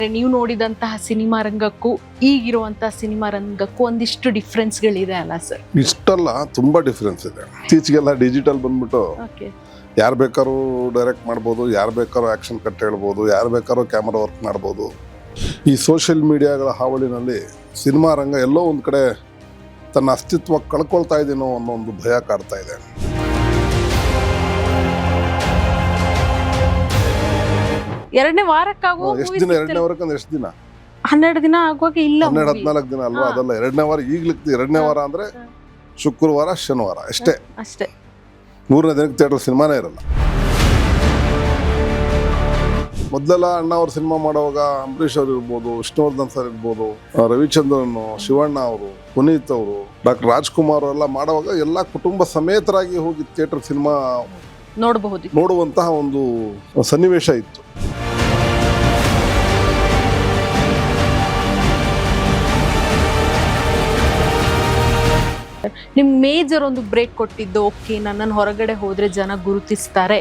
ನೀವು ನೋಡಿದಂತಹ cinema ರಂಗಕ್ಕೂ ಈಗಿರುವಂತಹ cinema ರಂಗಕ್ಕೂ ಒಂದಿಷ್ಟು ಡಿಫ್ರೆನ್ಸ್ಗಳಿದೆ ಅಲ್ಲ ಸರ್? ಇಷ್ಟಲ್ಲ, ತುಂಬಾ ಡಿಫ್ರೆನ್ಸ್ ಇದೆ. ಇತ್ತೀಚೆಗೆಲ್ಲ ಡಿಜಿಟಲ್ ಬಂದ್ಬಿಟ್ಟು ಯಾರು ಬೇಕಾದ್ರೂ ಡೈರೆಕ್ಟ್ ಮಾಡ್ಬೋದು, ಯಾರು ಬೇಕಾದ್ರೂ ಆಕ್ಷನ್ ಕಟ್ ಹೇಳ್ಬೋದು, ಯಾರು ಬೇಕಾದ್ರೂ ಕ್ಯಾಮರಾ ವರ್ಕ್ ಮಾಡ್ಬೋದು. ಈ ಸೋಷಿಯಲ್ ಮೀಡಿಯಾಗಳ ಹಾವಳಿನಲ್ಲಿ ಸಿನಿಮಾ ರಂಗ ಎಲ್ಲೋ ಒಂದು ಕಡೆ ತನ್ನ ಅಸ್ತಿತ್ವ ಕಳ್ಕೊಳ್ತಾ ಇದೀನೋ ಅನ್ನೋ ಒಂದು ಭಯ ಕಾಡ್ತಾ ಇದೆ. ಎರಡನೇ ವಾರಕ್ಕಾಗುವ ಎಷ್ಟು ದಿನ? ಎರಡನೇ ವಾರಕ್ಕೆ ಅಂದ್ರೆ ಎಷ್ಟು ದಿನ? 12 ದಿನ ಆಗುವಾಗ ಇಲ್ಲ, 12-14 ದಿನ ಅಲ್ವಾ? ಅದಲ್ಲ, ಎರಡನೇ ವಾರ ಈಗ್ಲಿಕ್ಕೆ. ಎರಡನೇ ವಾರ ಅಂದ್ರೆ ಶುಕ್ರವಾರ ಶನಿವಾರ ಅಷ್ಟೇ. ಮೂರನೇ ದಿನಕ್ಕೆ ಥಿಯೇಟರ್ ಸಿನಿಮಾನೇ ಇರಲ್ಲ. ಮೊದಲೆಲ್ಲ ಅಣ್ಣ ಅವ್ರ ಸಿನಿಮಾ ಮಾಡುವಾಗ ಅಂಬರೀಷ್ ಅವ್ರು ಇರ್ಬೋದು, ವಿಷ್ಣುವರ್ಧನ್ ಸರ್ ಇರ್ಬೋದು, ರವಿಚಂದ್ರನ್, ಶಿವಣ್ಣ ಅವರು, ಪುನೀತ್ ಅವರು, ಡಾಕ್ಟರ್ ರಾಜ್ಕುಮಾರ್ ಎಲ್ಲ ಮಾಡುವಾಗ ಎಲ್ಲ ಕುಟುಂಬ ಸಮೇತರಾಗಿ ಹೋಗಿ ಥಿಯೇಟರ್ ಸಿನಿಮಾ ನೋಡುವಂತಹ ಒಂದು ಸನ್ನಿವೇಶ ಇತ್ತು. ನಿಮ್ ಮೇಜರ್ ಒಂದು ಬ್ರೇಕ್ ಕೊಟ್ಟಿದ್ದು, ಓಕೆ ನನ್ನನ್ನು ಹೊರಗಡೆ ಹೋದ್ರೆ ಜನ ಗುರುತಿಸ್ತಾರೆ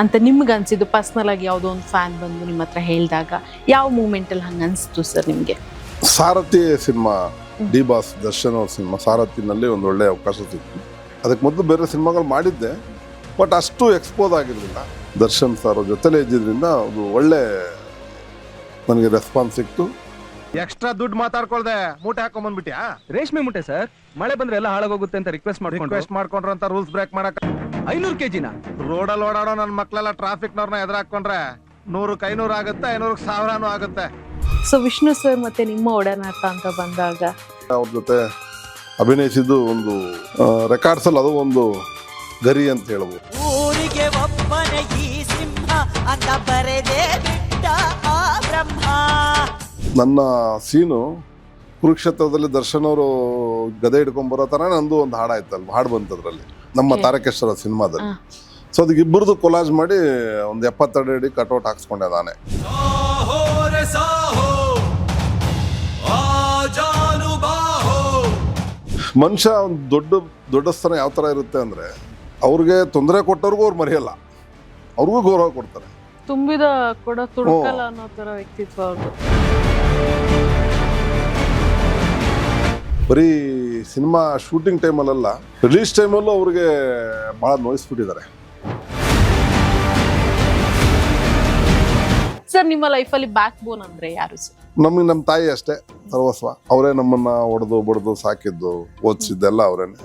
ಅಂತ ನಿಮ್ಗೆ ಅನ್ಸಿದ್ದು ಪರ್ಸನಲ್ ಆಗಿ? ಯಾವುದೋ ಒಂದು ಫ್ಯಾನ್ ಬಂದು ನಿಮ್ಮ ಹತ್ರ ಹೇಳಿದಾಗ ಯಾವ ಮೂಮೆಂಟ್ ಅಲ್ಲಿ ಹಂಗ ಅನ್ಸ್ತು ಸರ್ ನಿಮ್ಗೆ? ಸಾರಥಿ ಸಿನಿಮಾ, ಡಿ ಬಾಸ್ ದರ್ಶನ್ ಅವ್ರ ಸಿನಿಮಾ ಸಾರಥಿನಲ್ಲಿ ಒಂದು ಒಳ್ಳೆ ಅವಕಾಶ ಸಿಕ್ತು. ಅದಕ್ಕೆ ಮೊದಲು ಬೇರೆ ಸಿನಿಮಾಗಳು ಮಾಡಿದ್ದೆ, ಬಟ್ ಅಷ್ಟು ಎಕ್ಸ್ಪೋಸ್ ಆಗಿರಲಿಲ್ಲ. ದರ್ಶನ್ ಸರ್ ಜೊತೆಲೇ ಇದ್ದಿದ್ರಿಂದ ಅದು ಒಳ್ಳೆ ನನಗೆ ರೆಸ್ಪಾನ್ಸ್ ಸಿಕ್ತು. ಎಕ್ಸ್ಟ್ರಾ ದುಡ್ಡು ಮಾತಾಡ್ಕೊಳ್ದೆ ಮೂಟೆ ಹಾಕೊಂಡ್ಬಂದ್ಬಿಟ್ಯಾ? ರೇಷ್ಮೆ ಮೂಟೆ ಸರ್, ಮಳೆ ಬಂದ್ರೆ ಎಲ್ಲ ಹಾಳಾಗೋಗುತ್ತೆ ಅಂತ ರಿಕ್ವೆಸ್ಟ್ ಮಾಡ್ಕೊಂಡ್ರ ಅಂತ ರೂಲ್ಸ್ ಬ್ರೇಕ್ ಮಾಡಕ್ 500 kg ರೋಡಲ್ಲಿ ಓಡಾಡೋ ನನ್ನ ಮಕ್ಳೆಲ್ಲ ಟ್ರಾಫಿಕ್ನವ್ರನ್ನ ಎದುರಾಕೊಂಡ್ರೆ 100ಕ್ಕೆ 500 ಆಗುತ್ತೆ, 500ಕ್ಕೆ 1000 ಆಗುತ್ತೆ. ಸೊ ವಿಷ್ಣು ಸರ್ ಮತ್ತೆ ನಿಮ್ಮ ಒಡನಾಟ ಅಂತ ಬಂದಾಗ ಅವ್ರ ಜೊತೆ ಅಭಿನಯಿಸಿದ್ದು ಒಂದು ರೆಕಾರ್ಡ್ಸ್ ಅಲ್ಲಿ ಅದು ಒಂದು ಗರಿ ಅಂತ ಹೇಳ್ಬೋದು. ಊರಿಗೆ ಒಬ್ಬನೇ ಈ ಸಿಂಹ ಅಂತ ಬರೆದೇ ಬಿಟ್ಟ ಆ ಬ್ರಹ್ಮ. ನನ್ನ ಸೀನು ಕುರುಕ್ಷೇತ್ರದಲ್ಲಿ ದರ್ಶನ್ ಅವರು ಗದೆ ಹಿಡ್ಕೊಂಡ್ ಬರೋ ತರ ನಂದು ಒಂದು ಹಾಡಾಯ್ತಲ್ಲ, ಹಾಡು ಬಂತದ್ರಲ್ಲಿ ನಮ್ಮ ತಾರಕೇಶ್ವರ ಸಿನಿಮಾದಲ್ಲಿ. ಸೊ ಅದಕ್ಕೆ ಇಬ್ಬರದು ಕೊಲಾಜ್ ಮಾಡಿ ಒಂದು 72 ಅಡಿ ಕಟ್ಔಟ್ ಹಾಕ್ಸ್ಕೊಂಡೆ ನಾನೇ. ಮನುಷ್ಯ ಒಂದು ದೊಡ್ಡ ಸ್ಥಾನ ಯಾವ ತರ ಇರುತ್ತೆ ಅಂದ್ರೆ, ಅವ್ರಿಗೆ ತೊಂದರೆ ಕೊಟ್ಟವ್ರಿಗೂ ಅವ್ರು ಮರೆಯಲ್ಲ, ಅವ್ರಿಗೂ ಗೌರವ ಕೊಡ್ತಾರೆ. ತುಂಬಿದ ಕೂಡ ತುಡುಕಲ್ಲ ಅನ್ನೋ ತರ ವ್ಯಕ್ತಿತ್ವ ಅವ್ರದ್ದು. ಬರೀ ಸಿನಿಮಾ ಶೂಟಿಂಗ್ ಟೈಮಲ್ಲ, ರಿಲೀಸ್ ಟೈಮಲ್ಲೂ ಅವ್ರಿಗೆ ಬಹಳ ನೋಯಿಸ್ಬಿಟ್ಟಿದ್ದಾರೆ. ಸರ್ ನಿಮ್ಮ ಲೈಫಲ್ಲಿ ಬ್ಯಾಕ್ ಬೋನ್ ಅಂದ್ರೆ ಯಾರು ಸರ್? ನಮ್ಮ ತಾಯಿ ಅಷ್ಟೇ ಸರ್ವಸ್ವ. ಅವರೇ ನಮ್ಮನ್ನ ಹೊಡೆದು ಬಡ್ದು ಸಾಕಿದ್ದು, ಓದಿಸಿದ್ದೆಲ್ಲ ಅವರೇನೆ.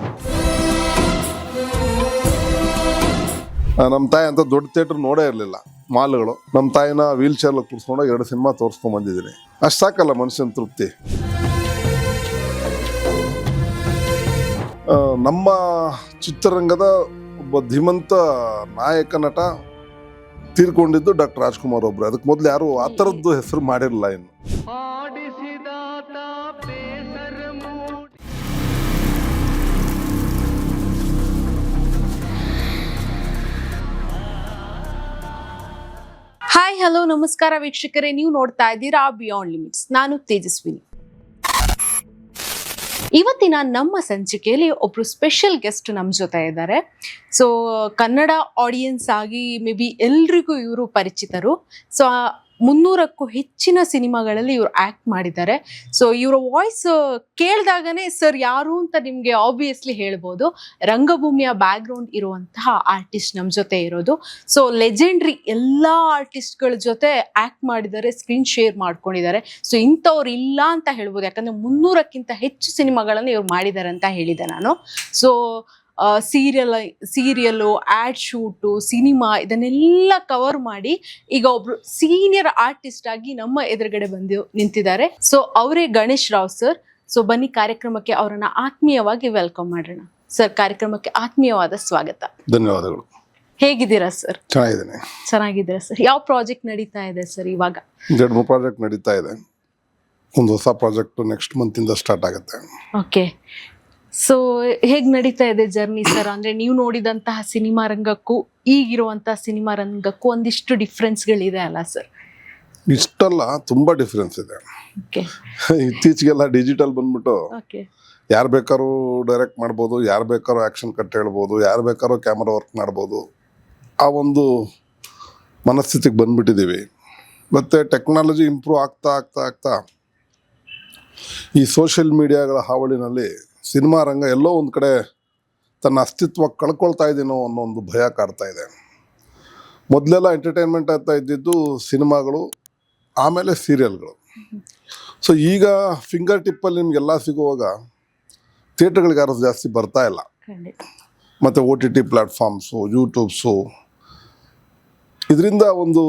ನಮ್ಮ ತಾಯಿ ಅಂತ ದೊಡ್ಡ ಥಿಯೇಟರ್ ನೋಡೇ ಇರಲಿಲ್ಲ, ಮಾಲ್ಗಳು. ನಮ್ಮ ತಾಯಿನ ವೀಲ್ ಚೇರ್ಲಿ ಕೂರಿಸ್ಕೊಂಡಾಗ 2 ಸಿನಿಮಾ ತೋರಿಸ್ಕೊಂಡ್ ಬಂದಿದ್ದೀನಿ. ಅಷ್ಟು ಸಾಕಲ್ಲ ಮನುಷ್ಯನ ತೃಪ್ತಿ. ನಮ್ಮ ಚಿತ್ರರಂಗದ ಒಬ್ಬ ಧೀಮಂತ ನಾಯಕ ನಟ ತೀರ್ಕೊಂಡಿದ್ದು ಡಾಕ್ಟರ್ ರಾಜ್ಕುಮಾರ್ ಒಬ್ರು. ಅದಕ್ಕೆ ಮೊದಲು ಯಾರು ಆ ಥರದ್ದು ಹೆಸರು ಮಾಡಿರಲಿಲ್ಲ ಇನ್ನು. ಹಾಯ್ ಹಲೋ ನಮಸ್ಕಾರ ವೀಕ್ಷಕರೇ, ನೀವು ನೋಡ್ತಾ ಇದ್ದೀರಾ ಬಿಯಾಂಡ್ ಲಿಮಿಟ್ಸ್. ನಾನು ತೇಜಸ್ವಿನಿ. ಇವತ್ತಿನ ನಮ್ಮ ಸಂಚಿಕೆಯಲ್ಲಿ ಒಬ್ರು ಸ್ಪೆಷಲ್ ಗೆಸ್ಟ್ ನಮ್ಮ ಜೊತೆ ಇದ್ದಾರೆ. ಸೊ ಕನ್ನಡ ಆಡಿಯನ್ಸ್ ಆಗಿ ಮೇ ಬಿ ಎಲ್ರಿಗೂ ಇವರು ಪರಿಚಿತರು. ಸೊ 300ಕ್ಕೂ ಹೆಚ್ಚಿನ ಸಿನಿಮಾಗಳಲ್ಲಿ ಇವರು ಆಕ್ಟ್ ಮಾಡಿದ್ದಾರೆ. ಸೊ ಇವರ ವಾಯ್ಸ್ ಕೇಳಿದಾಗನೇ ಸರ್ ಯಾರು ಅಂತ ನಿಮಗೆ ಆಬ್ವಿಯಸ್ಲಿ ಹೇಳ್ಬೋದು. ರಂಗಭೂಮಿಯ ಬ್ಯಾಕ್ಗ್ರೌಂಡ್ ಇರುವಂತಹ ಆರ್ಟಿಸ್ಟ್ ನಮ್ಮ ಜೊತೆ ಇರೋದು. ಸೊ ಲೆಜೆಂಡ್ರಿ ಎಲ್ಲ ಆರ್ಟಿಸ್ಟ್ಗಳ ಜೊತೆ ಆಕ್ಟ್ ಮಾಡಿದ್ದಾರೆ, ಸ್ಕ್ರೀನ್ ಶೇರ್ ಮಾಡ್ಕೊಂಡಿದ್ದಾರೆ. ಸೊ ಇಂಥವ್ರು ಇಲ್ಲ ಅಂತ ಹೇಳ್ಬೋದು, ಯಾಕಂದ್ರೆ 300ಕ್ಕಿಂತ ಹೆಚ್ಚು ಸಿನಿಮಾಗಳನ್ನು ಇವ್ರು ಮಾಡಿದ್ದಾರೆ ಅಂತ ಹೇಳಿದೆ ನಾನು. So serial, ad shoot, cinema ಇದನ್ನೆಲ್ಲ ಕವರ್ ಮಾಡಿ ಈಗ ಒಬ್ರು ಸೀನಿಯರ್ ಆರ್ಟಿಸ್ಟ್ ಆಗಿ ನಮ್ಮ ಎದುರುಗಡೆ ಬಂದು ನಿಂತಿದ್ದಾರೆ. ಸೊ ಅವರೇ ಗಣೇಶ್ ರಾವ್ ಸರ್. ಸೊ ಬನ್ನಿ ಕಾರ್ಯಕ್ರಮಕ್ಕೆ ಅವರನ್ನ ಆತ್ಮೀಯವಾಗಿ ವೆಲ್ಕಮ್ ಮಾಡೋಣ. ಸರ್ ಕಾರ್ಯಕ್ರಮಕ್ಕೆ ಆತ್ಮೀಯವಾದ ಸ್ವಾಗತ. ಧನ್ಯವಾದಗಳು. ಹೇಗಿದ್ದೀರಾ ಸರ್? ಚೆನ್ನಾಗಿದ್ದೀರಾ ಸರ್? ಯಾವ ಪ್ರಾಜೆಕ್ಟ್ ನಡೀತಾ ಇದೆ ಸರ್ ಇವಾಗ? 2-3 ಪ್ರಾಜೆಕ್ಟ್ ನಡೀತಾ ಇದೆ. ಒಂದು ಹೊಸ ಪ್ರಾಜೆಕ್ಟ್ ನೆಕ್ಸ್ಟ್ ಮಂತ್ ಇಂದ ಸ್ಟಾರ್ಟ್ ಆಗುತ್ತೆ. ಓಕೆ. ಸೊ ಹೇಗ್ ನಡೀತಾ ಇದೆ ಜರ್ನಿ ಸರ್? ಅಂದ್ರೆ ನೀವು ನೋಡಿದಂತಹ ಸಿನಿಮಾ ರಂಗಕ್ಕೂ ಈಗಿರುವಂತಹ ಸಿನಿಮಾ ರಂಗಕ್ಕೂ ಒಂದಿಷ್ಟು ಡಿಫ್ರೆನ್ಸ್ಗಳಿದೆ ಅಲ್ಲ ಸರ್? ಇಷ್ಟಲ್ಲ, ತುಂಬಾ ಡಿಫ್ರೆನ್ಸ್ ಇದೆ. ಇತ್ತೀಚೆಗೆಲ್ಲ ಡಿಜಿಟಲ್ ಬಂದ್ಬಿಟ್ಟು ಯಾರು ಬೇಕಾದ್ರೂ ಡೈರೆಕ್ಟ್ ಮಾಡ್ಬೋದು, ಯಾರು ಬೇಕಾದ್ರೂ ಆಕ್ಷನ್ ಕಟ್ ಹೇಳ್ಬೋದು, ಯಾರು ಬೇಕಾದ್ರೂ ಕ್ಯಾಮರಾ ವರ್ಕ್ ಮಾಡ್ಬೋದು. ಆ ಒಂದು ಮನಸ್ಥಿತಿಗೆ ಬಂದ್ಬಿಟ್ಟಿದ್ದೀವಿ. ಮತ್ತು ಟೆಕ್ನಾಲಜಿ ಇಂಪ್ರೂವ್ ಆಗ್ತಾ ಆಗ್ತಾ ಆಗ್ತಾ ಈ ಸೋಷಿಯಲ್ ಮೀಡಿಯಾಗಳ ಹಾವಳಿನಲ್ಲಿ ಸಿನಿಮಾ ರಂಗ ಎಲ್ಲೋ ಒಂದು ಕಡೆ ತನ್ನ ಅಸ್ತಿತ್ವ ಕಳ್ಕೊಳ್ತಾ ಇದೀನೋ ಅನ್ನೋ ಒಂದು ಭಯ ಕಾಡ್ತಾ ಇದೆ. ಮೊದಲೆಲ್ಲ ಎಂಟರ್ಟೈನ್ಮೆಂಟ್ ಆಗ್ತಾ ಇದ್ದಿದ್ದು ಸಿನಿಮಾಗಳು, ಆಮೇಲೆ ಸೀರಿಯಲ್ಗಳು. ಸೊ ಈಗ ಫಿಂಗರ್ ಟಿಪ್ಪಲ್ಲಿ ನಿಮಗೆಲ್ಲ ಸಿಗುವಾಗ ಥಿಯೇಟರ್ಗಳಿಗೆ ಯಾರು ಜಾಸ್ತಿ ಬರ್ತಾ ಇಲ್ಲ. ಮತ್ತು OTT ಪ್ಲ್ಯಾಟ್ಫಾರ್ಮ್ಸು, ಯೂಟ್ಯೂಬ್ಸು, ಇದರಿಂದ ಒಂದು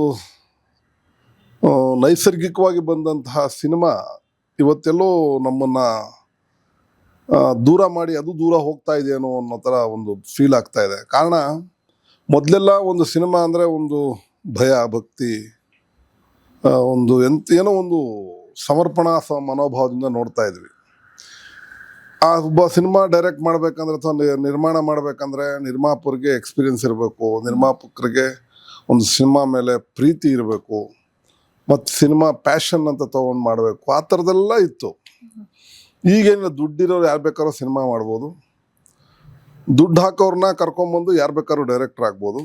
ನೈಸರ್ಗಿಕವಾಗಿ ಬಂದಂತಹ ಸಿನಿಮಾ ಇವತ್ತೆಲ್ಲೋ ನಮ್ಮನ್ನು ದೂರ ಮಾಡಿ ಅದು ದೂರ ಹೋಗ್ತಾ ಇದೆಯೇನೋ ಅನ್ನೋ ಥರ ಒಂದು ಫೀಲ್ ಆಗ್ತಾ ಇದೆ. ಕಾರಣ ಮೊದಲೆಲ್ಲ ಒಂದು ಸಿನಿಮಾ ಅಂದರೆ ಒಂದು ಭಯ, ಭಕ್ತಿ, ಒಂದು ಏನೋ ಒಂದು ಸಮರ್ಪಣಾ ಮನೋಭಾವದಿಂದ ನೋಡ್ತಾ ಇದ್ವಿ. ಆ ಒಬ್ಬ ಸಿನಿಮಾ ಡೈರೆಕ್ಟ್ ಮಾಡಬೇಕಂದ್ರೆ ಅಥವಾ ನಿರ್ಮಾಣ ಮಾಡಬೇಕಂದ್ರೆ ನಿರ್ಮಾಪಕರಿಗೆ ಎಕ್ಸ್ಪೀರಿಯನ್ಸ್ ಇರಬೇಕು, ನಿರ್ಮಾಪಕರಿಗೆ ಒಂದು ಸಿನಿಮಾ ಮೇಲೆ ಪ್ರೀತಿ ಇರಬೇಕು, ಮತ್ತು ಸಿನಿಮಾ ಪ್ಯಾಷನ್ ಅಂತ ತೊಗೊಂಡು ಮಾಡಬೇಕು. ಆ ಥರದ್ದೆಲ್ಲ ಇತ್ತು. ಈಗೇನಿಲ್ಲ, ದುಡ್ಡಿರೋರು ಯಾರು ಬೇಕಾದ್ರೂ ಸಿನಿಮಾ ಮಾಡ್ಬೋದು, ದುಡ್ಡು ಹಾಕೋರನ್ನ ಕರ್ಕೊಂಬಂದು ಯಾರು ಬೇಕಾದ್ರೂ ಡೈರೆಕ್ಟರ್ ಆಗ್ಬೋದು,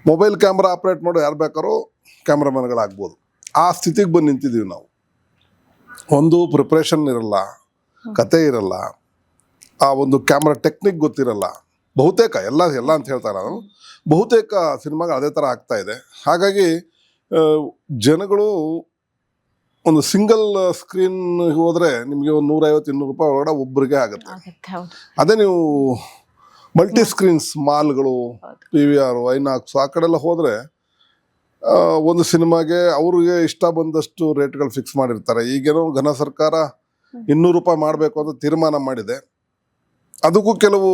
ಮೊಬೈಲ್ ಕ್ಯಾಮ್ರಾ ಆಪ್ರೇಟ್ ಮಾಡೋ ಯಾರು ಬೇಕಾದ್ರೂ ಕ್ಯಾಮ್ರಾಮನ್ಗಳಾಗ್ಬೋದು. ಆ ಸ್ಥಿತಿಗೆ ಬಂದು ನಿಂತಿದ್ದೀವಿ ನಾವು. ಒಂದು ಪ್ರಿಪ್ರೇಷನ್ ಇರಲ್ಲ, ಕತೆ ಇರಲ್ಲ, ಆ ಒಂದು ಕ್ಯಾಮ್ರಾ ಟೆಕ್ನಿಕ್ ಗೊತ್ತಿರಲ್ಲ. ಬಹುತೇಕ ಎಲ್ಲ ಅಂತ ಹೇಳ್ತಾರೆ ನಾನು, ಬಹುತೇಕ ಸಿನಿಮಾಗಳು ಅದೇ ಥರ ಆಗ್ತಾ ಇದೆ. ಹಾಗಾಗಿ ಜನಗಳು ಒಂದು ಸಿಂಗಲ್ ಸ್ಕ್ರೀನ್ ಹೋದರೆ ನಿಮಗೆ ಒಂದು 150-200 ರೂಪಾಯಿ ಒಳಗಡೆ ಒಬ್ಬರಿಗೆ ಆಗುತ್ತೆ. ಅದೇ ನೀವು ಮಲ್ಟಿ ಸ್ಕ್ರೀನ್ಸ್ ಮಾಲ್ಗಳು, PVR, ಐನಾಕ್ಸ್ ಆ ಕಡೆ ಎಲ್ಲ ಹೋದರೆ ಒಂದು ಸಿನಿಮಾಗೆ ಅವ್ರಿಗೆ ಇಷ್ಟ ಬಂದಷ್ಟು ರೇಟ್ಗಳು ಫಿಕ್ಸ್ ಮಾಡಿರ್ತಾರೆ. ಈಗೇನೋ ಘನ ಸರ್ಕಾರ 200 ರೂಪಾಯಿ ಮಾಡಬೇಕು ಅಂತ ತೀರ್ಮಾನ ಮಾಡಿದೆ. ಅದಕ್ಕೂ ಕೆಲವು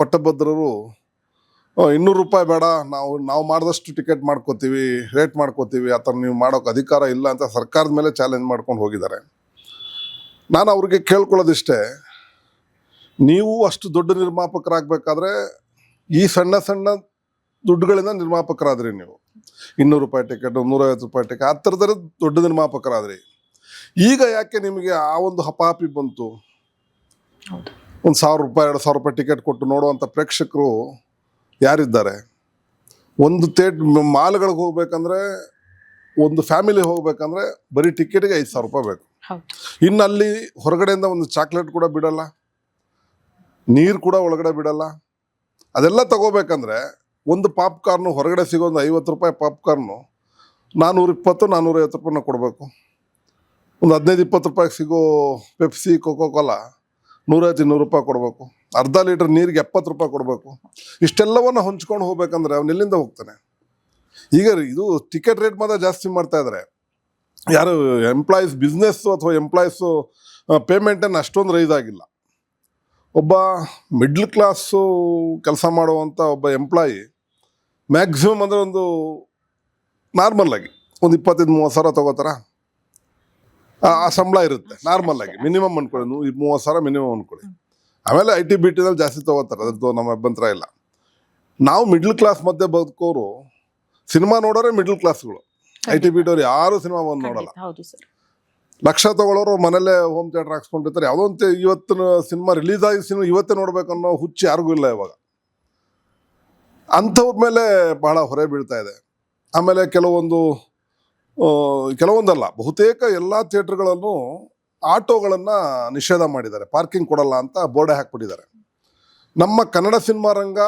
ಪಟ್ಟಭದ್ರರು 200 ರೂಪಾಯಿ ಬೇಡ, ನಾವು ಮಾಡಿದಷ್ಟು ಟಿಕೆಟ್ ಮಾಡ್ಕೋತೀವಿ, ರೇಟ್ ಮಾಡ್ಕೋತೀವಿ, ಆ ಥರ ನೀವು ಮಾಡೋಕೆ ಅಧಿಕಾರ ಇಲ್ಲ ಅಂತ ಸರ್ಕಾರದ ಮೇಲೆ ಚಾಲೆಂಜ್ ಮಾಡ್ಕೊಂಡು ಹೋಗಿದ್ದಾರೆ. ನಾನು ಅವ್ರಿಗೆ ಕೇಳ್ಕೊಳ್ಳೋದಿಷ್ಟೇ, ನೀವು ಅಷ್ಟು ದೊಡ್ಡ ನಿರ್ಮಾಪಕರಾಗಬೇಕಾದ್ರೆ ಈ ಸಣ್ಣ ಸಣ್ಣ ದುಡ್ಡುಗಳಿಂದ ನಿರ್ಮಾಪಕರಾದ್ರಿ. ನೀವು 200 ರೂಪಾಯಿ ಟಿಕೆಟ್, 150 ರೂಪಾಯಿ ಟಿಕೆಟ್, ಆ ಥರದಲ್ಲಿ ದೊಡ್ಡ ನಿರ್ಮಾಪಕರಾದ್ರಿ. ಈಗ ಯಾಕೆ ನಿಮಗೆ ಆ ಒಂದು ಹಪಾಪಿ ಬಂತು? 1,000 ರೂಪಾಯಿ 2,000 ರೂಪಾಯಿ ಟಿಕೆಟ್ ಕೊಟ್ಟು ನೋಡುವಂಥ ಪ್ರೇಕ್ಷಕರು ಯಾರಿದ್ದಾರೆ? ಒಂದು ಮಾಲ್ಗಳಿಗೆ ಹೋಗ್ಬೇಕಂದ್ರೆ, ಒಂದು ಫ್ಯಾಮಿಲಿ ಹೋಗ್ಬೇಕಂದ್ರೆ ಬರೀ ಟಿಕೆಟ್ಗೆ 5,000 ರೂಪಾಯಿ ಬೇಕು. ಇನ್ನು ಅಲ್ಲಿ ಹೊರಗಡೆಯಿಂದ ಒಂದು ಚಾಕ್ಲೇಟ್ ಕೂಡ ಬಿಡಲ್ಲ, ನೀರು ಕೂಡ ಒಳಗಡೆ ಬಿಡಲ್ಲ. ಅದೆಲ್ಲ ತಗೋಬೇಕಂದ್ರೆ ಒಂದು ಪಾಪ್ಕಾರ್ನು ಹೊರಗಡೆ ಸಿಗೋ ಒಂದು 50 ರೂಪಾಯಿ ಪಾಪ್ಕಾರ್ನು 420-450 ರೂಪಾಯಿನ ಕೊಡಬೇಕು. ಒಂದು 15-20 ರೂಪಾಯಿಗೆ ಸಿಗೋ ಪೆಪ್ಸಿ, ಕೋಕೋ-ಕೋಲಾ 150-200 ರೂಪಾಯಿ ಕೊಡಬೇಕು. ಅರ್ಧ ಲೀಟ್ರ್ ನೀರಿಗೆ 70 ರೂಪಾಯಿ ಕೊಡಬೇಕು. ಇಷ್ಟೆಲ್ಲವನ್ನು ಹೊಂಚ್ಕೊಂಡು ಹೋಗ್ಬೇಕಂದ್ರೆ ಅವ್ನು ಎಲ್ಲಿಂದ ಹೋಗ್ತಾನೆ? ಈಗ ಇದು ಟಿಕೆಟ್ ರೇಟ್ ಮಾತ್ರ ಜಾಸ್ತಿ ಮಾಡ್ತಾ ಇದ್ದಾರೆ. ಯಾರು ಎಂಪ್ಲಾಯೀಸ್ ಬಿಸ್ನೆಸ್ಸು ಅಥವಾ ಎಂಪ್ಲಾಯೀಸು ಪೇಮೆಂಟನ್ನು ಅಷ್ಟೊಂದು ರೈಸ್ ಆಗಿಲ್ಲ. ಒಬ್ಬ ಮಿಡ್ಲ್ ಕ್ಲಾಸು ಕೆಲಸ ಮಾಡುವಂಥ ಒಬ್ಬ ಎಂಪ್ಲಾಯಿ ಮ್ಯಾಕ್ಸಿಮಮ್ ಅಂದರೆ ಒಂದು ನಾರ್ಮಲ್ಲಾಗಿ ಒಂದು 25-30 ಸಾವಿರ ತೊಗೋತಾರ, ಆ ಸಂಬಳ ಇರುತ್ತೆ ನಾರ್ಮಲ್ಲಾಗಿ. ಮಿನಿಮಮ್ ಅಂದ್ಕೊಳ್ಳಿ 30 ಸಾವಿರ ಮಿನಿಮಮ್ ಅಂದ್ಕೊಳ್ಳಿ. ಆಮೇಲೆ IT BTನಲ್ಲಿ ಜಾಸ್ತಿ ತೊಗೋತಾರೆ, ಅದ್ರದ್ದು ನಮ್ಮ ಅಭ್ಯಂತರ ಇಲ್ಲ. ನಾವು ಮಿಡ್ಲ್ ಕ್ಲಾಸ್ ಮಧ್ಯೆ ಬದುಕೋರು ಸಿನಿಮಾ ನೋಡೋರೆ ಮಿಡ್ಲ್ ಕ್ಲಾಸ್ಗಳು. IT BT ಅವ್ರು ಯಾರು ಸಿನಿಮಾ ಬಂದು ನೋಡಲ್ಲ. ಲಕ್ಷ ತಗೊಳ್ಳೋರು ಮನೇಲೆ ಹೋಮ್ ಥಿಯೇಟರ್ ಹಾಕ್ಸ್ಕೊಂಡಿರ್ತಾರೆ. ಯಾವುದೋ ಒಂದು ಇವತ್ತಿನ ಸಿನಿಮಾ ರಿಲೀಸ್ ಆಗಿ ಸಿನಿಮಾ ಇವತ್ತೇ ನೋಡ್ಬೇಕನ್ನೋ ಹುಚ್ಚು ಯಾರಿಗೂ ಇಲ್ಲ ಇವಾಗ. ಅಂಥವ್ರ ಮೇಲೆ ಬಹಳ ಹೊರೆ ಬೀಳ್ತಾ ಇದೆ. ಆಮೇಲೆ ಕೆಲವೊಂದಲ್ಲ, ಬಹುತೇಕ ಎಲ್ಲ ಥಿಯೇಟ್ರ್ಗಳಲ್ಲೂ ಆಟೋಗಳನ್ನು ನಿಷೇಧ ಮಾಡಿದ್ದಾರೆ, ಪಾರ್ಕಿಂಗ್ ಕೊಡಲ್ಲ ಅಂತ ಬೋರ್ಡೆ ಹಾಕ್ಬಿಟ್ಟಿದ್ದಾರೆ. ನಮ್ಮ ಕನ್ನಡ ಸಿನಿಮಾ ರಂಗ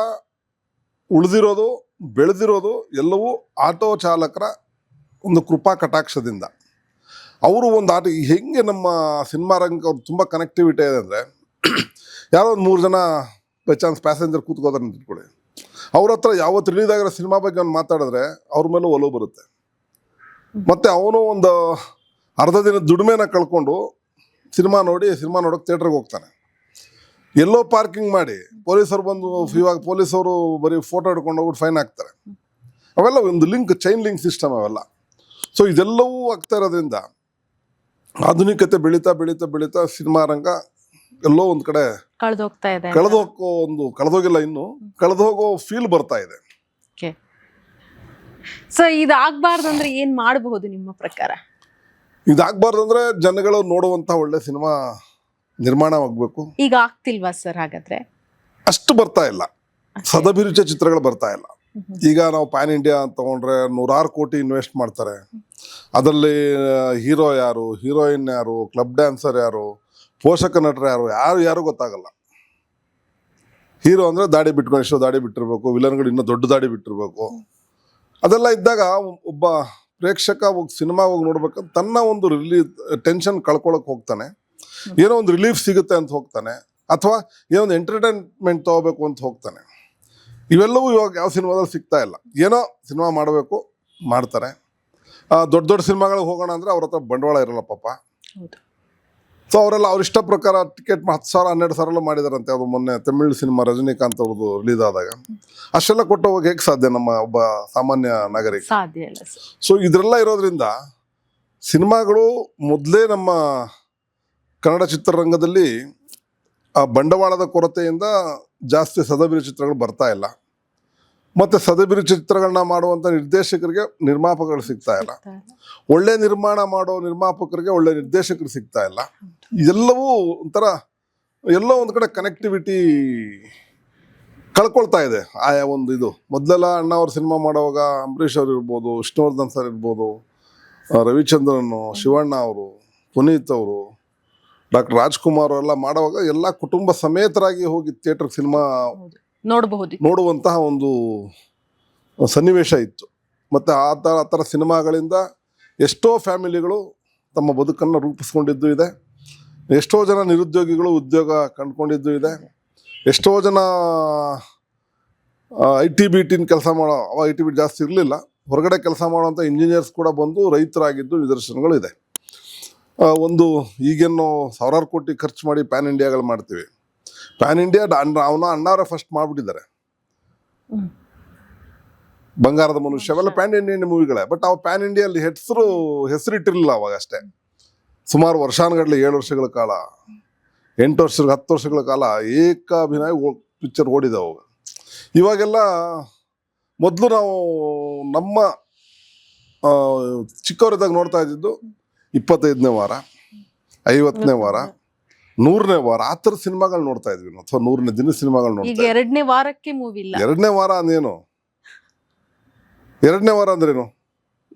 ಉಳಿದಿರೋದು, ಬೆಳೆದಿರೋದು ಎಲ್ಲವೂ ಆಟೋ ಚಾಲಕರ ಒಂದು ಕೃಪಾ ಕಟಾಕ್ಷದಿಂದ. ಅವರು ಒಂದು ಹೆಂಗೆ ನಮ್ಮ ಸಿನಿಮಾ ರಂಗ ಅವ್ರು ತುಂಬ ಕನೆಕ್ಟಿವಿಟಿ ಇದೆ ಅಂದರೆ, ಯಾರೋ ಒಂದು 3 ಜನ ಬೈ ಚಾನ್ಸ್ ಪ್ಯಾಸೆಂಜರ್ ಕೂತ್ಕೋತಾರೆ ಅಂತ ಇಟ್ಕೊಳ್ಳಿ, ಅವ್ರ ಹತ್ರ ಯಾವತ್ತು ರಿಲೀಸ್ ಆಗಿರೋ ಸಿನಿಮಾ ಬಗ್ಗೆ ಅವ್ನು ಮಾತಾಡಿದ್ರೆ ಅವ್ರ ಮೇಲೂ ಒಲವು ಬರುತ್ತೆ. ಮತ್ತು ಅವನು ಒಂದು ಅರ್ಧ ದಿನದ ದುಡಿಮೆನ ಕಳ್ಕೊಂಡು ಸಿನಿಮಾ ನೋಡೋಕೆ ಥಿಯೇಟ್ರಿಗೆ ಹೋಗ್ತಾನೆ. ಎಲ್ಲೋ ಪಾರ್ಕಿಂಗ್ ಮಾಡಿ ಪೊಲೀಸರು ಬಂದು, ಇವಾಗ ಪೊಲೀಸವರು ಬರೀ ಫೋಟೋ ಹಿಡ್ಕೊಂಡು ಹೋಗ್ಬಿಟ್ಟು ಫೈನ್ ಹಾಕ್ತಾರೆ. ಅವೆಲ್ಲ ಒಂದು ಚೈನ್ ಲಿಂಕ್ ಸಿಸ್ಟಮ್ ಅವೆಲ್ಲ. ಸೊ ಇದೆಲ್ಲವೂ ಆಗ್ತಾ ಇರೋದ್ರಿಂದ ಆಧುನಿಕತೆ ಬೆಳೀತಾ ಸಿನಿಮಾ ರಂಗ ಎಲ್ಲೋ ಒಂದು ಕಡೆ ಕಳೆದೋಗಿಲ್ಲ, ಇನ್ನು ಕಳೆದೋಗೋ ಫೀಲ್ ಬರ್ತಾ ಇದೆ. ಸೊ ಇದಾಗಬಾರ್ದು ಅಂದ್ರೆ ಏನ್ ಮಾಡಬಹುದು ನಿಮ್ಮ ಪ್ರಕಾರ? ಇದಾಗಬಾರ್ದು ಅಂದ್ರೆ ಜನಗಳು ನೋಡುವಂತ ಒಳ್ಳೆ ಸಿನಿಮಾ ನಿರ್ಮಾಣ ಆಗಬೇಕು. ಈಗ ಆಗ್ತಿಲ್ವಾ ಸರ್? ಹಾಗಾದ್ರೆ ಅಷ್ಟು ಬರ್ತಾ ಇಲ್ಲ, ಸದಭಿರುಚಿ ಚಿತ್ರಗಳು ಬರ್ತಾ ಇಲ್ಲ. ಈಗ ನಾವು ಪ್ಯಾನ್ ಇಂಡಿಯಾ ಅಂತ ತಗೊಂಡ್ರೆ 100 ಕೋಟಿ ಇನ್ವೆಸ್ಟ್ ಮಾಡ್ತಾರೆ. ಅದರಲ್ಲಿ ಹೀರೋ ಯಾರು, ಹೀರೋಯಿನ್ ಯಾರು, ಕ್ಲಬ್ ಡ್ಯಾನ್ಸರ್ ಯಾರು, ಪೋಷಕ ನಟರು ಯಾರು ಗೊತ್ತಾಗಲ್ಲ. ಹೀರೋ ಅಂದ್ರೆ ದಾಡಿ ಬಿಟ್ಕೊಂಡು ಎಷ್ಟೋ ದಾಡಿ ಬಿಟ್ಟಿರ್ಬೇಕು, ವಿಲನ್ಗಳು ಇನ್ನೂ ದೊಡ್ಡ ದಾಡಿ ಬಿಟ್ಟಿರ್ಬೇಕು. ಅದೆಲ್ಲ ಇದ್ದಾಗ ಒಬ್ಬ ಪ್ರೇಕ್ಷಕ ಸಿನಿಮಾ ಹೋಗಿ ನೋಡ್ಬೇಕಂತ ತನ್ನ ಒಂದು ಟೆನ್ಷನ್ ಕಳ್ಕೊಳಕ್ ಹೋಗ್ತಾನೆ, ಏನೋ ಒಂದು ರಿಲೀಫ್ ಸಿಗುತ್ತೆ ಅಂತ ಹೋಗ್ತಾನೆ, ಅಥವಾ ಏನೋ ಒಂದು ಎಂಟರ್ಟೈನ್ಮೆಂಟ್ ತಗೋಬೇಕು ಅಂತ ಹೋಗ್ತಾನೆ. ಇವೆಲ್ಲವೂ ಇವಾಗ ಯಾವ ಸಿನಿಮಾದಲ್ಲಿ ಸಿಗ್ತಾ ಇಲ್ಲ. ಏನೋ ಸಿನಿಮಾ ಮಾಡಬೇಕು ಮಾಡ್ತಾರೆ. ದೊಡ್ಡ ಸಿನಿಮಾಗಳಿಗೆ ಹೋಗೋಣ ಅಂದರೆ ಅವ್ರ ಹತ್ರ ಬಂಡವಾಳ ಇರಲ್ಲ ಪಾಪ. ಸೊ ಅವರೆಲ್ಲ ಅವ್ರ ಇಷ್ಟ ಪ್ರಕಾರ ಟಿಕೆಟ್ 10,000 12,000 ಮಾಡಿದಾರಂತೆ. ಅದು ಮೊನ್ನೆ ತಮಿಳು ಸಿನಿಮಾ ರಜನಿಕಾಂತ್ ಅವ್ರದ್ದು ರಿಲೀಸ್ ಆದಾಗ ಅಷ್ಟೆಲ್ಲ ಕೊಟ್ಟು ಹೋಗಿ ಹೇಗೆ ಸಾಧ್ಯ ನಮ್ಮ ಒಬ್ಬ ಸಾಮಾನ್ಯ ನಾಗರಿಕ? ಸಾಧ್ಯ ಇಲ್ಲ ಸರ್. ಸೊ ಇದರೆಲ್ಲ ಇರೋದ್ರಿಂದ ಸಿನಿಮಾಗಳು ಮೊದಲೇ ನಮ್ಮ ಕನ್ನಡ ಚಿತ್ರರಂಗದಲ್ಲಿ ಆ ಬಂಡವಾಳದ ಕೊರತೆಯಿಂದ ಜಾಸ್ತಿ ಸದಭಿರುಚಿ ಚಿತ್ರಗಳು ಬರ್ತಾ ಇಲ್ಲ. ಮತ್ತು ಸದಭಿರುಚಿ ಚಿತ್ರಗಳನ್ನ ಮಾಡುವಂಥ ನಿರ್ದೇಶಕರಿಗೆ ನಿರ್ಮಾಪಕರು ಸಿಗ್ತಾ ಇಲ್ಲ. ಒಳ್ಳೆ ನಿರ್ಮಾಣ ಮಾಡೋ ನಿರ್ಮಾಪಕರಿಗೆ ಒಳ್ಳೆ ನಿರ್ದೇಶಕರು ಸಿಗ್ತಾ ಇಲ್ಲ. ಇದೆಲ್ಲವೂ ಒಂಥರ ಎಲ್ಲೋ ಒಂದು ಕಡೆ ಕನೆಕ್ಟಿವಿಟಿ ಕಳ್ಕೊಳ್ತಾ ಇದೆ. ಆಯಾ ಒಂದು ಇದು ಮೊದಲೆಲ್ಲ ಅಣ್ಣ ಅವ್ರ ಸಿನಿಮಾ ಮಾಡುವಾಗ ಅಂಬರೀಷ್ ಅವ್ರು ಇರ್ಬೋದು, ವಿಷ್ಣುವರ್ಧನ್ ಸರ್ ಇರ್ಬೋದು, ರವಿಚಂದ್ರನ್, ಶಿವಣ್ಣ ಅವರು, ಪುನೀತ್ ಅವರು, ಡಾಕ್ಟರ್ ರಾಜ್ಕುಮಾರ್ ಅವರೆಲ್ಲ ಮಾಡುವಾಗ ಎಲ್ಲ ಕುಟುಂಬ ಸಮೇತರಾಗಿ ಹೋಗಿ ಥಿಯೇಟರ್ ಸಿನಿಮಾ ನೋಡುವಂತಹ ಒಂದು ಸನ್ನಿವೇಶ ಇತ್ತು. ಮತ್ತು ಆ ಥರ ಸಿನಿಮಾಗಳಿಂದ ಎಷ್ಟೋ ಫ್ಯಾಮಿಲಿಗಳು ತಮ್ಮ ಬದುಕನ್ನು ರೂಪಿಸ್ಕೊಂಡಿದ್ದು ಇದೆ. ಎಷ್ಟೋ ಜನ ನಿರುದ್ಯೋಗಿಗಳು ಉದ್ಯೋಗ ಕಂಡುಕೊಂಡಿದ್ದು ಇದೆ. ಎಷ್ಟೋ ಜನ IT-BT ಕೆಲಸ ಮಾಡೋ, IT-BT ಜಾಸ್ತಿ ಇರಲಿಲ್ಲ, ಹೊರಗಡೆ ಕೆಲಸ ಮಾಡೋಂಥ ಇಂಜಿನಿಯರ್ಸ್ ಕೂಡ ಬಂದು ರೈತರಾಗಿದ್ದು ನಿದರ್ಶನಗಳು ಇದೆ. ಒಂದು ಈಗೇನು 1,000 ಕೋಟಿ ಖರ್ಚು ಮಾಡಿ ಪ್ಯಾನ್ ಇಂಡಿಯಾಗಳು ಮಾಡ್ತೀವಿ. ಪ್ಯಾನ್ ಇಂಡಿಯಾ ಅಣ್ಣಾವರೇ ಫಸ್ಟ್ ಮಾಡಿಬಿಟ್ಟಿದ್ದಾರೆ. ಬಂಗಾರದ ಮನುಷ್ಯ ಅವೆಲ್ಲ ಪ್ಯಾನ್ ಇಂಡಿಯನ್ ಮೂವಿಗಳೇ. ಬಟ್ ಅವು ಪ್ಯಾನ್ ಇಂಡಿಯಲ್ಲಿ ಹೆಸರಿಟ್ಟಿರಲಿಲ್ಲ ಅವಾಗ ಅಷ್ಟೇ. ಸುಮಾರು ವರ್ಷಾನುಗಟ್ಟಲೆ 7 ವರ್ಷಗಳ ಕಾಲ, 8 ವರ್ಷ 10 ವರ್ಷಗಳ ಕಾಲ ಏಕಾಭಿನಯ ಪಿಕ್ಚರ್ ಓಡಿದೆ ಅವಾಗ. ಇವಾಗೆಲ್ಲ ಮೊದಲು ನಾವು ನಮ್ಮ ಚಿಕ್ಕವರಿದ್ದಾಗ ನೋಡ್ತಾ ಇದ್ದಿದ್ದು 25ನೇ ವಾರ, 50ನೇ ವಾರ, 100ನೇ ವಾರ, ಆ ಥರ ಸಿನಿಮಾಗಳು ನೋಡ್ತಾ ಇದ್ವಿ, ಅಥವಾ 100ನೇ ದಿನ ಸಿನಿಮಾಗಳು ನೋಡ್ತಾ ಇದ್ವಿ. 2ನೇ ವಾರಕ್ಕೆ ಮೂವಿ ಇಲ್ಲ. 2ನೇ ವಾರ ಅಂದೇನು? 2ನೇ ವಾರ ಅಂದ್ರೇನು?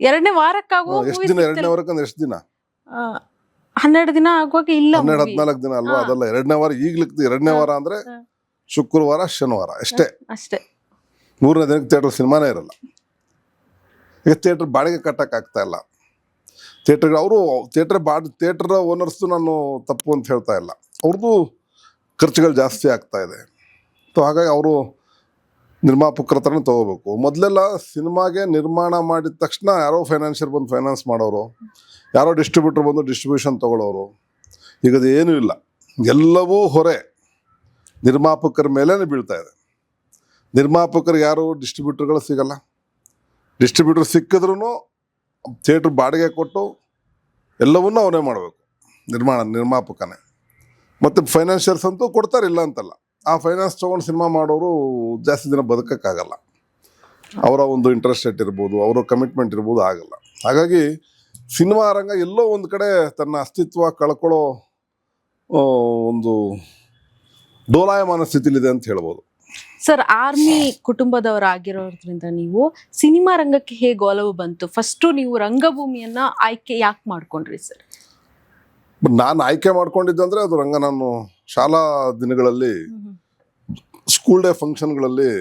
2ನೇ ವಾರಕ್ಕಾಗುವ ಎಷ್ಟು ದಿನ? 2ನೇ ವಾರಕ್ಕೆ ಅಂದ್ರೆ ಎಷ್ಟು ದಿನ? 12 ದಿನ ಆಗುವಾಗ ಇಲ್ಲ, 12-14 ದಿನ ಅಲ್ವಾ? ಅದಲ್ಲ 2ನೇ ವಾರ. ಈಗ್ಲಿಕ್ಕೆ 2ನೇ ವಾರ ಅಂದ್ರೆ ಶುಕ್ರವಾರ ಶನಿವಾರ ಅಷ್ಟೇ. 3ನೇ ದಿನಕ್ಕೆ ಥಿಯೇಟರ್ ಸಿನಿಮಾನೇ ಇರಲ್ಲ. ಈಗ ಥಿಯೇಟರ್ ಬಾಡಿಗೆ ಕಟ್ಟಕ್ಕೆ ಆಗ್ತಾ ಇಲ್ಲ. ಥಿಯೇಟರ್ ಓನರ್ಸ್ದು ನಾನು ತಪ್ಪು ಅಂತ ಹೇಳ್ತಾ ಇಲ್ಲ, ಅವ್ರದ್ದು ಖರ್ಚುಗಳು ಜಾಸ್ತಿ ಆಗ್ತಾ ಇದೆ. ಸೊ ಹಾಗಾಗಿ ಅವರು ನಿರ್ಮಾಪಕರ ಹತ್ರನೇ ತೊಗೋಬೇಕು. ಮೊದಲೆಲ್ಲ ಸಿನಿಮಾಗೆ ನಿರ್ಮಾಣ ಮಾಡಿದ ತಕ್ಷಣ ಯಾರೋ ಫೈನಾನ್ಷಿಯರ್ ಬಂದು ಫೈನಾನ್ಸ್ ಮಾಡೋರು, ಯಾರೋ ಡಿಸ್ಟ್ರಿಬ್ಯೂಟರ್ ಬಂದು ಡಿಸ್ಟ್ರಿಬ್ಯೂಷನ್ ತೊಗೊಳ್ಳೋರು. ಈಗ ಅದು ಏನೂ ಇಲ್ಲ. ಎಲ್ಲವೂ ಹೊರೆ ನಿರ್ಮಾಪಕರ ಮೇಲೇ ಬೀಳ್ತಾ ಇದೆ. ನಿರ್ಮಾಪಕರಿಗೆ ಯಾರು ಡಿಸ್ಟ್ರಿಬ್ಯೂಟರ್ಗಳು ಸಿಗಲ್ಲ. ಡಿಸ್ಟ್ರಿಬ್ಯೂಟರ್ ಸಿಕ್ಕಿದ್ರೂ ಥಿಯೇಟ್ರ್ ಬಾಡಿಗೆ ಕೊಟ್ಟು ಎಲ್ಲವನ್ನೂ ಅವನೇ ಮಾಡಬೇಕು, ನಿರ್ಮಾಪಕನೇ. ಮತ್ತು ಫೈನಾನ್ಷಿಯರ್ಸ್ ಅಂತೂ ಕೊಡ್ತಾರೆ, ಇಲ್ಲ ಅಂತಲ್ಲ. ಆ ಫೈನಾನ್ಸ್ ತೊಗೊಂಡು ಸಿನಿಮಾ ಮಾಡೋರು ಜಾಸ್ತಿ ದಿನ ಬದುಕೋಕ್ಕಾಗಲ್ಲ. ಅವರ ಒಂದು ಇಂಟ್ರೆಸ್ಟ್ ರೇಟ್ ಇರ್ಬೋದು, ಅವರ ಕಮಿಟ್ಮೆಂಟ್ ಇರ್ಬೋದು, ಆಗಲ್ಲ. ಹಾಗಾಗಿ ಸಿನಿಮಾ ರಂಗ ಎಲ್ಲೋ ಒಂದು ಕಡೆ ತನ್ನ ಅಸ್ತಿತ್ವ ಕಳ್ಕೊಳ್ಳೋ ಒಂದು ಡೋಲಾಯಮಾನ ಸ್ಥಿತಿಲಿದೆ ಅಂತ ಹೇಳ್ಬೋದು. ಸರ್, ಆರ್ಮಿ ಕುಟುಂಬದವರಾಗಿರೋದ್ರಿಂದ ನೀವು ಸಿನಿಮಾ ರಂಗಕ್ಕೆ ಹೇಗೆ ಒಲವು ಬಂತು? ಫಸ್ಟು ನೀವು ರಂಗಭೂಮಿಯನ್ನ ಆಯ್ಕೆ ಯಾಕೆ ಮಾಡ್ಕೊಂಡ್ರಿ ಸರ್? ನಾನು ಆಯ್ಕೆ ಮಾಡ್ಕೊಂಡಿದ್ದಂದ್ರೆ ಅದು ರಂಗ. ನಾನು ಶಾಲಾ ದಿನಗಳಲ್ಲಿ ಸ್ಕೂಲ್ ಡೇ ಫಂಕ್ಷನ್ಗಳಲ್ಲಿ,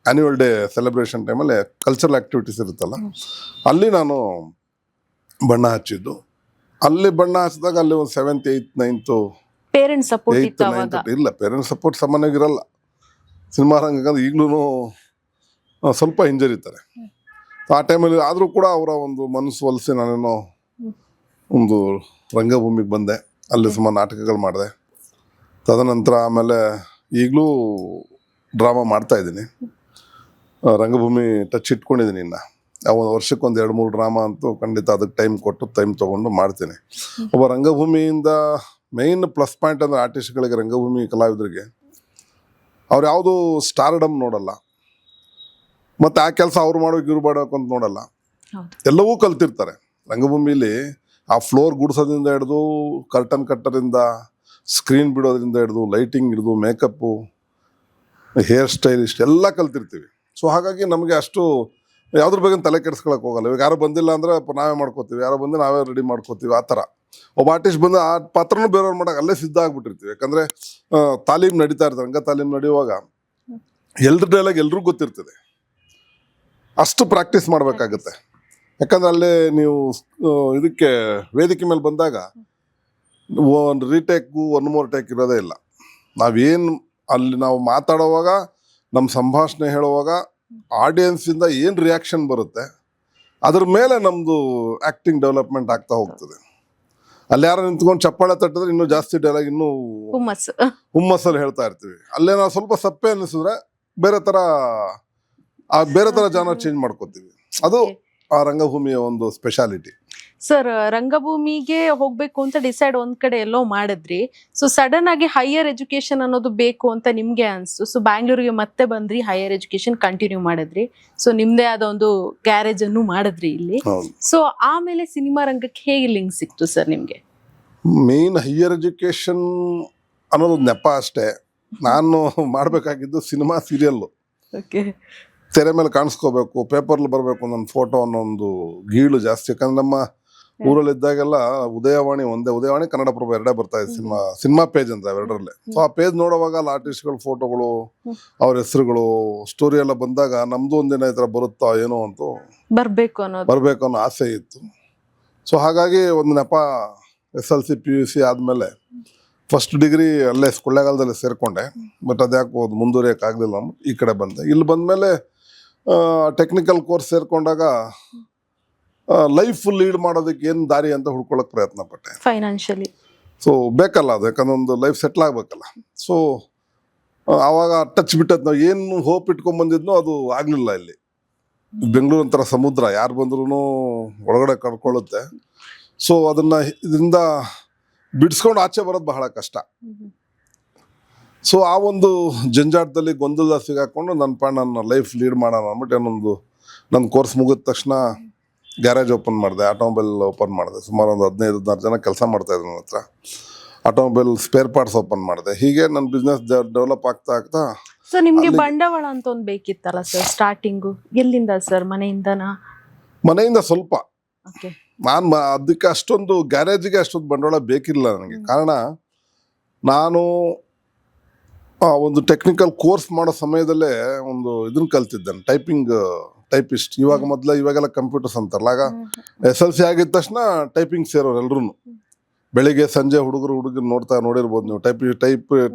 ಆ್ಯನ್ಯುವಲ್ ಡೇ ಸೆಲೆಬ್ರೇಷನ್ ಟೈಮಲ್ಲಿ ಕಲ್ಚರಲ್ ಆ್ಯಕ್ಟಿವಿಟೀಸ್ ಇರುತ್ತಲ್ಲ, ಅಲ್ಲಿ ನಾನು ಬಣ್ಣ ಹಚ್ಚಿದ್ದು. ಅಲ್ಲಿ ಬಣ್ಣ ಹಚ್ಚಿದಾಗ ಅಲ್ಲಿ ಒಂದು 7th 8th 9th parents support ಇಲ್ಲ, ಪೇರೆಂಟ್ಸ್ ಸಪೋರ್ಟ್ ಸಾಮಾನ್ಯವಾಗಿರಲ್ಲ ಸಿನಿಮಾ ರಂಗಕ್ಕೆ. ಈಗಲೂ ಸ್ವಲ್ಪ ಹಿಂಜರಿತಾರೆ ಆ ಟೈಮಲ್ಲಿ. ಆದರೂ ಕೂಡ ಅವರ ಒಂದು ಮನಸ್ಸು ಒಲಿಸಿ ನಾನೇನೋ ಒಂದು ರಂಗಭೂಮಿಗೆ ಬಂದೆ. ಅಲ್ಲಿ ಸುಮಾರು ನಾಟಕಗಳು ಮಾಡಿದೆ. ತದನಂತರ ಆಮೇಲೆ ಈಗಲೂ ಡ್ರಾಮಾ ಮಾಡ್ತಾಯಿದ್ದೀನಿ. ರಂಗಭೂಮಿ ಟಚ್ ಇಟ್ಕೊಂಡಿದ್ದೀನಿ. ಇನ್ನು ಒಂದು ವರ್ಷಕ್ಕೆ 1-2-3 ಡ್ರಾಮಾ ಅಂತೂ ಖಂಡಿತ ಅದಕ್ಕೆ ಟೈಮ್ ತೊಗೊಂಡು ಮಾಡ್ತೀನಿ. ಒಬ್ಬ ರಂಗಭೂಮಿಯಿಂದ ಮೇಯ್ನ್ ಪ್ಲಸ್ ಪಾಯಿಂಟ್ ಅಂದರೆ ಆರ್ಟಿಸ್ಟ್ಗಳಿಗೆ, ರಂಗಭೂಮಿ ಕಲಾವಿದರಿಗೆ, ಅವ್ರು ಯಾವುದು ಸ್ಟಾರ್ಡಮ್ ನೋಡಲ್ಲ, ಮತ್ತು ಆ ಕೆಲಸ ಅವ್ರು ಮಾಡೋಕೆ ಇವ್ರು ಮಾಡೋಕೆ ಅಂತ ನೋಡಲ್ಲ. ಎಲ್ಲವೂ ಕಲ್ತಿರ್ತಾರೆ ರಂಗಭೂಮಿಲಿ. ಆ ಫ್ಲೋರ್ ಗುಡಿಸೋದ್ರಿಂದ ಹಿಡಿದು, ಕರ್ಟನ್ ಕಟ್ಟರಿಂದ, ಸ್ಕ್ರೀನ್ ಬಿಡೋದ್ರಿಂದ ಹಿಡಿದು, ಲೈಟಿಂಗ್ ಹಿಡಿದು, ಮೇಕಪ್ಪು, ಹೇರ್ ಸ್ಟೈಲಿಸ್ಟ್ ಎಲ್ಲ ಕಲ್ತಿರ್ತೀವಿ. ಸೊ ಹಾಗಾಗಿ ನಮಗೆ ಅಷ್ಟು ಯಾವ್ದ್ರ ಬಗ್ಗೆ ತಲೆ ಕೆಡಿಸ್ಕೊಳಕ್ ಹೋಗಲ್ಲ. ಇವಾಗ ಯಾರು ಬಂದಿಲ್ಲ ಅಂದ್ರೆ ನಾವೇ ಮಾಡ್ಕೋತೀವಿ, ಯಾರೋ ಬಂದು ನಾವೇ ರೆಡಿ ಮಾಡ್ಕೋತೀವಿ. ಆ ಥರ ಒಬ್ಬ ಆರ್ಟಿಸ್ಟ್ ಬಂದು ಆ ಪಾತ್ರನೂ ಬೇರೆಯವ್ರು ಮಾಡೋಕೆ ಅಲ್ಲೇ ಸಿದ್ಧ ಆಗ್ಬಿಟ್ಟಿರ್ತೀವಿ. ಯಾಕಂದ್ರೆ ತಾಲೀಮ್ ನಡೀತಾ ಇರ್ತದೆ, ರಂಗ ತಾಲೀಮ್ ನಡೆಯುವಾಗ ಎಲ್ರ ಡೈಲಾಗ್ ಎಲ್ರಿಗೂ ಗೊತ್ತಿರ್ತದೆ, ಅಷ್ಟು ಪ್ರಾಕ್ಟೀಸ್ ಮಾಡಬೇಕಾಗುತ್ತೆ. ಯಾಕಂದ್ರೆ ಅಲ್ಲೇ ನೀವು ಇದಕ್ಕೆ ವೇದಿಕೆ ಮೇಲೆ ಬಂದಾಗ ಒಂದು ರೀಟೇಕು 1 more ಟೇಕ್ ಇರೋದೇ ಇಲ್ಲ. ನಾವೇನು ಅಲ್ಲಿ ನಾವು ಮಾತಾಡುವಾಗ, ನಮ್ಮ ಸಂಭಾಷಣೆ ಹೇಳುವಾಗ ಆಡಿಯನ್ಸಿಂದ ಏನು ರಿಯಾಕ್ಷನ್ ಬರುತ್ತೆ ಅದ್ರ ಮೇಲೆ ನಮ್ಮದು ಆ್ಯಕ್ಟಿಂಗ್ ಡೆವಲಪ್ಮೆಂಟ್ ಆಗ್ತಾ ಹೋಗ್ತದೆ. ಅಲ್ಲಿ ಯಾರು ನಿಂತ್ಕೊಂಡು ಚಪ್ಪಾಳೆ ತಟ್ಟಿದ್ರೆ ಇನ್ನೂ ಜಾಸ್ತಿ ಡೈಲಾಗ್ ಇನ್ನೂ ಹುಮ್ಮಸ್ಸಲ್ಲಿ ಹೇಳ್ತಾ ಇರ್ತೀವಿ. ಅಲ್ಲೇ ನಾವು ಸ್ವಲ್ಪ ಸಪ್ಪೆ ಅನ್ನಿಸಿದ್ರೆ ಬೇರೆ ಥರ ಜಾನ ಚೇಂಜ್ ಮಾಡ್ಕೋತೀವಿ. ಅದು ಆ ರಂಗಭೂಮಿಯ ಒಂದು ಸ್ಪೆಷಾಲಿಟಿ. ಸರ್, ರಂಗಭೂಮಿಗೆ ಹೋಗ್ಬೇಕು ಅಂತ ಡಿಸೈಡ್ ಒಂದ್ ಕಡೆ ಎಲ್ಲೋ ಮಾಡಿದ್ರಿ. ಸೊ ಸಡನ್ ಆಗಿ ಹೈಯರ್ ಎಜುಕೇಶನ್ ಅನ್ನೋದು ಬೇಕು ಅಂತ ನಿಮ್ಗೆ ಅನ್ಸ್ತು. ಸೊ ಬ್ಯಾಂಗ್ಳೂರಿಗೆ ಮತ್ತೆ ಬಂದ್ರಿ, ಹೈಯರ್ ಎಜುಕೇಶನ್ ಕಂಟಿನ್ಯೂ ಮಾಡಿದ್ರಿ. ಸೊ ನಿಮ್ದೇ ಆದ ಒಂದು ಗ್ಯಾರೇಜ್ ಅನ್ನು ಮಾಡಿದ್ರಿ ಇಲ್ಲಿ. ಸೊ ಆಮೇಲೆ ಸಿನಿಮಾ ರಂಗಕ್ಕೆ ಹೇಗೆ ಲಿಂಕ್ ಸಿಕ್ತು ಸರ್ ನಿಮ್ಗೆ? ಮೇನ್ ಹೈಯರ್ ಎಜುಕೇಶನ್ ಅನ್ನೋದು ನೆಪ ಅಷ್ಟೇ. ನಾನು ಮಾಡಬೇಕಾಗಿದ್ದು ಸಿನಿಮಾ ಸೀರಿಯಲ್ಲು. ತೆರೆ ಮೇಲೆ ಕಾಣಿಸ್ಕೋಬೇಕು, ಪೇಪರ್ಲಿ ಬರಬೇಕು ನನ್ನ ಫೋಟೋ ಅನ್ನೋ ಒಂದು ಗೀಳು ಜಾಸ್ತಿ. ಯಾಕಂದ್ರೆ ನಮ್ಮ ಊರಲ್ಲಿದ್ದಾಗೆಲ್ಲ ಉದಯವಾಣಿ ಕನ್ನಡಪ್ರಭ ಎರಡೇ ಬರ್ತಾ ಇದೆ ಸಿನಿಮಾ ಪೇಜ್ ಅಂತ ಅವೆರಡರಲ್ಲೇ. ಸೊ ಆ ಪೇಜ್ ನೋಡುವಾಗ ಅಲ್ಲಿ ಆರ್ಟಿಸ್ಟ್ಗಳ ಫೋಟೋಗಳು, ಅವ್ರ ಹೆಸರುಗಳು, ಸ್ಟೋರಿ ಎಲ್ಲ ಬಂದಾಗ ನಮ್ದು ಒಂದಿನ ಈ ಥರ ಬರುತ್ತಾ ಏನೋ ಅಂತ ಬರಬೇಕು ಅನ್ನೋ ಆಸೆ ಇತ್ತು. ಸೊ ಹಾಗಾಗಿ ಒಂದು ನೆಪ SLC PUC ಆದಮೇಲೆ ಫಸ್ಟ್ ಡಿಗ್ರಿ ಅಲ್ಲೇ ಕೊಳ್ಳೇಗಾಲದಲ್ಲಿ ಸೇರಿಕೊಂಡೆ. ಬಟ್ ಅದ್ಯಾಕೋ ಅದು ಮುಂದುವರಿಯೋಕ್ಕಾಗಲಿಲ್ಲ, ಈ ಕಡೆ ಬಂದೆ. ಇಲ್ಲಿ ಬಂದಮೇಲೆ ಟೆಕ್ನಿಕಲ್ ಕೋರ್ಸ್ ಸೇರ್ಕೊಂಡಾಗ ಲೈಫ್ ಲೀಡ್ ಮಾಡೋದಕ್ಕೆ ಏನು ದಾರಿ ಅಂತ ಹುಡ್ಕೊಳ್ಳೋಕೆ ಪ್ರಯತ್ನ ಪಟ್ಟೆ. ಫೈನಾನ್ಷಿಯಲಿ ಸೊ ಬೇಕಲ್ಲ ಅದು, ಯಾಕಂದ್ರೆ ಒಂದು ಲೈಫ್ ಸೆಟ್ಲ್ ಆಗಬೇಕಲ್ಲ. ಸೊ ಆವಾಗ ಟಚ್ ಬಿಟ್ಟದ್, ನಾವು ಏನು ಹೋಪ್ ಇಟ್ಕೊಂಡ್ಬಂದಿದ್ನೋ ಅದು ಆಗಲಿಲ್ಲ. ಇಲ್ಲಿ ಬೆಂಗಳೂರು ಒಂಥರ ಸಮುದ್ರ, ಯಾರು ಬಂದ್ರೂ ಒಳಗಡೆ ಕರ್ಕೊಳ್ಳುತ್ತೆ. ಸೊ ಇದರಿಂದ ಬಿಡಿಸ್ಕೊಂಡು ಆಚೆ ಬರೋದು ಬಹಳ ಕಷ್ಟ. ಸೊ ಆ ಒಂದು ಜಂಜಾಟದಲ್ಲಿ ಗೊಂದಲ ಸಿಗಾಕೊಂಡು ನನ್ನ ಲೈಫ್ ಲೀಡ್ ಮಾಡೋಣ ಅಂದ್ಬಿಟ್ಟು ನನ್ನ ಕೋರ್ಸ್ ಮುಗಿದ ತಕ್ಷಣ ಗ್ಯಾರೇಜ್ ಓಪನ್ ಮಾಡಿದೆ, ಆಟೋಮೊಬೈಲ್ ಓಪನ್ ಮಾಡಿದೆ. ಸುಮಾರು ಒಂದು 15-16 ಜನ ಕೆಲಸ ಮಾಡ್ತಾಯಿದ್ರು ನನ್ನ ಹತ್ರ. ಆಟೋಮೊಬೈಲ್ ಸ್ಪೇರ್ ಪಾರ್ಟ್ಸ್ ಓಪನ್ ಮಾಡಿದೆ. ಹೀಗೆ ನನ್ನ ಬಿಸ್ನೆಸ್ ಡೆವಲಪ್ ಆಗ್ತಾ ಸೊ ನಿಮ್ಗೆ ಬಂಡವಾಳ ಅಂತ ಒಂದು ಬೇಕಿತ್ತಲ್ಲ ಸರ್ ಸ್ಟಾರ್ಟಿಂಗು? ಎಲ್ಲಿಂದ ಸರ್? ಮನೆಯಿಂದ ಸ್ವಲ್ಪ. ನಾನು ಅದಕ್ಕೆ ಅಷ್ಟೊಂದು ಗ್ಯಾರೇಜಿಗೆ ಅಷ್ಟೊಂದು ಬಂಡವಾಳ ಬೇಕಿಲ್ಲ ನನಗೆ. ಕಾರಣ ನಾನು ಒಂದು ಟೆಕ್ನಿಕಲ್ ಕೋರ್ಸ್ ಮಾಡೋ ಸಮಯದಲ್ಲೇ ಒಂದು ಇದನ್ನ ಕಲ್ತಿದ್ದೇನೆ, ಟೈಪಿಸ್ಟ್. ಇವಾಗೆಲ್ಲ ಕಂಪ್ಯೂಟರ್ಸ್ ಅಂತಾರಲ್ಲ, ಆಗ SLC ಆಗಿದ ತಕ್ಷಣ ಟೈಪಿಂಗ್ ಸೇರೋರು ಎಲ್ರು. ಬೆಳಿಗ್ಗೆ ಸಂಜೆ ಹುಡುಗರು ನೋಡಿರ್ಬೋದು ನೀವು,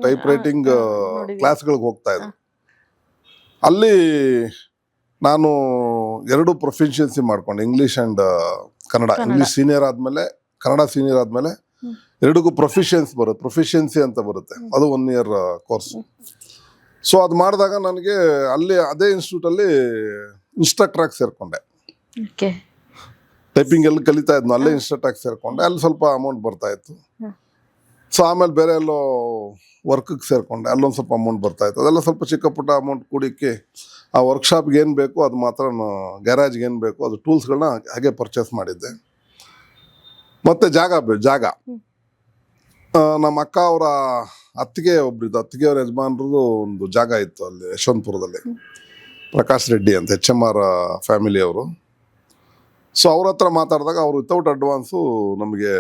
ಟೈಪ್ ರೈಟಿಂಗ್ ಕ್ಲಾಸ್ಗಳಿಗೆ ಹೋಗ್ತಾ ಇದ್ರು. ಅಲ್ಲಿ ನಾನು 2 ಪ್ರೊಫಿಷಿಯನ್ಸಿ ಮಾಡ್ಕೊಂಡೆ, English and Kannada. English senior ಆದಮೇಲೆ ಕನ್ನಡ ಸೀನಿಯರ್ ಆದಮೇಲೆ 2ಕ್ಕೂ ಪ್ರೊಫಿಷಿಯನ್ಸಿ ಅಂತ ಬರುತ್ತೆ. ಅದು 1 year ಕೋರ್ಸ್. ಸೊ ಅದು ಮಾಡಿದಾಗ ನನಗೆ ಅಲ್ಲಿ ಅದೇ ಇನ್ಸ್ಟಿಟ್ಯೂಟಲ್ಲಿ ಇನ್ಸ್ಟ್ರಕ್ಟರ್ ಆಗಿ ಸೇರಿಕೊಂಡೆ. ಟೈಪಿಂಗ್ ಎಲ್ಲಿ ಕಲಿತಾ ಇದ್ನೋ ಅಲ್ಲೇ ಇನ್ಸ್ಟ್ರಕ್ಟರ್ ಆಗಿ ಸೇರಿಕೊಂಡೆ. ಅಲ್ಲಿ ಸ್ವಲ್ಪ ಅಮೌಂಟ್ ಬರ್ತಾ ಇತ್ತು. ಸೊ ಆಮೇಲೆ ಬೇರೆ ಎಲ್ಲೋ ವರ್ಕಿಗೆ ಸೇರಿಕೊಂಡೆ, ಅಲ್ಲೊಂದು ಸ್ವಲ್ಪ ಅಮೌಂಟ್ ಬರ್ತಾ ಇತ್ತು. ಅದೆಲ್ಲ ಸ್ವಲ್ಪ ಚಿಕ್ಕ ಪುಟ್ಟ ಅಮೌಂಟ್ ಕೂಡಿಕ್ಕೆ ಆ ವರ್ಕ್ಶಾಪ್ಗೆ ಏನು ಬೇಕು ಅದು ಮಾತ್ರ, ಗ್ಯಾರೇಜ್ಗೆ ಏನು ಬೇಕು ಅದು ಟೂಲ್ಸ್ಗಳನ್ನ ಹಾಗೆ ಪರ್ಚೇಸ್ ಮಾಡಿದ್ದೆ. ಮತ್ತು ಜಾಗ ನಮ್ಮ ಅಕ್ಕ ಅವರ ಅತ್ತಿಗೆಯವ್ರ ಯಜಮಾನ್ರದ್ದು ಒಂದು ಜಾಗ ಇತ್ತು ಅಲ್ಲಿ ಯಶವಂತಪುರದಲ್ಲಿ, ಪ್ರಕಾಶ್ ರೆಡ್ಡಿ ಅಂತ, HMR ಫ್ಯಾಮಿಲಿಯವರು. ಸೊ ಅವ್ರ ಹತ್ರ ಮಾತಾಡಿದಾಗ ಅವರು ವಿತೌಟ್ ಅಡ್ವಾನ್ಸು ನಮಗೆ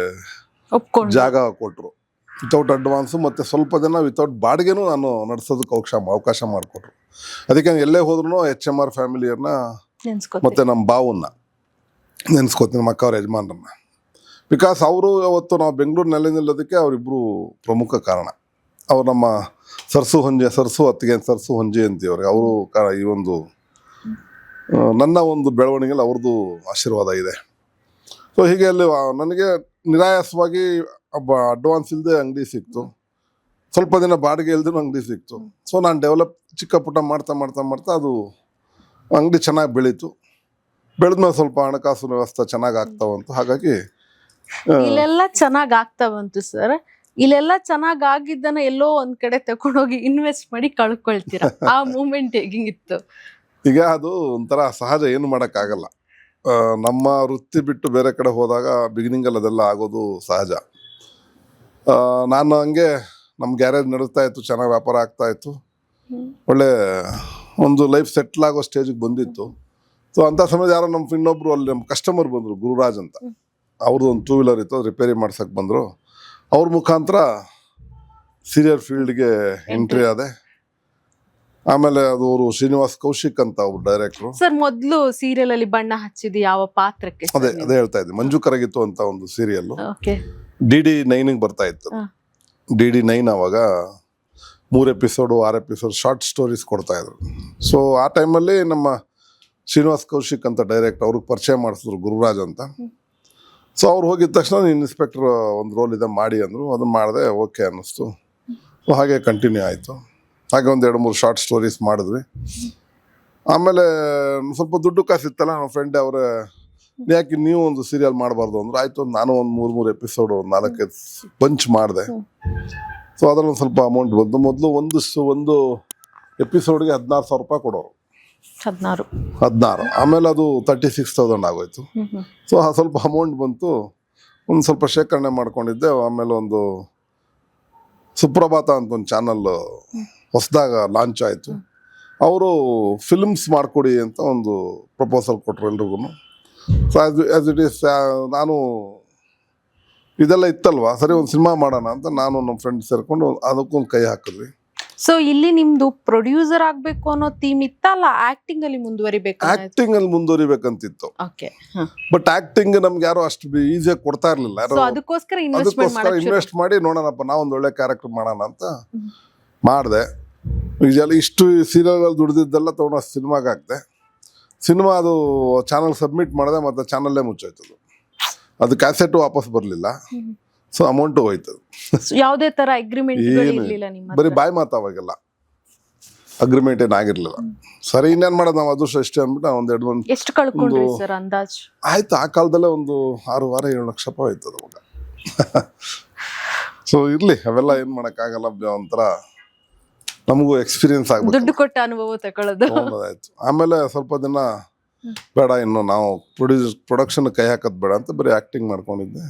ಜಾಗ ಕೊಟ್ಟರು. ವಿತೌಟ್ ಅಡ್ವಾನ್ಸು ಮತ್ತು ಸ್ವಲ್ಪ ಜನ ವಿತೌಟ್ ಬಾಡಿಗೆನೂ ನಾನು ನಡೆಸೋದಕ್ಕೆ ಅವಕಾಶ ಮಾಡಿಕೊಟ್ರು. ಅದಕ್ಕೆ ಎಲ್ಲೇ ಹೋದ್ರೂ HMR ಫ್ಯಾಮಿಲಿಯವ್ರನ್ನ ಮತ್ತು ನಮ್ಮ ಬಾವನ್ನ ನೆನೆಸ್ಕೋತೀನಿ, ನಮ್ಮ ಅಕ್ಕ ಅವ್ರ ಯಜಮಾನ್ರನ್ನ. ಬಿಕಾಸ್ ಅವರು ಅವತ್ತು ನಾವು ಬೆಂಗಳೂರು ನಿಲ್ಲೋದಕ್ಕೆ ಅವರಿಬ್ಬರು ಪ್ರಮುಖ ಕಾರಣ. ಅವ್ರು ನಮ್ಮ ಸರ್ಸು ಹೊಂಜೆ ಅಂತೀವ್ರಿಗೆ. ಅವರು ಈ ಒಂದು ನನ್ನ ಒಂದು ಬೆಳವಣಿಗೆಯಲ್ಲಿ ಅವ್ರದ್ದು ಆಶೀರ್ವಾದ ಇದೆ. ಸೊ ಹೀಗೆ ಅಲ್ಲಿ ನನಗೆ ನಿರಾಯಾಸವಾಗಿ ಅಡ್ವಾನ್ಸ್ ಇಲ್ಲದೆ ಅಂಗಡಿ ಸಿಕ್ತು, ಸ್ವಲ್ಪ ದಿನ ಬಾಡಿಗೆ ಇಲ್ದೇ ಅಂಗಡಿ ಸಿಕ್ತು. ಸೊ ನಾನು ಡೆವಲಪ್ ಚಿಕ್ಕ ಪುಟ್ಟ ಮಾಡ್ತಾ ಅದು ಅಂಗಡಿ ಚೆನ್ನಾಗಿ ಬೆಳೀತು. ಬೆಳೆದ್ಮೇಲೆ ಸ್ವಲ್ಪ ಹಣಕಾಸು ವ್ಯವಸ್ಥೆ ಚೆನ್ನಾಗಿ ಆಗ್ತಾವಂತು. ಹಾಗಾಗಿ ಇಲ್ಲೆಲ್ಲ ಚೆನ್ನಾಗ್ ಆಗ್ತಾ ಬಂತು ಸರ್. ಇಲ್ಲೆಲ್ಲ ಚೆನ್ನಾಗ್ ಆಗಿದ್ದನ್ನ ಎಲ್ಲೋ ಒಂದ್ ಕಡೆ ತಗೊಂಡೋಗಿ ಇನ್ವೆಸ್ಟ್ ಮಾಡಿ ಕಳ್ಕೊಳ್ತೀರಾ, ಆ ಮೂಮೆಂಟ್ ಹೇಗಿತ್ತು? ಈಗ ಅದು ಒಂಥರ ಸಹಜ, ಏನು ಮಾಡೋಕ್ಕಾಗಲ್ಲ. ನಮ್ಮ ವೃತ್ತಿ ಬಿಟ್ಟು ಬೇರೆ ಕಡೆ ಹೋದಾಗ ಬಿಗಿನಿಂಗಲ್ಲಿ ಅದೆಲ್ಲ ಆಗೋದು ಸಹಜ. ನಾನು ಹಂಗೆ ನಮ್ಮ ಗ್ಯಾರೇಜ್ ನಡೆಸ್ತಾ ಇತ್ತು, ಚೆನ್ನಾಗಿ ವ್ಯಾಪಾರ ಆಗ್ತಾ ಇತ್ತು, ಒಳ್ಳೆ ಒಂದು ಲೈಫ್ ಸೆಟ್ಲ್ ಆಗೋ ಸ್ಟೇಜಿಗೆ ಬಂದಿತ್ತು. ಸೊ ಅಂಥ ಸಮಯದ ಯಾರೋ ನಮ್ಮ ಇನ್ನೊಬ್ರು ಅಲ್ಲಿ ನಮ್ಮ ಕಸ್ಟಮರ್ ಬಂದರು, ಗುರುರಾಜ್ ಅಂತ. ಅವ್ರದ್ದು ಒಂದು 2 ವೀಲರ್ ಇತ್ತು, ರಿಪೇರಿ ಮಾಡ್ಸಕ್ಕೆ ಬಂದರು. ಅವ್ರ ಮುಖಾಂತರ ಸೀರಿಯಲ್ ಫೀಲ್ಡ್ಗೆ ಎಂಟ್ರಿ ಆದೆ. ಆಮೇಲೆ ಅದು ಅವರು ಶ್ರೀನಿವಾಸ್ ಕೌಶಿಕ್ ಅಂತ ಒಬ್ರು ಡೈರೆಕ್ಟ್ರು. ಸರ್ ಮೊದ್ಲು ಸೀರಿಯಲ್ ಅಲ್ಲಿ ಬಣ್ಣ ಹಚ್ಚಿದ್ದು ಯಾವ ಪಾತ್ರಕ್ಕೆ? ಅದೇ ಹೇಳ್ತಾ ಇದ್ದೆ, ಮಂಜು ಕರಗಿತ್ತು ಅಂತ ಒಂದು ಸೀರಿಯಲ್ ಓಕೆ. DD9 ಬರ್ತಾ ಇತ್ತು. DD9 ಅವಾಗ 3 ಎಪಿಸೋಡು 6 ಎಪಿಸೋಡ್ ಶಾರ್ಟ್ ಸ್ಟೋರೀಸ್ ಕೊಡ್ತಾ ಇದ್ರು. ಸೊ ಆ ಟೈಮಲ್ಲಿ ನಮ್ಮ ಶ್ರೀನಿವಾಸ್ ಕೌಶಿಕ್ ಅಂತ ಡೈರೆಕ್ಟ್ ಅವ್ರಿಗೆ ಪರಿಚಯ ಮಾಡಿಸಿದ್ರು, ಗುರುರಾಜ್ ಅಂತ. ಸೊ ಅವ್ರು ಹೋಗಿದ ತಕ್ಷಣ ಇನ್ಸ್ಪೆಕ್ಟರ್ ಒಂದು ರೋಲ್ ಇದೆ ಮಾಡಿ ಅಂದರು. ಅದನ್ನು ಮಾಡಿದೆ, ಓಕೆ ಅನ್ನಿಸ್ತು. ಸೊ ಹಾಗೆ ಕಂಟಿನ್ಯೂ ಆಯಿತು. ಹಾಗೆ ಒಂದು 2-3 ಶಾರ್ಟ್ ಸ್ಟೋರೀಸ್ ಮಾಡಿದ್ವಿ. ಆಮೇಲೆ ಸ್ವಲ್ಪ ದುಡ್ಡು ಕಾಸಿತ್ತಲ್ಲ, ನಮ್ಮ ಫ್ರೆಂಡ್ ಅವರೇ ಯಾಕೆ ನೀವು ಒಂದು ಸೀರಿಯಲ್ ಮಾಡಬಾರ್ದು ಅಂದರು. ಆಯಿತು, ನಾನು ಒಂದು 3 ಎಪಿಸೋಡು 4-5 ಪಂಚ್ ಮಾಡಿದೆ. ಸೊ ಅದರಲ್ಲಿ ಒಂದು ಸ್ವಲ್ಪ ಅಮೌಂಟ್ ಬಂತು. ಮೊದಲು ಒಂದು ಎಪಿಸೋಡ್ಗೆ 16,000 ರೂಪಾಯಿ ಕೊಡೋರು. 16. ಆಮೇಲೆ ಅದು 36,000 ಆಗೋಯ್ತು. ಸೊ ಸ್ವಲ್ಪ ಅಮೌಂಟ್ ಬಂತು, ಒಂದು ಸ್ವಲ್ಪ ಶೇಖರಣೆ ಮಾಡ್ಕೊಂಡಿದ್ದೆ. ಆಮೇಲೆ ಒಂದು ಸುಪ್ರಭಾತ ಅಂತ ಒಂದು ಚಾನಲ್ ಹೊಸದಾಗ ಲಾಂಚ್ ಆಯಿತು. ಅವರು ಫಿಲ್ಮ್ಸ್ ಮಾಡಿಕೊಡಿ ಅಂತ ಒಂದು ಪ್ರಪೋಸಲ್ ಕೊಟ್ಟರು ಎಲ್ರಿಗೂ. ಸೊ ಆ್ಯಸ್ ಇಟ್ ಈಸ್ ನಾನು ಇದೆಲ್ಲ ಇತ್ತಲ್ವಾ, ಸರಿ ಒಂದು ಸಿನಿಮಾ ಮಾಡೋಣ ಅಂತ ನಾನು ನಮ್ಮ ಫ್ರೆಂಡ್ ಸೇರ್ಕೊಂಡು ಅದಕ್ಕೊಂದು ಕೈ ಹಾಕಿದ್ವಿ. ಸೊ ಇಲ್ಲಿ ನಿಮ್ದು ಪ್ರೊಡ್ಯೂಸರ್ ಆಗ್ಬೇಕು ಅನ್ನೋ ಥೀಮ್ ಇತ್ತಲ್ಲ, ಆಕ್ಟಿಂಗ್ ಅಲ್ಲಿ ಮುಂದುವರಿಬೇಕು? ಆಕ್ಟಿಂಗ್ ಅಲ್ಲಿ ಮುಂದುವರಿಬೇಕಂತಿತ್ತು. ಓಕೆ. ಬಟ್ ಆಕ್ಟಿಂಗ್ ನಮ್ಗೆ ಯಾರು ಅಷ್ಟು ಈಸಿಯಾಗಿ ಕೊಡ್ತಾ ಇರ್ಲಿಲ್ಲ. ಅದಕ್ಕೋಸ್ಕರ ಇನ್ವೆಸ್ಟ್ ಮಾಡಿ ನೋಡೋಣಪ್ಪ, ನಾವು ಒಂದು ಒಳ್ಳೆ ಕ್ಯಾರೆಕ್ಟರ್ ಮಾಡೋಣ ಅಂತ ಮಾಡಿದೆ. ಈಗೆಲ್ಲ ಇಷ್ಟು ಸೀರಿಯಲ್ಗಳು ದುಡ್ದಿದ್ದೆಲ್ಲ ತೊಗೊಂಡು ಸಿನಿಮಾಗೆ ಹಾಕ್ದೆ. ಸಿನಿಮಾ ಅದು ಚಾನಲ್ ಸಬ್ಮಿಟ್ ಮಾಡಿದೆ, ಮತ್ತು ಚಾನಲ್ಲೇ ಮುಚ್ಚೋಯ್ತದು. ಅದು ಕ್ಯಾಸೆಟ್ ವಾಪಸ್ ಬರಲಿಲ್ಲ. ಸೊ ಅಮೌಂಟು ಹೋಯ್ತದು. ಯಾವುದೇ ತರ ಅಗ್ರಿಮೆಂಟ್ ಇರಲಿಲ್ಲ ನಿಮ್ಮ? ಬರೀ ಬಾಯಿ ಮಾತು, ಅವಾಗೆಲ್ಲ ಅಗ್ರಿಮೆಂಟ್ ಏನಾಗಿರ್ಲಿಲ್ಲ. ಸರಿ ಇನ್ನೇನು ಮಾಡೋದು, ನಾವು ಅದೃಷ್ಟ ಎಷ್ಟೇ ಅಂದ್ಬಿಟ್ಟು ಒಂದು ಎಷ್ಟು ಕಳ್ಕೊಂಡ್ರಿ ಸರ್ ಅಂದಾಜು? ಆಯ್ತು, ಆ ಕಾಲದಲ್ಲೇ ಒಂದು 6-7 ಲಕ್ಷ ರೂಪಾಯಿ ಹೋಯ್ತದ ಅವಾಗ. ಸೊ ಇರ್ಲಿ, ಅವೆಲ್ಲ ಏನ್ ಮಾಡೋಕ್ಕಾಗಲ್ಲ. ಒಂಥರ ನಮಗೂ ಎಕ್ಸ್ಪೀರಿಯನ್ಸ್ ಆಗ್ಬೇಕು, ದುಡ್ಡು ಕೊಟ್ಟ ಅನುಭವ ತಗೊಳ್ಳೋದು. ಆಯ್ತು. ಆಮೇಲೆ ಸ್ವಲ್ಪ ದಿನ ಬೇಡ, ಇನ್ನು ನಾವು ಪ್ರೊಡಕ್ಷನ್ ಕೈ ಹಾಕೋದು ಬೇಡ ಅಂತ ಬರೀ ಆಕ್ಟಿಂಗ್ ಮಾಡ್ಕೊಂಡಿದ್ದೆ.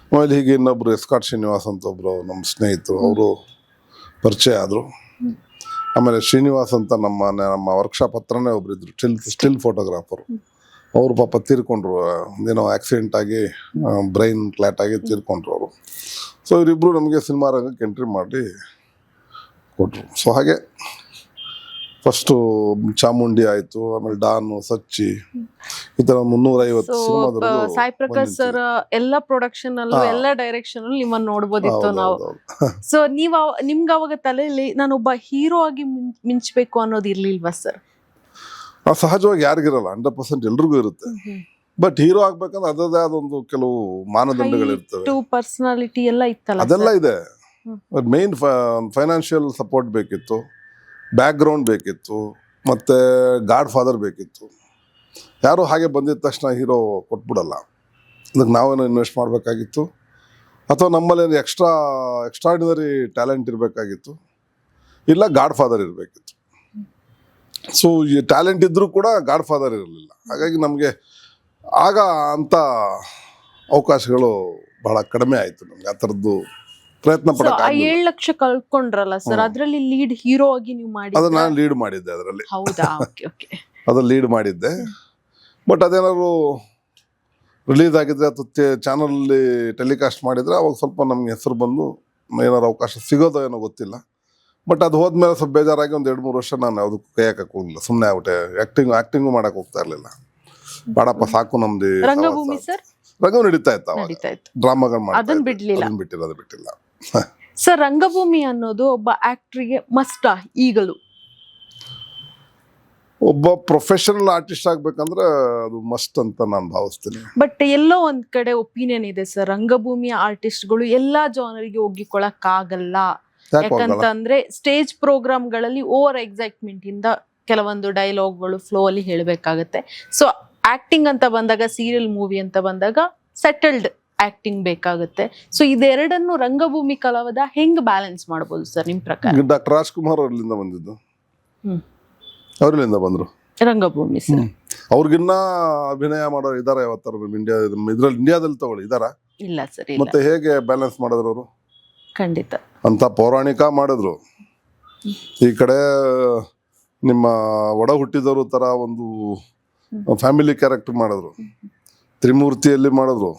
ಆಮೇಲೆ ಹೀಗೆ ಇನ್ನೊಬ್ರು ಎಸ್ಕಾಟ್ ಶ್ರೀನಿವಾಸ್ ಅಂತ ಒಬ್ರು ನಮ್ಮ ಸ್ನೇಹಿತರು, ಅವರು ಪರಿಚಯ ಆದರು. ಆಮೇಲೆ ಶ್ರೀನಿವಾಸ್ ಅಂತ ನಮ್ಮ ವರ್ಕ್ಶಾಪ್ ಹತ್ರನೇ ಒಬ್ರಿದ್ರು, ಸ್ಟಿಲ್ ಫೋಟೋಗ್ರಾಫರು. ಅವರು ಪಾಪ ತೀರ್ಕೊಂಡ್ರು, ಏನೋ ಆಕ್ಸಿಡೆಂಟ್ ಆಗಿ ಬ್ರೈನ್ ಕ್ಲಾಟ್ ಆಗಿ ತೀರ್ಕೊಂಡ್ರು ಅವರು. ಸೊ ಇವರಿಬ್ಬರು ನಮಗೆ ಸಿನಿಮಾ ರಂಗಕ್ಕೆ ಎಂಟ್ರಿ ಮಾಡಿ ಕೊಟ್ಟರು. ಸೊ ಹಾಗೆ ಫಸ್ಟು ಚಾಮುಂಡಿ ಆಯಿತು, ಆಮೇಲೆ ಡಾನು, ಸಚ್ಚಿ, ಈ ಥರ 350 ಸಿನಿಮಾದ. ಸಾಯಿ ಪ್ರಕಾಶ್ ಸರ್ ಎಲ್ಲ ಪ್ರೊಡಕ್ಷನ್ ಅಲ್ಲೂ ಎಲ್ಲ ಡೈರೆಕ್ಷನ್ ಅಲ್ಲೂ ನಿಮ್ಮನ್ನ ನೋಡ್ಬೋದಿತ್ತು ನಾವು. ಸೊ ನಿಮ್ಗೆ ಅವಾಗ ತಲೆಯಲ್ಲಿ ನಾನೊಬ್ಬ ಹೀರೋ ಆಗಿ ಮಿಂಚಬೇಕು ಅನ್ನೋದು ಇರ್ಲಿಲ್ವಾ ಸರ್? ಸಹಜವಾಗಿ ಯಾರಿಗಿರಲ್ಲ, 100% ಎಲ್ರಿಗೂ ಇರುತ್ತೆ. ಬಟ್ ಹೀರೋ ಆಗ್ಬೇಕಂದ್ರೆ ಅದರದೇ ಆದೊಂದು ಕೆಲವು ಮಾನದಂಡಗಳಿರ್ತವೆ. ಪರ್ಸನಾಲಿಟಿ ಎಲ್ಲ ಇತ್ತಲ್ಲ, ಅದೆಲ್ಲ ಇದೆ. ಮೇನ್ ಫೈನಾನ್ಷಿಯಲ್ ಸಪೋರ್ಟ್ ಬೇಕಿತ್ತು, ಬ್ಯಾಕ್ ಗ್ರೌಂಡ್ ಬೇಕಿತ್ತು, ಮತ್ತು ಗಾಡ್ ಫಾದರ್ ಬೇಕಿತ್ತು. ಯಾರು ಹಾಗೆ ಬಂದಿದ ತಕ್ಷಣ ಹೀರೋ ಕೊಟ್ಬಿಡಲ್ಲ. ಅದಕ್ಕೆ ನಾವೇನೋ ಇನ್ವೆಸ್ಟ್ ಮಾಡಬೇಕಾಗಿತ್ತು, ಅಥವಾ ನಮ್ಮಲ್ಲಿ ಎಕ್ಸ್ಟ್ರಾರ್ಡಿನರಿ ಟ್ಯಾಲೆಂಟ್ ಇರಬೇಕಾಗಿತ್ತು, ಇಲ್ಲ ಗಾಡ್ ಫಾದರ್ ಇರಬೇಕಿತ್ತು. ಸೊ ಈ ಟ್ಯಾಲೆಂಟ್ ಇದ್ದರೂ ಕೂಡ ಗಾಡ್ ಫಾದರ್ ಇರಲಿಲ್ಲ. ಹಾಗಾಗಿ ನಮಗೆ ಆಗ ಅಂಥ ಅವಕಾಶಗಳು ಬಹಳ ಕಡಿಮೆ ಆಯಿತು. ನಮ್ಗೆ ಆ ಥರದ್ದು ಪ್ರಯತ್ನ ಪಡಕ್ಕೆ 7 ಲಕ್ಷ ಕಳ್ಕೊಂಡ್ರಲ್ಲ ಸರ್, ಅದ್ರಲ್ಲಿ ಲೀಡ್ ಹೀರೋ ಆಗಿ ನೀವು ಮಾಡಿ? ಅದು ನಾನು ಲೀಡ್ ಮಾಡಿದ್ದೆ ಅದರಲ್ಲಿ. ಹೌದಾ? ಅದು ಲೀಡ್ ಮಾಡಿದ್ದೆ. ಬಟ್ ಅದೇನಾದ್ರು ರಿಲೀಸ್ ಆಗಿದ್ರೆ ಅಥವಾ ಚಾನಲಲ್ಲಿ ಟೆಲಿಕಾಸ್ಟ್ ಮಾಡಿದರೆ ಅವಾಗ ಸ್ವಲ್ಪ ನಮ್ಗೆ ಹೆಸರು ಬಂದು ಏನಾರು ಅವಕಾಶ ಸಿಗೋದೋ ಏನೋ ಗೊತ್ತಿಲ್ಲ. ಬಟ್ ಅದು ಹೋದ್ಮೇಲೆ ಸ್ವಲ್ಪ ಬೇಜಾರಾಗಿ ಒಂದು 2-3 ವರ್ಷ ನಾನು ಯಾವುದಕ್ಕೂ ಕೈ ಹಾಕಕ್ಕೆ ಹೋಗಲಿಲ್ಲ, ಸುಮ್ಮನೆ ಆಗ್ಬಿಟ್ಟೆ. ಆ್ಯಕ್ಟಿಂಗು ಮಾಡಕ್ಕೆ ಹೋಗ್ತಾ ಇರಲಿಲ್ಲ. ಬಾಡಪ್ಪ ಸಾಕು ನಮ್ದು. ರಂಗಭೂಮಿ ಸರ್? ರಂಗ ನಡೀತಾ ಇತ್ತು, ಡ್ರಾಮಾಗಳು ಅದನ್ನ ಬಿಟ್ಟಿಲ್ಲ. ಸರ್ ರಂಗಭೂಮಿ ಅನ್ನೋದು ಒಬ್ಬ ಆಕ್ಟರ್ಗೆ ಮಸ್ಟ್ ಈಗಲೂ? ಒಬ್ಬ ಪ್ರೊಫೆಷನಲ್ ಆರ್ಟಿಸ್ಟ್ ಆಗ್ಬೇಕಂದ್ರೆ ಅದು ಮಸ್ಟ್ ಅಂತ ನಾನು ಭಾವಿಸ್ತೀನಿ. ಬಟ್ ಎಲ್ಲೋ ಒಂದ್ ಕಡೆ ಒಪಿನಿಯನ್ ಇದೆ ಸರ್, ರಂಗಭೂಮಿಯ ಆರ್ಟಿಸ್ಟ್ಗಳು ಎಲ್ಲಾ ಜಾನರಿಗೆ ಒಗ್ಗಿಕೊಳ್ಳಕ್ ಆಗಲ್ಲ. ಯಾಕಂತಂದ್ರೆ ಸ್ಟೇಜ್ ಪ್ರೋಗ್ರಾಮ್ಗಳಲ್ಲಿ ಓವರ್ ಎಕ್ಸೈಟ್ಮೆಂಟ್ ಇಂದ ಕೆಲವೊಂದು ಡೈಲಾಗ್ಗಳು ಫ್ಲೋ ಅಲ್ಲಿ ಹೇಳ್ಬೇಕಾಗತ್ತೆ. ಸೊ ಆಕ್ಟಿಂಗ್ ಅಂತ ಬಂದಾಗ, ಸೀರಿಯಲ್ ಮೂವಿ ಅಂತ ಬಂದಾಗ ಸೆಟಲ್ಡ್ ಆಕ್ಟಿಂಗ್ ಬೇಕಾಗುತ್ತೆ. ಸೊ ಇದೆರಡನ್ನು ರಂಗಭೂಮಿ ಕಲಾವಿದ ಹೆಂಗ್ ಬ್ಯಾಲೆನ್ಸ್ ಮಾಡ್ಬೋದು ಸರ್ ನಿಮ್ ಪ್ರಕಾರ? ಡಾಕ್ಟರ್ ರಾಜ್ಕುಮಾರ್ ಅವ್ರಲ್ಲಿಂದ ಬಂದಿದ್ದು, ಅವ್ರಲ್ಲಿಂದ ಬಂದ್ರು ರಂಗಭೂಮಿ ಸರ್. ಅವ್ರಿಗಿನ್ನ ಅಭಿನಯ ಮಾಡೋರು ಇದಾರೆ ಯಾವತ್ತಾರು ಇದ್ರಲ್ಲಿ ಇಂಡಿಯಾದಲ್ಲಿ ತಗೊಳ್ಳಿ ಇದಾರ? ಇಲ್ಲ ಸರ್. ಮತ್ತೆ ಹೇಗೆ ಬ್ಯಾಲೆನ್ಸ್ ಮಾಡಿದ್ರು ಅವರು? ಖಂಡಿತ. ಅಂತ ಪೌರಾಣಿಕ ಮಾಡಿದ್ರು, ಈ ಕಡೆ ನಿಮ್ಮ ಒಡ ಹುಟ್ಟಿದವರು ಥರ ಒಂದು ಫ್ಯಾಮಿಲಿ ಕ್ಯಾರೆಕ್ಟರ್ ಮಾಡಿದ್ರು. ತ್ರಿಮೂರ್ತಿಯಲ್ಲಿ ಮಾಡಿದ್ರು.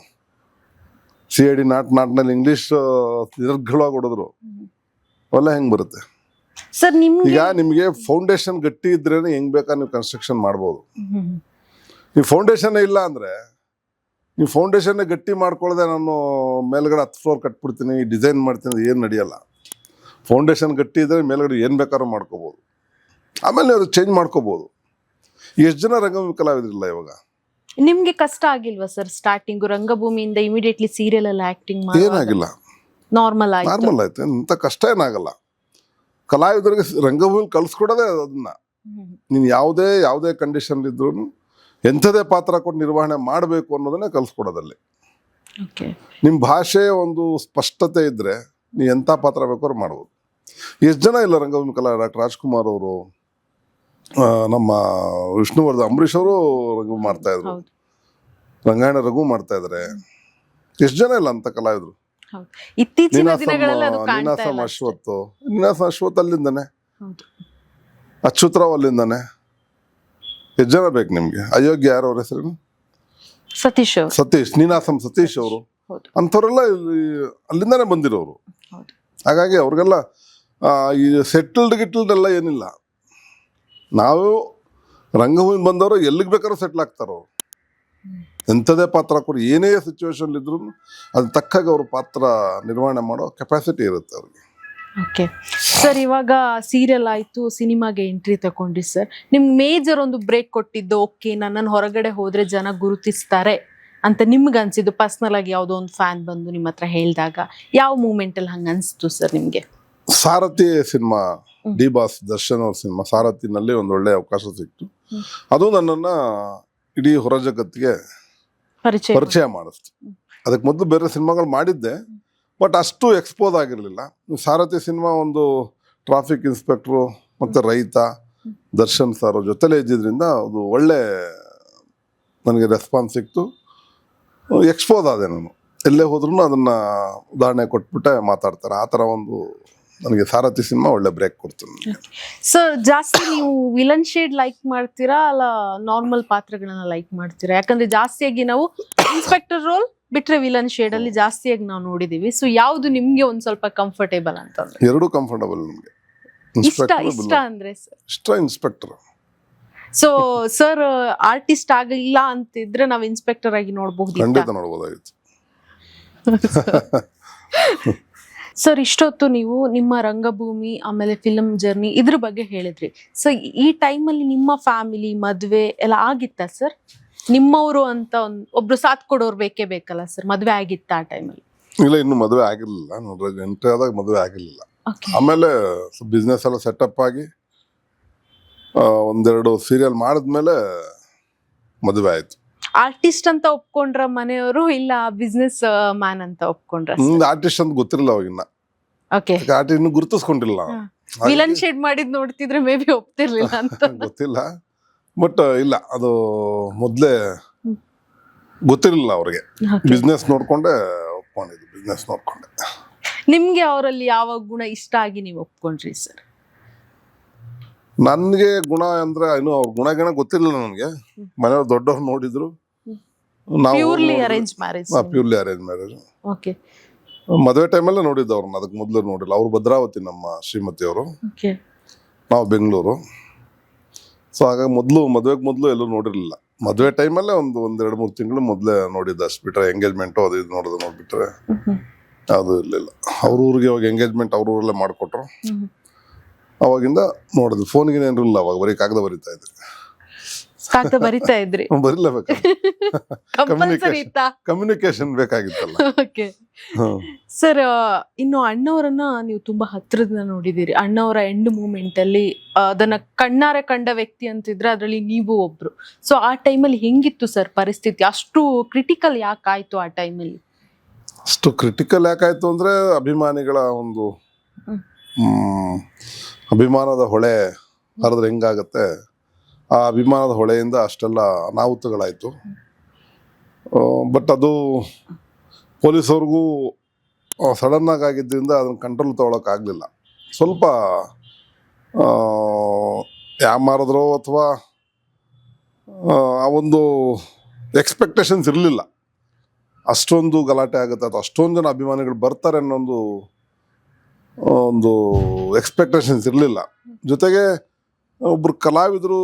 CID ನಾಟ್ನಲ್ಲಿ ಇಂಗ್ಲೀಷ್ ದೀರ್ಘವಾಗಿ ಹೊಡೆದ್ರು. ಅವೆಲ್ಲ ಹೆಂಗೆ ಬರುತ್ತೆ? ಸರ್ ನಿಮ್ಗೆ ಈಗ ನಿಮಗೆ ಫೌಂಡೇಶನ್ ಗಟ್ಟಿ ಇದ್ರೇನೆ ಹೆಂಗ್ ಬೇಕಾ ನೀವು ಕನ್ಸ್ಟ್ರಕ್ಷನ್ ಮಾಡ್ಬೋದು. ನೀವು ಫೌಂಡೇಶನ್ ಇಲ್ಲ ಅಂದ್ರೆ ನೀವು ಫೌಂಡೇಶನ್ ಗಟ್ಟಿ ಮಾಡ್ಕೊಳ್ಳದೆ ನಾನು ಮೇಲ್ಗಡೆ 10 ಫ್ಲೋರ್ ಕಟ್ಬಿಡ್ತೀನಿ, ಡಿಸೈನ್ ಮಾಡ್ತೀನಿ, ಏನು ನಡೆಯಲ್ಲ. ಫೌಂಡೇಶನ್ ಗಟ್ಟಿ ಇದ್ರೆ ಮೇಲ್ಗಡೆ ಏನು ಬೇಕಾದ್ರೂ ಮಾಡ್ಕೋಬೋದು. ಆಮೇಲೆ ಅದು ಚೇಂಜ್ ಮಾಡ್ಕೋಬೋದು. ಎಷ್ಟು ಜನ ರಂಗಭೂಮಿ ಕಲಾವಿದರಿಲ್ಲ ಇವಾಗ? ನಿಮ್ಗೆ ಕಷ್ಟ ಆಗಿಲ್ವಾ ಸರ್ ಸ್ಟಾರ್ಟಿಂಗ್ ರಂಗಭೂಮಿಯಿಂದ ಇಮಿಡಿಯೇಟ್ಲಿ ಸೀರಿಯಲ್ ಎಲ್ಲ ಆಕ್ಟಿಂಗ್ ಮಾಡಿ? ಏನಾಗಿಲ್ಲ, ನಾರ್ಮಲ್ ನಾರ್ಮಲ್ ಆಯ್ತು. ಇಂಥ ಕಷ್ಟ ಏನಾಗಲ್ಲ. ಕಲಾವಿದರಿಗೆ ರಂಗಭೂಮಿ ಕಲ್ಸ್ಕೊಡೋದೇ ಅದನ್ನ. ನೀನು ಯಾವುದೇ ಕಂಡೀಷನ್ ಇದ್ರು ಎಂಥದೇ ಪಾತ್ರ ಕೊಟ್ಟು ನಿರ್ವಹಣೆ ಮಾಡಬೇಕು ಅನ್ನೋದನ್ನೇ ಕಲ್ಸ್ಕೊಡೋದಲ್ಲಿ. ನಿಮ್ಮ ಭಾಷೆ ಒಂದು ಸ್ಪಷ್ಟತೆ ಇದ್ರೆ ನೀವು ಎಂಥ ಪಾತ್ರ ಬೇಕಾದ್ರೂ ಮಾಡ್ಬೋದು. ಎಷ್ಟು ಜನ ಇಲ್ಲ ರಂಗಭೂಮಿ ಡಾಕ್ಟರ್ ರಾಜ್ಕುಮಾರ್ ಅವರು, ನಮ್ಮ ವಿಷ್ಣುವರ್ಧನ್, ಅಂಬರೀಷ್ ಅವರು ರಂಗಭೂಮಿ ಮಾಡ್ತಾ ಇದ್ರು, ರಂಗಾಯಣ ರಘು ಮಾಡ್ತಾ ಇದಾರೆ. ಎಷ್ಟು ಜನ ಇಲ್ಲ ಅಂತ ಕಲಾವಿದ್ರು. ಇತ್ತೀಚಿನ ದಿನಗಳಲ್ಲಿ ಅದು ಕಾಣ್ತಾ ನೀನಾಸಂ ಇಲ್ಲ ಅಶ್ವತ್, ನೀನಾಸಂ ಅಶ್ವತ್ ಅಲ್ಲಿಂದಾನೆ, ಹೌದು. ಅಚ್ಯುತರಾವ್ ಅಲ್ಲಿಂದಾನೆ. ಎಷ್ಟು ಜನ ಬೇಕು ನಿಮ್ಗೆ? ಅಯೋಗ್ಯ ಯಾರು ಅವ್ರ ಹೆಸರು? ಸತೀಶ್ ಅವರು. ಸತೀಶ್, ನೀನಾಸಂ ಸತೀಶ್ ಅವರು, ಹೌದು. ಅಂಥವ್ರೆಲ್ಲ ಅಲ್ಲಿಂದಾನೆ ಬಂದಿರೋರು. ಹೌದು. ಹಾಗಾಗಿ ಅವ್ರಿಗೆಲ್ಲ ಈ ಸೆಟಲ್ಡ್ ಎಲ್ಲ ಏನಿಲ್ಲ. ನಾವು ರಂಗಭೂಮಿ ಬಂದವರು ಎಲ್ಲಿಗೆ ಬೇಕಾದ್ರೂ ಸೆಟ್ಲ್ ಆಗ್ತಾರೋ. ಎಂಥದೇ ಪಾತ್ರ ಕೊಡಿ, ಏನೇ ಸಿಚುವೇಶನ್ ಇದ್ರು ಅದು ತಕ್ಕಾಗ ಅವ್ರ ಪಾತ್ರ ನಿರ್ವಹಣೆ ಮಾಡೋ ಕೆಪಾಸಿಟಿ ಇರುತ್ತೆ ಅವ್ರಿಗೆ. ಓಕೆ ಸರ್, ಇವಾಗ ಸೀರಿಯಲ್ ಆಯ್ತು, ಸಿನಿಮಾಗೆ ಎಂಟ್ರಿ ತಗೊಂಡ್ರಿ ಸರ್. ನಿಮ್ಗೆ ಮೇಜರ್ ಒಂದು ಬ್ರೇಕ್ ಕೊಟ್ಟಿದ್ದು, ಓಕೆ ನನ್ನನ್ನು ಹೊರಗಡೆ ಹೋದ್ರೆ ಜನ ಗುರುತಿಸ್ತಾರೆ ಅಂತ ನಿಮ್ಗೆ ಅನ್ಸಿದ್ದು ಪರ್ಸನಲ್ ಆಗಿ ಯಾವುದೋ ಒಂದು ಫ್ಯಾನ್ ಬಂದು ನಿಮ್ಮ ಹತ್ರ ಹೇಳಿದಾಗ ಯಾವ ಮೂಮೆಂಟ್ ಅಲ್ಲಿ ಹಂಗ ಅನ್ಸ್ತು ಸರ್ ನಿಮ್ಗೆ? ಸಾರಥಿ ಸಿನಿಮಾ, ಡಿ ಬಾಸ್ ದರ್ಶನ್ ಅವ್ರ ಸಿನಿಮಾ ಸಾರಥಿನಲ್ಲಿ ಒಂದು ಒಳ್ಳೆ ಅವಕಾಶ ಸಿಕ್ತು. ಅದು ನನ್ನನ್ನು ಇಡೀ ಹೊರ ಜಗತ್ತಿಗೆ ಪರಿಚಯ ಮಾಡಿಸ್ತು. ಅದಕ್ಕೆ ಮೊದಲು ಬೇರೆ ಸಿನಿಮಾಗಳು ಮಾಡಿದ್ದೆ, ಬಟ್ ಅಷ್ಟು ಎಕ್ಸ್ಪೋಸ್ ಆಗಿರಲಿಲ್ಲ. ಸಾರಥಿ ಸಿನಿಮಾ ಒಂದು ಟ್ರಾಫಿಕ್ ಇನ್ಸ್ಪೆಕ್ಟ್ರು ಮತ್ತು ರೈತ ದರ್ಶನ್ ಸರ್ ಜೊತೆಲೇ ಇದ್ದಿದ್ದರಿಂದ ಅದು ಒಳ್ಳೆ ನನಗೆ ರೆಸ್ಪಾನ್ಸ್ ಸಿಕ್ತು. ಎಕ್ಸ್ಪೋಸ್ ಆದೆ ನಾನು. ಎಲ್ಲೇ ಹೋದ್ರೂ ಅದನ್ನು ಉದಾಹರಣೆ ಕೊಟ್ಬಿಟ್ಟೆ ಮಾತಾಡ್ತಾರೆ. ಆ ಥರ ಒಂದು ನನಗೆ ಸಾರಥಿ ಸಿನಿಮಾ ಒಳ್ಳೆ ಬ್ರೇಕ್ ಕೊಡ್ತು. ಸರ್ ಜಾಸ್ತಿ ನೀವು ವಿಲನ್ ಶೇಡ್ ಲೈಕ್ ಮಾಡ್ತೀರಾ ಅಲ್ಲ ನಾರ್ಮಲ್ ಪಾತ್ರಗಳನ್ನ ಲೈಕ್ ಮಾಡ್ತೀರಾ? ಯಾಕಂದ್ರೆ ಜಾಸ್ತಿಯಾಗಿ ನಾವು ಇನ್ಸ್ಪೆಕ್ಟರ್ ರೋಲ್ ಬಿಟ್ರೆ ವಿಲನ್ ಶೇಡ್ ಅಲ್ಲಿ ಜಾಸ್ತಿಯಾಗಿ ನಾವು ನೋಡಿದೀವಿ. ಸೊ ಯಾವ್ದು ನಿಮ್ಗೆ ಒಂದ್ ಸ್ವಲ್ಪ ಕಂಫರ್ಟೇಬಲ್ ಅಂತಂದ್ರೆ? ಎರಡೂ ಕಂಫರ್ಟಬಲ್ ನಮಗೆ. ಇಷ್ಟ ಅಂದ್ರೆ ಇಷ್ಟ ಇನ್ಸ್ಪೆಕ್ಟರ್. ಸೊ ಸರ್ ಆರ್ಟಿಸ್ಟ್ ಆಗಿಲ್ಲ ಅಂತಿದ್ರೆ ನಾವು ಇನ್ಸ್ಪೆಕ್ಟರ್ ಆಗಿ ನೋಡಬಹುದು. ಖಂಡಿತ ನೋಡಬಹುದಾಗಿತ್ತು. ಸರ್ ಇಷ್ಟೊತ್ತು ನೀವು ನಿಮ್ಮ ರಂಗಭೂಮಿ ಆಮೇಲೆ ಫಿಲಂ ಜರ್ನಿ ಇದ್ರ ಬಗ್ಗೆ ಹೇಳಿದ್ರಿ. ಸೊ ಈ ಟೈಮಲ್ಲಿ ನಿಮ್ಮ ಫ್ಯಾಮಿಲಿ ಮದ್ವೆ ಎಲ್ಲ ಆಗಿತ್ತಾ ಸರ್? ನಿಮ್ಮವರು ಅಂತ ಒಬ್ರು ಸಾಥ್ ಕೊಡೋರು ಬೇಕೇ ಬೇಕಲ್ಲ ಸರ್? ಮದ್ವೆ ಆಗಿತ್ತ ಆ ಟೈಮಲ್ಲಿ? ಇಲ್ಲ, ಇನ್ನು ಮದುವೆ ಆಗಿರ್ಲಿಲ್ಲ. ಎಂಟ್ರಿ ಆದಾಗ ಮದುವೆ ಆಗಿರ್ಲಿಲ್ಲ. ಆಮೇಲೆ ಬಿಸ್ನೆಸ್ ಎಲ್ಲ ಸೆಟಪ್ ಆಗಿ ಒಂದೆರಡು ಸೀರಿಯಲ್ ಮಾಡಿದ್ಮೇಲೆ ಮದುವೆ ಆಯ್ತು. ಆರ್ಟಿಸ್ಟ್ ಅಂತ ಒಪ್ಕೊಂಡ್ರ ಮನೆಯವರು ಇಲ್ಲ ಬಿಸ್ನೆಸ್ ಮ್ಯಾನ್ ಅಂತ ಒಪ್ಕೊಂಡ್ರ? ಆರ್ಟಿಸ್ಟ್ ಅಂತ ಗೊತ್ತಿರಲಿಲ್ಲ ಅವಾಗಿನ್ನ. ಆರ್ಟಿಸ್ಟ್ ಇನ್ನು ಗುರುತಿಸ್ಕೊಂಡಿಲ್ಲ. ವಿಲನ್ ಶೇಡ್ ಮಾಡಿದ್ ನೋಡ್ತಿದ್ರೆ ಮೇ ಬಿ ಒಪ್ತಿರ್ಲಿಲ್ಲ ಅಂತ ಗೊತ್ತಿಲ್ಲ. ಬಟ್ ಇಲ್ಲ, ಅದು ಮೊದ್ಲೇ ಗೊತ್ತಿರಲಿಲ್ಲ ಅವ್ರಿಗೆ. ಬಿಸ್ನೆಸ್ ನೋಡ್ಕೊಂಡೆ ಒಪ್ಕೊಂಡಿದ್ದು. ಬಿಸ್ನೆಸ್ ನೋಡ್ಕೊಂಡೆ. ನಿಮ್ಗೆ ಅವರಲ್ಲಿ ಯಾವ ಗುಣ ಇಷ್ಟ ಆಗಿ ನೀವು ಒಪ್ಕೊಂಡ್ರಿ ಸರ್? ನನ್ಗೆ ಗುಣ ಅಂದ್ರೆ ಇನ್ನು ಅವ್ರ ಗುಣ ಗೊತ್ತಿರಲಿಲ್ಲ ನನಗೆ. ಮನೆಯವ್ರು ದೊಡ್ಡವ್ರು ನೋಡಿದ್ರು. Purely arrange marriage. Purely arrange marriage. Okay. ಮದುವೆ ಟೈಮಲ್ಲೇ ನೋಡಿದ್ದು ಅವ್ರನ್ನ. ಅದಕ್ಕೆ ಮೊದಲು ನೋಡಿಲ್ಲ. ಅವ್ರು ಭದ್ರಾವತಿ, ನಮ್ಮ ಶ್ರೀಮತಿ ಅವರು. ನಾವು ಬೆಂಗಳೂರು. ಸೊ ಹಾಗಾಗಿ ಮದುವೆಗೆ ಮೊದಲು ಎಲ್ಲೂ ನೋಡಿರಲಿಲ್ಲ. ಮದುವೆ ಟೈಮಲ್ಲೇ ಒಂದು 2-3 ತಿಂಗಳು ಮೊದಲೇ ನೋಡಿದ್ದು. ಅಷ್ಟು ಬಿಟ್ರೆ ಎಂಗೇಜ್ಮೆಂಟು ಅದು ಇದು ನೋಡ್ಬಿಟ್ರೆ ಯಾವುದು ಇರಲಿಲ್ಲ. ಅವ್ರ ಊರಿಗೆ ಹೋಗಿ ಎಂಗೇಜ್ಮೆಂಟ್ ಅವ್ರ ಊರಲ್ಲೇ ಮಾಡಿಕೊಟ್ರು. ಅವಾಗಿಂದ ನೋಡಿದ್ವಿ. ಫೋನ್ಗೆ ಏನಿರಲಿಲ್ಲ ಅವಾಗ, ಬರೀ ಕಾಗದ ಬರಿತಾ ಇದ್ರಿ. ಬರಿಲೇಬೇಕು. ಕಮ್ಯುನಿಕೇಶನ್ ಬೇಕಾಗಿತ್ತಲ್ಲ. ಸರ್ ಇನ್ನು ಅಣ್ಣವರನ್ನ ನೀವು ತುಂಬಾ ಹತ್ರದಿಂದ ನೋಡಿದೀರಿ. ಅಣ್ಣವರ ಎಂಡ್ ಮೂಮೆಂಟ್ ಅಲ್ಲಿ ಅದನ್ನ ಕಣ್ಣಾರೆ ಕಂಡ ವ್ಯಕ್ತಿ ಅಂತಿದ್ರೆ ಅದ್ರಲ್ಲಿ ನೀವು ಒಬ್ರು. ಸೊ ಆ ಟೈಮಲ್ಲಿ ಹೆಂಗಿತ್ತು ಸರ್ ಪರಿಸ್ಥಿತಿ? ಅಷ್ಟು ಕ್ರಿಟಿಕಲ್ ಯಾಕಾಯ್ತು ಆ ಟೈಮಲ್ಲಿ? ಅಷ್ಟು ಕ್ರಿಟಿಕಲ್ ಯಾಕಾಯ್ತು ಅಂದ್ರೆ ಅಭಿಮಾನಿಗಳ ಒಂದು ಅಭಿಮಾನದ ಹೊಳೆ ಹರಿದ್ರೆ ಹೆಂಗಾಗತ್ತೆ, ಆ ಅಭಿಮಾನದ ಹೊಳೆಯಿಂದ ಅಷ್ಟೆಲ್ಲ ಅನಾಹುತಗಳಾಯಿತು. ಬಟ್ ಅದು ಪೊಲೀಸವ್ರಿಗೂ ಸಡನ್ನಾಗಿ ಆಗಿದ್ದರಿಂದ ಅದನ್ನು ಕಂಟ್ರೋಲ್ ತೊಗೊಳಕ್ಕಾಗಲಿಲ್ಲ. ಸ್ವಲ್ಪ ಯಾಮಾರಿದ್ರೋ ಅಥವಾ ಆ ಒಂದು ಎಕ್ಸ್ಪೆಕ್ಟೇಷನ್ಸ್ ಇರಲಿಲ್ಲ ಅಷ್ಟೊಂದು ಗಲಾಟೆ ಆಗುತ್ತೆ ಅಥವಾ ಅಷ್ಟೊಂದು ಜನ ಅಭಿಮಾನಿಗಳು ಬರ್ತಾರೆ ಅನ್ನೋ ಒಂದು ಎಕ್ಸ್ಪೆಕ್ಟೇಷನ್ಸ್ ಇರಲಿಲ್ಲ. ಜೊತೆಗೆ ಒಬ್ರು ಕಲಾವಿದರು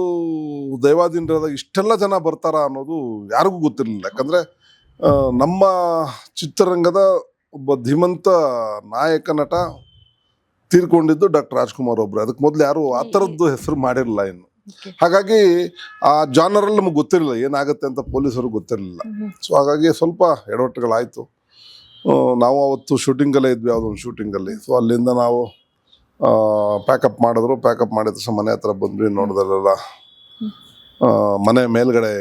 ದೈವಾಧೀನರಾದಾಗ ಇಷ್ಟೆಲ್ಲ ಜನ ಬರ್ತಾರ ಅನ್ನೋದು ಯಾರಿಗೂ ಗೊತ್ತಿರಲಿಲ್ಲ. ಯಾಕಂದರೆ ನಮ್ಮ ಚಿತ್ರರಂಗದ ಒಬ್ಬ ಧೀಮಂತ ನಾಯಕ ನಟ ತೀರ್ಕೊಂಡಿದ್ದು ಡಾಕ್ಟರ್ ರಾಜ್ಕುಮಾರ್ ಒಬ್ರು. ಅದಕ್ಕೆ ಮೊದಲು ಯಾರು ಆ ಥರದ್ದು ಹೆಸರು ಮಾಡಿರಲಿಲ್ಲ ಇನ್ನು. ಹಾಗಾಗಿ ಆ ಜಾನರಲ್ಲಿ ನಮಗೆ ಗೊತ್ತಿರಲಿಲ್ಲ ಏನಾಗುತ್ತೆ ಅಂತ, ಪೊಲೀಸರು ಗೊತ್ತಿರಲಿಲ್ಲ. ಸೊ ಹಾಗಾಗಿ ಸ್ವಲ್ಪ ಎಡವಟ್ಟುಗಳಾಯಿತು. ನಾವು ಅವತ್ತು ಶೂಟಿಂಗಲ್ಲೇ ಇದ್ವಿ, ಯಾವುದೊಂದು ಶೂಟಿಂಗಲ್ಲಿ. ಸೊ ಅಲ್ಲಿಂದ ನಾವು ಪ್ಯಾಕಪ್ ಮಾಡಿದ್ರು. ಪ್ಯಾಕಪ್ ಮಾಡಿದ ತಕ್ಷಣ ಮನೆ ಹತ್ರ ಬಂದ್ವಿ. ನೋಡಿದ್ರಲ್ಲ ಮನೆ ಮೇಲ್ಗಡೆ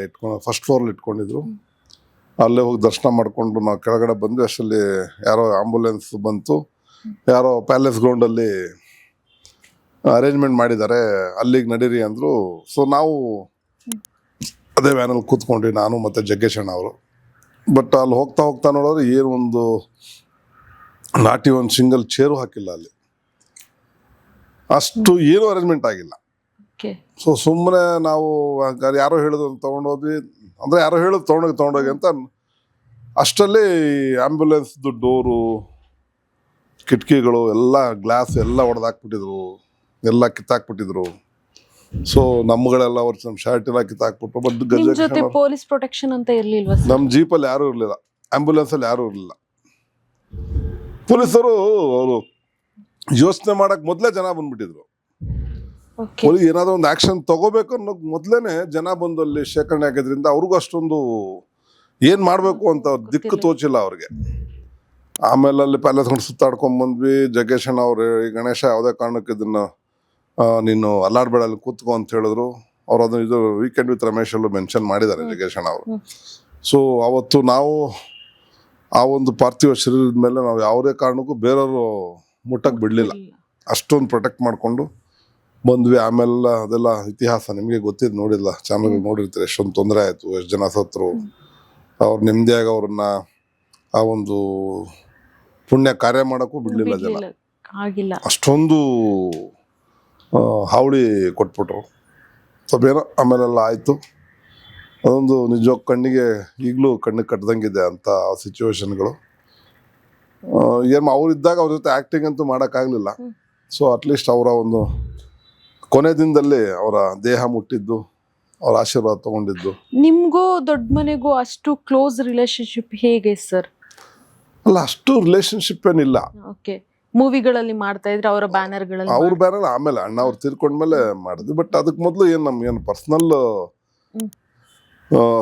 ಫಸ್ಟ್ ಫ್ಲೋರಲ್ಲಿ ಇಟ್ಕೊಂಡಿದ್ರು. ಅಲ್ಲೇ ಹೋಗಿ ದರ್ಶನ ಮಾಡಿಕೊಂಡು ನಾವು ಕೆಳಗಡೆ ಬಂದ್ವಿ. ಅಷ್ಟರಲ್ಲಿ ಯಾರೋ ಆಂಬುಲೆನ್ಸ್ ಬಂತು. ಯಾರೋ ಪ್ಯಾಲೇಸ್ ಗ್ರೌಂಡಲ್ಲಿ ಅರೇಂಜ್ಮೆಂಟ್ ಮಾಡಿದ್ದಾರೆ, ಅಲ್ಲಿಗೆ ನಡೀರಿ ಅಂದರು. ಸೊ ನಾವು ಅದೇ ವ್ಯಾನಲ್ಲಿ ಕೂತ್ಕೊಂಡ್ವಿ, ನಾನು ಮತ್ತು ಜಗ್ಗೇಶ್ ಅಣ್ಣ ಅವರು. ಬಟ್ ಅಲ್ಲಿ ಹೋಗ್ತಾ ನೋಡಿದ್ರೆ ಏನು ಒಂದು ನಾಟಿ ಒಂದು ಸಿಂಗಲ್ ಚೇರು ಹಾಕಿಲ್ಲ ಅಲ್ಲಿ. ಅಷ್ಟು ಏನೂ ಅರೇಂಜ್ಮೆಂಟ್ ಆಗಿಲ್ಲ. ಸೊ ಸುಮ್ಮನೆ ನಾವು ಯಾರೋ ಹೇಳಿದ್ರು ತೊಗೊಂಡೋದ್ವಿ. ಅಂದರೆ ಯಾರೋ ಹೇಳೋದು ತೊಗೊಂಡೋಗಿ ಅಂತ. ಅಷ್ಟರಲ್ಲಿ ಆ್ಯಂಬುಲೆನ್ಸ್ದು ಡೋರು, ಕಿಟಕಿಗಳು ಎಲ್ಲ ಗ್ಲಾಸ್ ಎಲ್ಲ ಹೊಡೆದಾಕ್ಬಿಟ್ಟಿದ್ರು, ಎಲ್ಲ ಕಿತ್ತಾಕ್ಬಿಟ್ಟಿದ್ರು. ಸೊ ನಮ್ಮಗಳೆಲ್ಲ ಅವ್ರು ನಮ್ಮ ಶರ್ಟ್ ಎಲ್ಲ ಕಿತ್ತಾಕ್ಬಿಟ್ರು. ಬಟ್ ಪೊಲೀಸ್ ಪ್ರೊಟೆಕ್ಷನ್ ಅಂತ ಇರ್ಲಿಲ್ವಾ? ನಮ್ಮ ಜೀಪಲ್ಲಿ ಯಾರೂ ಇರಲಿಲ್ಲ, ಆ್ಯಂಬುಲೆನ್ಸಲ್ಲಿ ಯಾರೂ ಇರಲಿಲ್ಲ. ಪೊಲೀಸರು ಅವರು ಯೋಚನೆ ಮಾಡಕ್ಕೆ ಮೊದಲೇ ಜನ ಬಂದ್ಬಿಟ್ಟಿದ್ರು. ಪೊಲೀಸ್ ಏನಾದರೂ ಒಂದು ಆ್ಯಕ್ಷನ್ ತಗೋಬೇಕು ಅನ್ನೋ ಮೊದಲೇ ಜನ ಬಂದು ಅಲ್ಲಿ ಶೇಖರಣೆ ಆಗಿದ್ರಿಂದ ಅವ್ರಿಗೂ ಅಷ್ಟೊಂದು ಏನು ಮಾಡಬೇಕು ಅಂತ ದಿಕ್ಕು ತೋಚಿಲ್ಲ ಅವ್ರಿಗೆ. ಆಮೇಲೆ ಅಲ್ಲಿ ಪ್ಯಾಲೇಸ್ ಕೊಂಡು ಸುತ್ತಾಡ್ಕೊಂಡ್ಬಂದ್ವಿ. ಜಗ್ಗೇಶ್ ಅಣ್ಣ ಅವರು ಗಣೇಶ ಯಾವುದೇ ಕಾರಣಕ್ಕೆ ಇದನ್ನು ನೀನು ಅಲ್ಲಾಡ್ಬೇಡ ಅಲ್ಲಿ ಕೂತ್ಕೊ ಅಂತ ಹೇಳಿದ್ರು. ಅವ್ರು ಅದನ್ನು ಇದು ವೀಕೆಂಡ್ ವಿತ್ ರಮೇಶಲ್ಲೂ ಮೆನ್ಷನ್ ಮಾಡಿದ್ದಾರೆ ಜಗ್ಗೇಶ್ ಅಣ್ಣ ಅವರು. ಸೊ ಅವತ್ತು ನಾವು ಆ ಒಂದು ಪಾರ್ಥಿವ ಶರೀರದ ಮೇಲೆ ನಾವು ಯಾವುದೇ ಕಾರಣಕ್ಕೂ ಬೇರೆಯವರು ಮುಟ್ಟಕ್ಕೆ ಬಿಡಲಿಲ್ಲ. ಅಷ್ಟೊಂದು ಪ್ರೊಟೆಕ್ಟ್ ಮಾಡಿಕೊಂಡು ಬಂದ್ವಿ. ಆಮೇಲೆ ಅದೆಲ್ಲ ಇತಿಹಾಸ ನಿಮಗೆ ಗೊತ್ತಿದ್ದು, ನೋಡಿಲ್ಲ, ಚಾನಲ್ ನೋಡಿರ್ತೀರಿ. ಎಷ್ಟೊಂದು ತೊಂದರೆ ಆಯಿತು, ಎಷ್ಟು ಜನ ಸತ್ರು. ಅವ್ರು ನೆಮ್ಮದಿಯಾಗಿ ಅವ್ರನ್ನ ಆ ಒಂದು ಪುಣ್ಯ ಕಾರ್ಯ ಮಾಡೋಕ್ಕೂ ಬಿಡಲಿಲ್ಲ ಜನ. ಅಷ್ಟೊಂದು ಹಾವಳಿ ಕೊಟ್ಬಿಟ್ರು. ಸ್ವಲ್ಪ ಏನೋ ಆಮೇಲೆಲ್ಲ ಆಯಿತು. ಅದೊಂದು ನಿಜವಾಗಿ ಕಣ್ಣಿಗೆ ಈಗಲೂ ಕಣ್ಣಿಗೆ ಕಟ್ಟದಂಗಿದೆ ಅಂಥ ಸಿಚುವೇಶನ್ಗಳು. ಏನು ಅವರಿದ್ದಾಗ ಅವ್ರ ಜೊತೆ ಆ್ಯಕ್ಟಿಂಗ್ ಅಂತೂ ಮಾಡೋಕ್ಕಾಗಲಿಲ್ಲ. ಸೊ ಅಟ್ಲೀಸ್ಟ್ ಅವರ ಒಂದು ಕೊನೆ ದಿನದಲ್ಲಿ ಅವರ ದೇಹ ಮುಟ್ಟಿದ್ದು, ಅವ್ರ ಆಶೀರ್ವಾದ ತಗೊಂಡಿದ್ದು. ನಿಮ್ಗೂ ದೊಡ್ಡ ಮನೆಗೂ ಅಷ್ಟು ಕ್ಲೋಸ್ ರಿಲೇಶನ್ಶಿಪ್ ಹೇಗೆ ಸರ್? ಅಲ್ಲ, ಅಷ್ಟು ರಿಲೇಶನ್ಶಿಪ್ ಏನಿಲ್ಲ. ಓಕೆ, ಮೂವಿಗಳಲ್ಲಿ ಮಾಡ್ತಾ ಇದ್ರೆ ಅವರ ಬ್ಯಾನರ್ಗಳಲ್ಲಿ? ಅವ್ರ ಬ್ಯಾನರ್ ಆಮೇಲೆ ಅಣ್ಣ ಅವ್ರು ತೀರ್ಕೊಂಡ್ಮೇಲೆ ಮಾಡಿದ್ವಿ. ಬಟ್ ಅದಕ್ಕೆ ಮೊದಲು ಏನು ನಮ್ಗೇನು ಪರ್ಸ್ನಲ್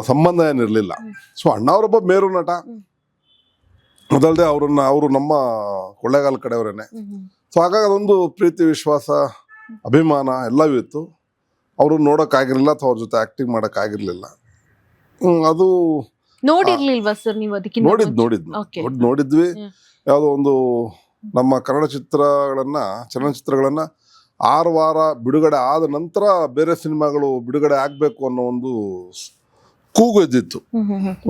ಸಂಬಂಧ ಏನಿರಲಿಲ್ಲ. ಸೊ ಅಣ್ಣ ಅವರೊಬ್ಬ ಮೇರು ನಟ, ಅದಲ್ಲದೆ ಅವರು ನಮ್ಮ ಕೊಳ್ಳೇಗಾಲ ಕಡೆಯವರೇನೆ. ಸೊ ಹಾಗಾಗಿ ಅದೊಂದು ಪ್ರೀತಿ, ವಿಶ್ವಾಸ, ಅಭಿಮಾನ ಎಲ್ಲವೂ ಇತ್ತು. ಅವರು ನೋಡೋಕ್ಕಾಗಿರಲಿಲ್ಲ ಅಥವಾ ಅವ್ರ ಜೊತೆ ಆ್ಯಕ್ಟಿಂಗ್ ಮಾಡೋಕ್ಕಾಗಿರಲಿಲ್ಲ. ಅದು ನೋಡಿರ್ಲಿಲ್ವಾ ಸರ್ ನೀವು? ಅದಕ್ಕೆ ನೋಡಿದ್ವಿ. ಯಾವುದೋ ಒಂದು ನಮ್ಮ ಕನ್ನಡ ಚಲನಚಿತ್ರಗಳನ್ನು 6 ವಾರ ಬಿಡುಗಡೆ ಆದ ನಂತರ ಬೇರೆ ಸಿನಿಮಾಗಳು ಬಿಡುಗಡೆ ಆಗಬೇಕು ಅನ್ನೋ ಒಂದು ಕೂಗು ಎದ್ದಿತ್ತು.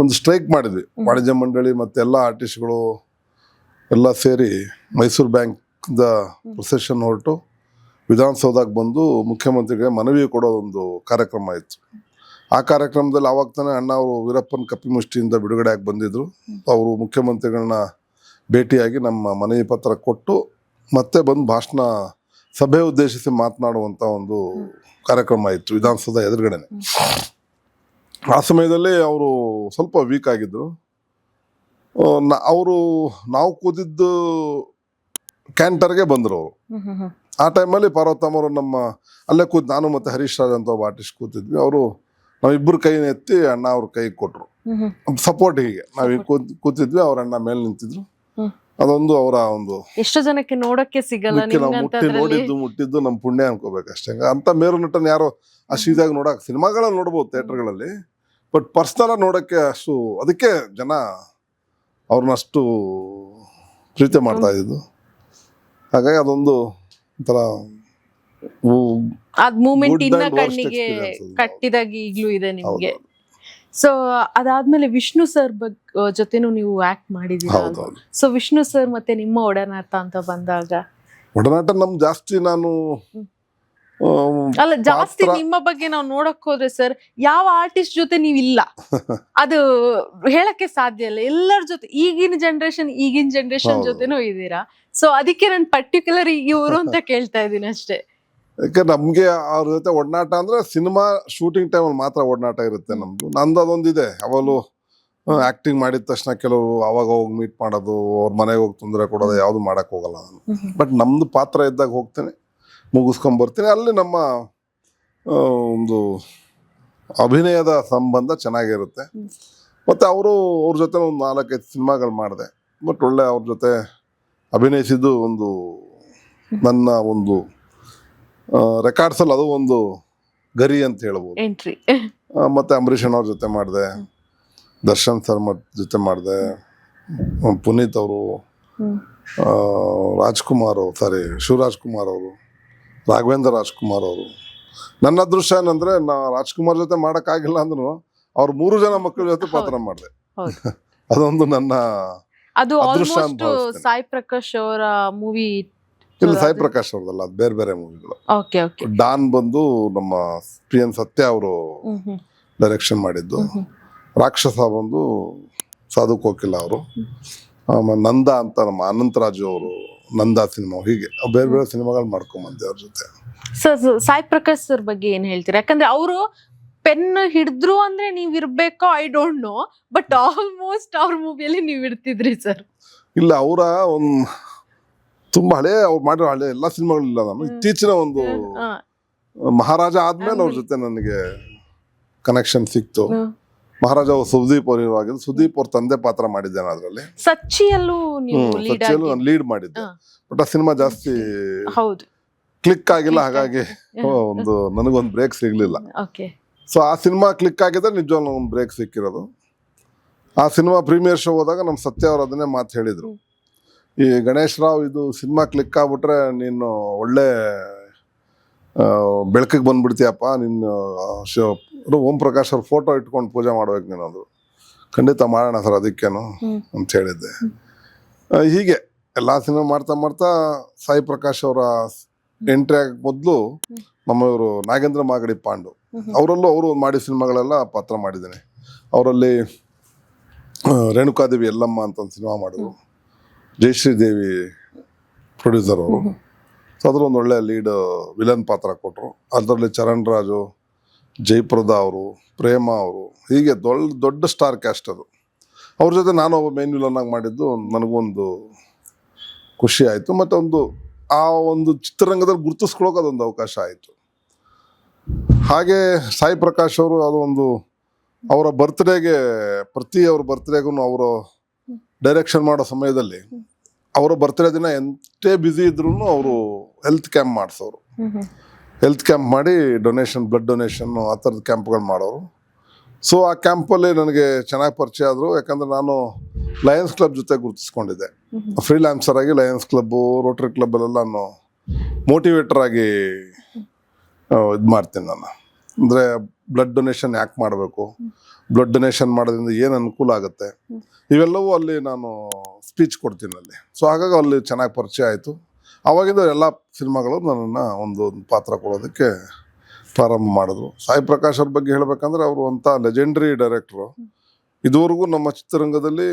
ಒಂದು ಸ್ಟ್ರೈಕ್ ಮಾಡಿದ್ವಿ ವಾಣಿಜ್ಯ ಮಂಡಳಿ ಮತ್ತು ಎಲ್ಲ ಆರ್ಟಿಸ್ಟ್ಗಳು ಎಲ್ಲ ಸೇರಿ ಮೈಸೂರು ಬ್ಯಾಂಕ್ದ ಪ್ರೊಸೆಷನ್ ಹೊರಟು ವಿಧಾನಸೌಧಕ್ಕೆ ಬಂದು ಮುಖ್ಯಮಂತ್ರಿಗೆ ಮನವಿ ಕೊಡೋ ಒಂದು ಕಾರ್ಯಕ್ರಮ ಇತ್ತು. ಆ ಕಾರ್ಯಕ್ರಮದಲ್ಲಿ ಆವಾಗ ತಾನೇ ಅಣ್ಣ ಅವರು ವೀರಪ್ಪನ ಕಪಿಮುಷ್ಟಿಯಿಂದ ಬಿಡುಗಡೆ ಆಗಿ ಬಂದಿದ್ರು. ಅವರು ಮುಖ್ಯಮಂತ್ರಿಗಳನ್ನ ಭೇಟಿಯಾಗಿ ನಮ್ಮ ಮನವಿ ಪತ್ರ ಕೊಟ್ಟು ಮತ್ತೆ ಬಂದು ಭಾಷಣ ಸಭೆ ಉದ್ದೇಶಿಸಿ ಮಾತನಾಡುವಂಥ ಒಂದು ಕಾರ್ಯಕ್ರಮ ಇತ್ತು ವಿಧಾನಸೌಧ ಎದುರುಗಡೆನೆ. ಆ ಸಮಯದಲ್ಲಿ ಅವರು ಸ್ವಲ್ಪ ವೀಕ್ ಆಗಿದ್ರು. ನಾವು ಕೂತಿದ್ದು ಕ್ಯಾಂಟರ್ಗೆ ಬಂದರು ಅವರು. ಆ ಟೈಮಲ್ಲಿ ಪಾರ್ವತಮ್ಮ ಅವರು ನಮ್ಮ ಅಲ್ಲೇ ನಾನು ಮತ್ತು ಹರೀಶ್ ರಾಜ್ ಅಂತ ಒಬ್ಬ ಆರ್ಟಿಸ್ಟ್ ಕೂತಿದ್ವಿ. ಅವರು ನಾವಿಬ್ಬರು ಕೈನ ಎತ್ತಿ ಅಣ್ಣ ಅವ್ರ ಕೈ ಕೊಟ್ಟರು ಸಪೋರ್ಟ್. ಹೀಗೆ ನಾವು ಕೂತಿದ್ವಿ, ಅವ್ರ ಅಣ್ಣ ಮೇಲೆ ನಿಂತಿದ್ರು. ಅದೊಂದು ಅವರ ಒಂದು ಎಷ್ಟು ಜನಕ್ಕೆ ನೋಡಕ್ಕೆ ಸಿಗಲ್ಲ. ಮುಟ್ಟಿದ್ದು ನಮ್ಮ ಪುಣ್ಯ ಅನ್ಕೋಬೇಕಷ್ಟೇ. ಅಂತ ಮೇರು ನಟನ್ ಯಾರೋ ಅಷ್ಟು ಇದಾಗಿ ನೋಡಕ್ ಸಿನಿಮಾಗಳಲ್ಲಿ ನೋಡ್ಬೋದು ಥಿಯೇಟರ್ಗಳಲ್ಲಿ, ಬಟ್ ಪರ್ಸ್ನಲ್ ನೋಡೋಕ್ಕೆ ಅಷ್ಟು, ಅದಕ್ಕೆ ಜನ ಅವ್ರನ್ನ ಅಷ್ಟು ಪ್ರೀತಿ ಮಾಡ್ತಾ ಇದ್ದು. ಹಾಗಾಗಿ ಅದೊಂದು ಒಂಥರ ಮೂಮೆಂಟ್ ಇನ್ನ ಕಣ್ಣಿಗೆ ಕಟ್ಟಿದಾಗಿ ಈಗ್ಲೂ ಇದೆ ನಿಮ್ಗೆ. ಸೊ ಅದಾದ್ಮೇಲೆ ವಿಷ್ಣು ಸರ್ ಜೊತೆನೂ ನೀವು ಆಕ್ಟ್ ಮಾಡಿದೀರಾ. ಸೊ ವಿಷ್ಣು ಸರ್ ಮತ್ತೆ ನಿಮ್ಮ ಒಡನಾಟ ಅಂತ ಬಂದಾಗ? ಒಡನಾಟ ನಮ್ ಜಾಸ್ತಿ ನಾನು ಅಲ್ಲ ಜಾಸ್ತಿ ಪಾತ್ರ- ನಿಮ್ಮ ಬಗ್ಗೆ ನಾವು ನೋಡಕ್ ಹೋದ್ರೆ ಸರ್ ಯಾವ ಆರ್ಟಿಸ್ಟ್ ಜೊತೆ ನೀವು ಇಲ್ಲ ಅದು ಹೇಳಕ್ಕೆ ಸಾಧ್ಯ ಇಲ್ಲ. ಎಲ್ಲರ ಜೊತೆ ಈಗಿನ ಜನರೇಷನ್ ಜೊತೆನೂ ಇದ್ದೀರಾ. ಸೊ ಅದಕ್ಕೆ ನಾನು ಪರ್ಟಿಕ್ಯುಲರ್ ಇವರು ಅಂತ ಕೇಳ್ತಾ ಇದ್ದೀನಿ ಅಷ್ಟೇ. ಯಾಕೆ ನಮ್ಗೆ ಅವ್ರ ಜೊತೆ ಒಡನಾಟ ಅಂದ್ರೆ ಸಿನಿಮಾ ಶೂಟಿಂಗ್ ಟೈಮಲ್ಲಿ ಮಾತ್ರ ಒಡನಾಟ ಇರುತ್ತೆ ನಮ್ದು. ನಂದು ಅದೊಂದಿದೆ, ಅವಳು ಆಕ್ಟಿಂಗ್ ಮಾಡಿದ ತಕ್ಷಣ ಕೆಲವರು ಅವಾಗ ಹೋಗಿ ಮೀಟ್ ಮಾಡೋದು, ಅವ್ರ ಮನೆಗೆ ಹೋಗಿ ತೊಂದರೆ ಕೊಡೋದು ಯಾವುದು ಮಾಡಕ್ ಹೋಗಲ್ಲ ನಾನು. ಬಟ್ ನಮ್ದು ಪಾತ್ರ ಇದ್ದಾಗ ಹೋಗ್ತೇನೆ, ಮುಗಿಸ್ಕೊಂಡ್ ಬರ್ತೀನಿ. ಅಲ್ಲಿ ನಮ್ಮ ಒಂದು ಅಭಿನಯದ ಸಂಬಂಧ ಚೆನ್ನಾಗಿರುತ್ತೆ. ಮತ್ತೆ ಅವ್ರ ಜೊತೆ ಒಂದು 4-5 ಸಿನಿಮಾಗಳು ಮಾಡಿದೆ. ಬಟ್ ಒಳ್ಳೆ ಅವ್ರ ಜೊತೆ ಅಭಿನಯಿಸಿದ್ದು ಒಂದು ನನ್ನ ಒಂದು ರೆಕಾರ್ಡ್ಸ್ ಅಲ್ಲಿ ಅದು ಒಂದು ಗರಿ ಅಂತ ಹೇಳ್ಬೋದು. ಎಂಟ್ರಿ ಮತ್ತೆ ಅಂಬರೀಷ್ ಅವ್ರ ಜೊತೆ ಮಾಡಿದೆ, ದರ್ಶನ್ ಸರ್ ಜೊತೆ ಮಾಡಿದೆ, ಪುನೀತ್ ಅವರು, ಶಿವರಾಜ್ ಕುಮಾರ್ ಅವರು, ರಾಘವೇಂದ್ರ ರಾಜ್ಕುಮಾರ್ ಅವರು. ನನ್ನ ಅದೃಷ್ಟ ಏನಂದ್ರೆ ರಾಜ್ಕುಮಾರ್ ಜೊತೆ ಮಾಡೋಕ್ಕಾಗಿಲ್ಲ ಅಂದ್ರು ಅವ್ರ 3 ಜನ ಮಕ್ಕಳ ಜೊತೆ ಪಾತ್ರ ಮಾಡಿದೆ. ಅದೊಂದು ನನ್ನ ಅದು ಅದೃಷ್ಟ ಅಂತ ಆಲ್ಮೋಸ್ಟ್ ಭಾವಿಸ್ತೇನೆ. ಸಾಯಿ ಪ್ರಕಾಶ್ ಅವರ ಮೂವಿ. ಇಲ್ಲ, ಸಾಯಿ ಪ್ರಕಾಶ್ ಅವ್ರದಲ್ಲ, ಅದು ಬೇರೆ ಬೇರೆ ಮೂವಿಗಳು. Okay okay. ಡಾನ್ ಬಂದು ನಮ್ಮ PN ಸತ್ಯ ಅವರು ಡೈರೆಕ್ಷನ್ ಮಾಡಿದ್ದು. ರಾಕ್ಷಸ ಬಂದು ಸಾಧು ಕೋಕಿಲ ಅವರು. ಆಮೇಲೆ ನಂದ ಅಂತ ನಮ್ಮ ಅನಂತರಾಜು ಅವರು ನಂದ ಸಿನಿಮಾ. ಹೀಗೆ ಬೇರೆ ಬೇರೆ ಸಿನಿಮಾಗಳು ಮಾಡ್ಕೊಂಬಂದೆ ಅವ್ರ ಜೊತೆ. ಸರ್ ಸಾಯಿ ಪ್ರಕಾಶ್ ಸರ್ ಬಗ್ಗೆ ಏನ್ ಹೇಳ್ತೀರಾ? ಯಾಕಂದ್ರೆ ಅವರು ಪೆನ್ ಹಿಡಿದ್ರು ಅಂದ್ರೆ ನೀವ್ ಇರ್ಬೇಕೋ I don't know, but almost ಅವ್ರ ಮೂವಿಯಲ್ಲಿ ನೀವ್ ಇರ್ತಿದ್ರಿ ಸರ್. ಇಲ್ಲ, ಅವರ ಒಂದು ತುಂಬಾ ಅವ್ರು ಮಾಡಿರೋ ಹಳೆ ಎಲ್ಲ ಸಿನಿಮಾಗಳಿಲ್ಲ. ನಾನು ಇತ್ತೀಚಿನ ಒಂದು ಮಹಾರಾಜ ಆದ್ಮೇಲೆ ಅವ್ರ ಜೊತೆ ನನಗೆ ಕನೆಕ್ಷನ್ ಸಿಕ್ತು. ಮಹಾರಾಜ ಅವ್ರು ಸುದೀಪ್ ಅವ್ರು ಇರುವಾಗಿದ್ದು, ಸುದೀಪ್ ಅವ್ರ ತಂದೆ ಪಾತ್ರ ಮಾಡಿದ್ದೇನೆ ಅದರಲ್ಲಿ. ಸಚ್ಚಿಯಲ್ಲೂ ನೀವು ಲೀಡ್ ಸಚ್ಚಿಯಲ್ಲೂ ನಾನು ಲೀಡ್ ಮಾಡಿದ್ದೆ. ಬಟ್ ಆ ಸಿನಿಮಾ ಜಾಸ್ತಿ ಹೌದು ಕ್ಲಿಕ್ ಆಗಿಲ್ಲ, ಹಾಗಾಗಿ ನನಗೊಂದು ಬ್ರೇಕ್ ಸಿಗ್ಲಿಲ್ಲ. ಓಕೆ. ಸೊ ಆ ಸಿನಿಮಾ ಕ್ಲಿಕ್ ಆಗಿದ್ರೆ ನಿಜವಾಗ್ಲೂ ಒಂದು ಬ್ರೇಕ್ ಸಿಕ್ಕಿರೋದು. ಆ ಸಿನಿಮಾ ಪ್ರೀಮಿಯರ್ ಶೋ ಹೋದಾಗ ನಮ್ಮ ಸತ್ಯ ಅವ್ರು ಅದನ್ನೇ ಮಾತು ಹೇಳಿದ್ರು, ಈ ಗಣೇಶ್ ರಾವ್ ಇದು ಸಿನಿಮಾ ಕ್ಲಿಕ್ ಆಗ್ಬಿಟ್ರೆ ನೀನು ಒಳ್ಳೆ ಬೆಳಕಿಗೆ ಬಂದ್ಬಿಡ್ತೀಯಪ್ಪ, ನೀನು ಓಂ ಪ್ರಕಾಶ್ ಅವ್ರ ಫೋಟೋ ಇಟ್ಕೊಂಡು ಪೂಜೆ ಮಾಡ್ಬೇಕು ನೀನು. ಅದು ಖಂಡಿತ ಮಾಡೋಣ ಸರ್ ಅದಕ್ಕೇನು ಅಂತ ಹೇಳಿದ್ದೆ. ಹೀಗೆ ಎಲ್ಲ ಸಿನಿಮಾ ಮಾಡ್ತಾ ಮಾಡ್ತಾ ಸಾಯಿ ಪ್ರಕಾಶ್ ಅವರ ಎಂಟ್ರಿ ಆಗ ಮೊದಲು ನಮ್ಮವರು ನಾಗೇಂದ್ರ ಮಾಗಡಿ ಪಾಂಡು ಅವರಲ್ಲೂ ಅವರು ಮಾಡಿದ ಸಿನಿಮಾಗಳೆಲ್ಲ ಪಾತ್ರ ಮಾಡಿದ್ದೇನೆ. ಅವರಲ್ಲಿ ರೇಣುಕಾದೇವಿ ಎಲ್ಲಮ್ಮ ಅಂತ ಒಂದು ಸಿನಿಮಾ ಮಾಡಿದ್ರು, ಜಯಶ್ರೀ ದೇವಿ ಪ್ರೊಡ್ಯೂಸರ್ ಅವರು. ಸೊ ಅದ್ರ ಒಂದು ಒಳ್ಳೆ ಲೀಡ್ ವಿಲನ್ ಪಾತ್ರ ಕೊಟ್ಟರು. ಅದರಲ್ಲಿ ಚರಣ್ ರಾಜು, ಜಯಪ್ರದಾ ಅವರು, ಪ್ರೇಮ ಅವರು, ಹೀಗೆ ದೊಡ್ಡ ಸ್ಟಾರ್ ಕ್ಯಾಸ್ಟ್ ಅದು. ಅವ್ರ ಜೊತೆ ನಾನು ಒಬ್ಬ ಮೇನ್ ವಿಲನ್ ಆಗಿ ಮಾಡಿದ್ದು ನನಗೊಂದು ಖುಷಿ ಆಯಿತು. ಮತ್ತು ಆ ಒಂದು ಚಿತ್ರರಂಗದಲ್ಲಿ ಗುರುತಿಸ್ಕೊಳ್ಳೋಕೆ ಅದೊಂದು ಅವಕಾಶ ಆಯಿತು. ಹಾಗೆ ಸಾಯಿ ಪ್ರಕಾಶ್ ಅವರು ಅದೊಂದು ಅವರ ಬರ್ತ್ಡೇಗೆ ಅವ್ರ ಬರ್ತ್ಡೇಗೂ ಅವರು ಡೈರೆಕ್ಷನ್ ಮಾಡೋ ಸಮಯದಲ್ಲಿ ಅವರ ಬರ್ತ್ಡೇ ದಿನ ಎಂತೇ ಬ್ಯುಸಿ ಇದ್ರೂ ಅವರು ಹೆಲ್ತ್ ಕ್ಯಾಂಪ್ ಮಾಡಿಸೋರು. ಹೆಲ್ತ್ ಕ್ಯಾಂಪ್ ಮಾಡಿ ಬ್ಲಡ್ ಡೊನೇಷನ್ ಆ ಥರದ ಕ್ಯಾಂಪ್ಗಳು ಮಾಡೋರು. ಸೊ ಆ ಕ್ಯಾಂಪಲ್ಲಿ ನನಗೆ ಚೆನ್ನಾಗಿ ಪರಿಚಯ ಆದರು. ಯಾಕಂದರೆ ನಾನು ಲಯನ್ಸ್ ಕ್ಲಬ್ ಜೊತೆ ಗುರುತಿಸ್ಕೊಂಡಿದ್ದೆ. ಫ್ರೀಲ್ಯಾನ್ಸರ್ ಆಗಿ ಲಯನ್ಸ್ ಕ್ಲಬ್ಬು, ರೋಟರಿ ಕ್ಲಬ್ಬಲ್ಲೆಲ್ಲ ನಾನು ಮೋಟಿವೇಟರ್ ಆಗಿ ಇದು ಮಾಡ್ತೀನಿ. ನಾನು ಅಂದರೆ ಬ್ಲಡ್ ಡೊನೇಷನ್ ಯಾಕೆ ಮಾಡಬೇಕು, ಬ್ಲಡ್ ಡೊನೇಷನ್ ಮಾಡೋದ್ರಿಂದ ಏನು ಅನುಕೂಲ ಆಗುತ್ತೆ, ಇವೆಲ್ಲವೂ ಅಲ್ಲಿ ನಾನು ಸ್ಪೀಚ್ ಕೊಡ್ತೀನಿ ಅಲ್ಲಿ. ಸೊ ಹಾಗಾಗಿ ಅಲ್ಲಿ ಚೆನ್ನಾಗಿ ಪರಿಚಯ ಆಯಿತು. ಆವಾಗಿಂದ ಎಲ್ಲ ಸಿನಿಮಾಗಳು ನನ್ನನ್ನು ಒಂದು ಪಾತ್ರ ಕೊಡೋದಕ್ಕೆ ಪ್ರಾರಂಭ ಮಾಡಿದ್ರು. ಸಾಯಿ ಪ್ರಕಾಶ್ ಅವ್ರ ಬಗ್ಗೆ ಹೇಳಬೇಕಂದ್ರೆ ಅವರು ಅಂಥ ಲೆಜೆಂಡ್ರಿ ಡೈರೆಕ್ಟ್ರು. ಇದುವರೆಗೂ ನಮ್ಮ ಚಿತ್ರರಂಗದಲ್ಲಿ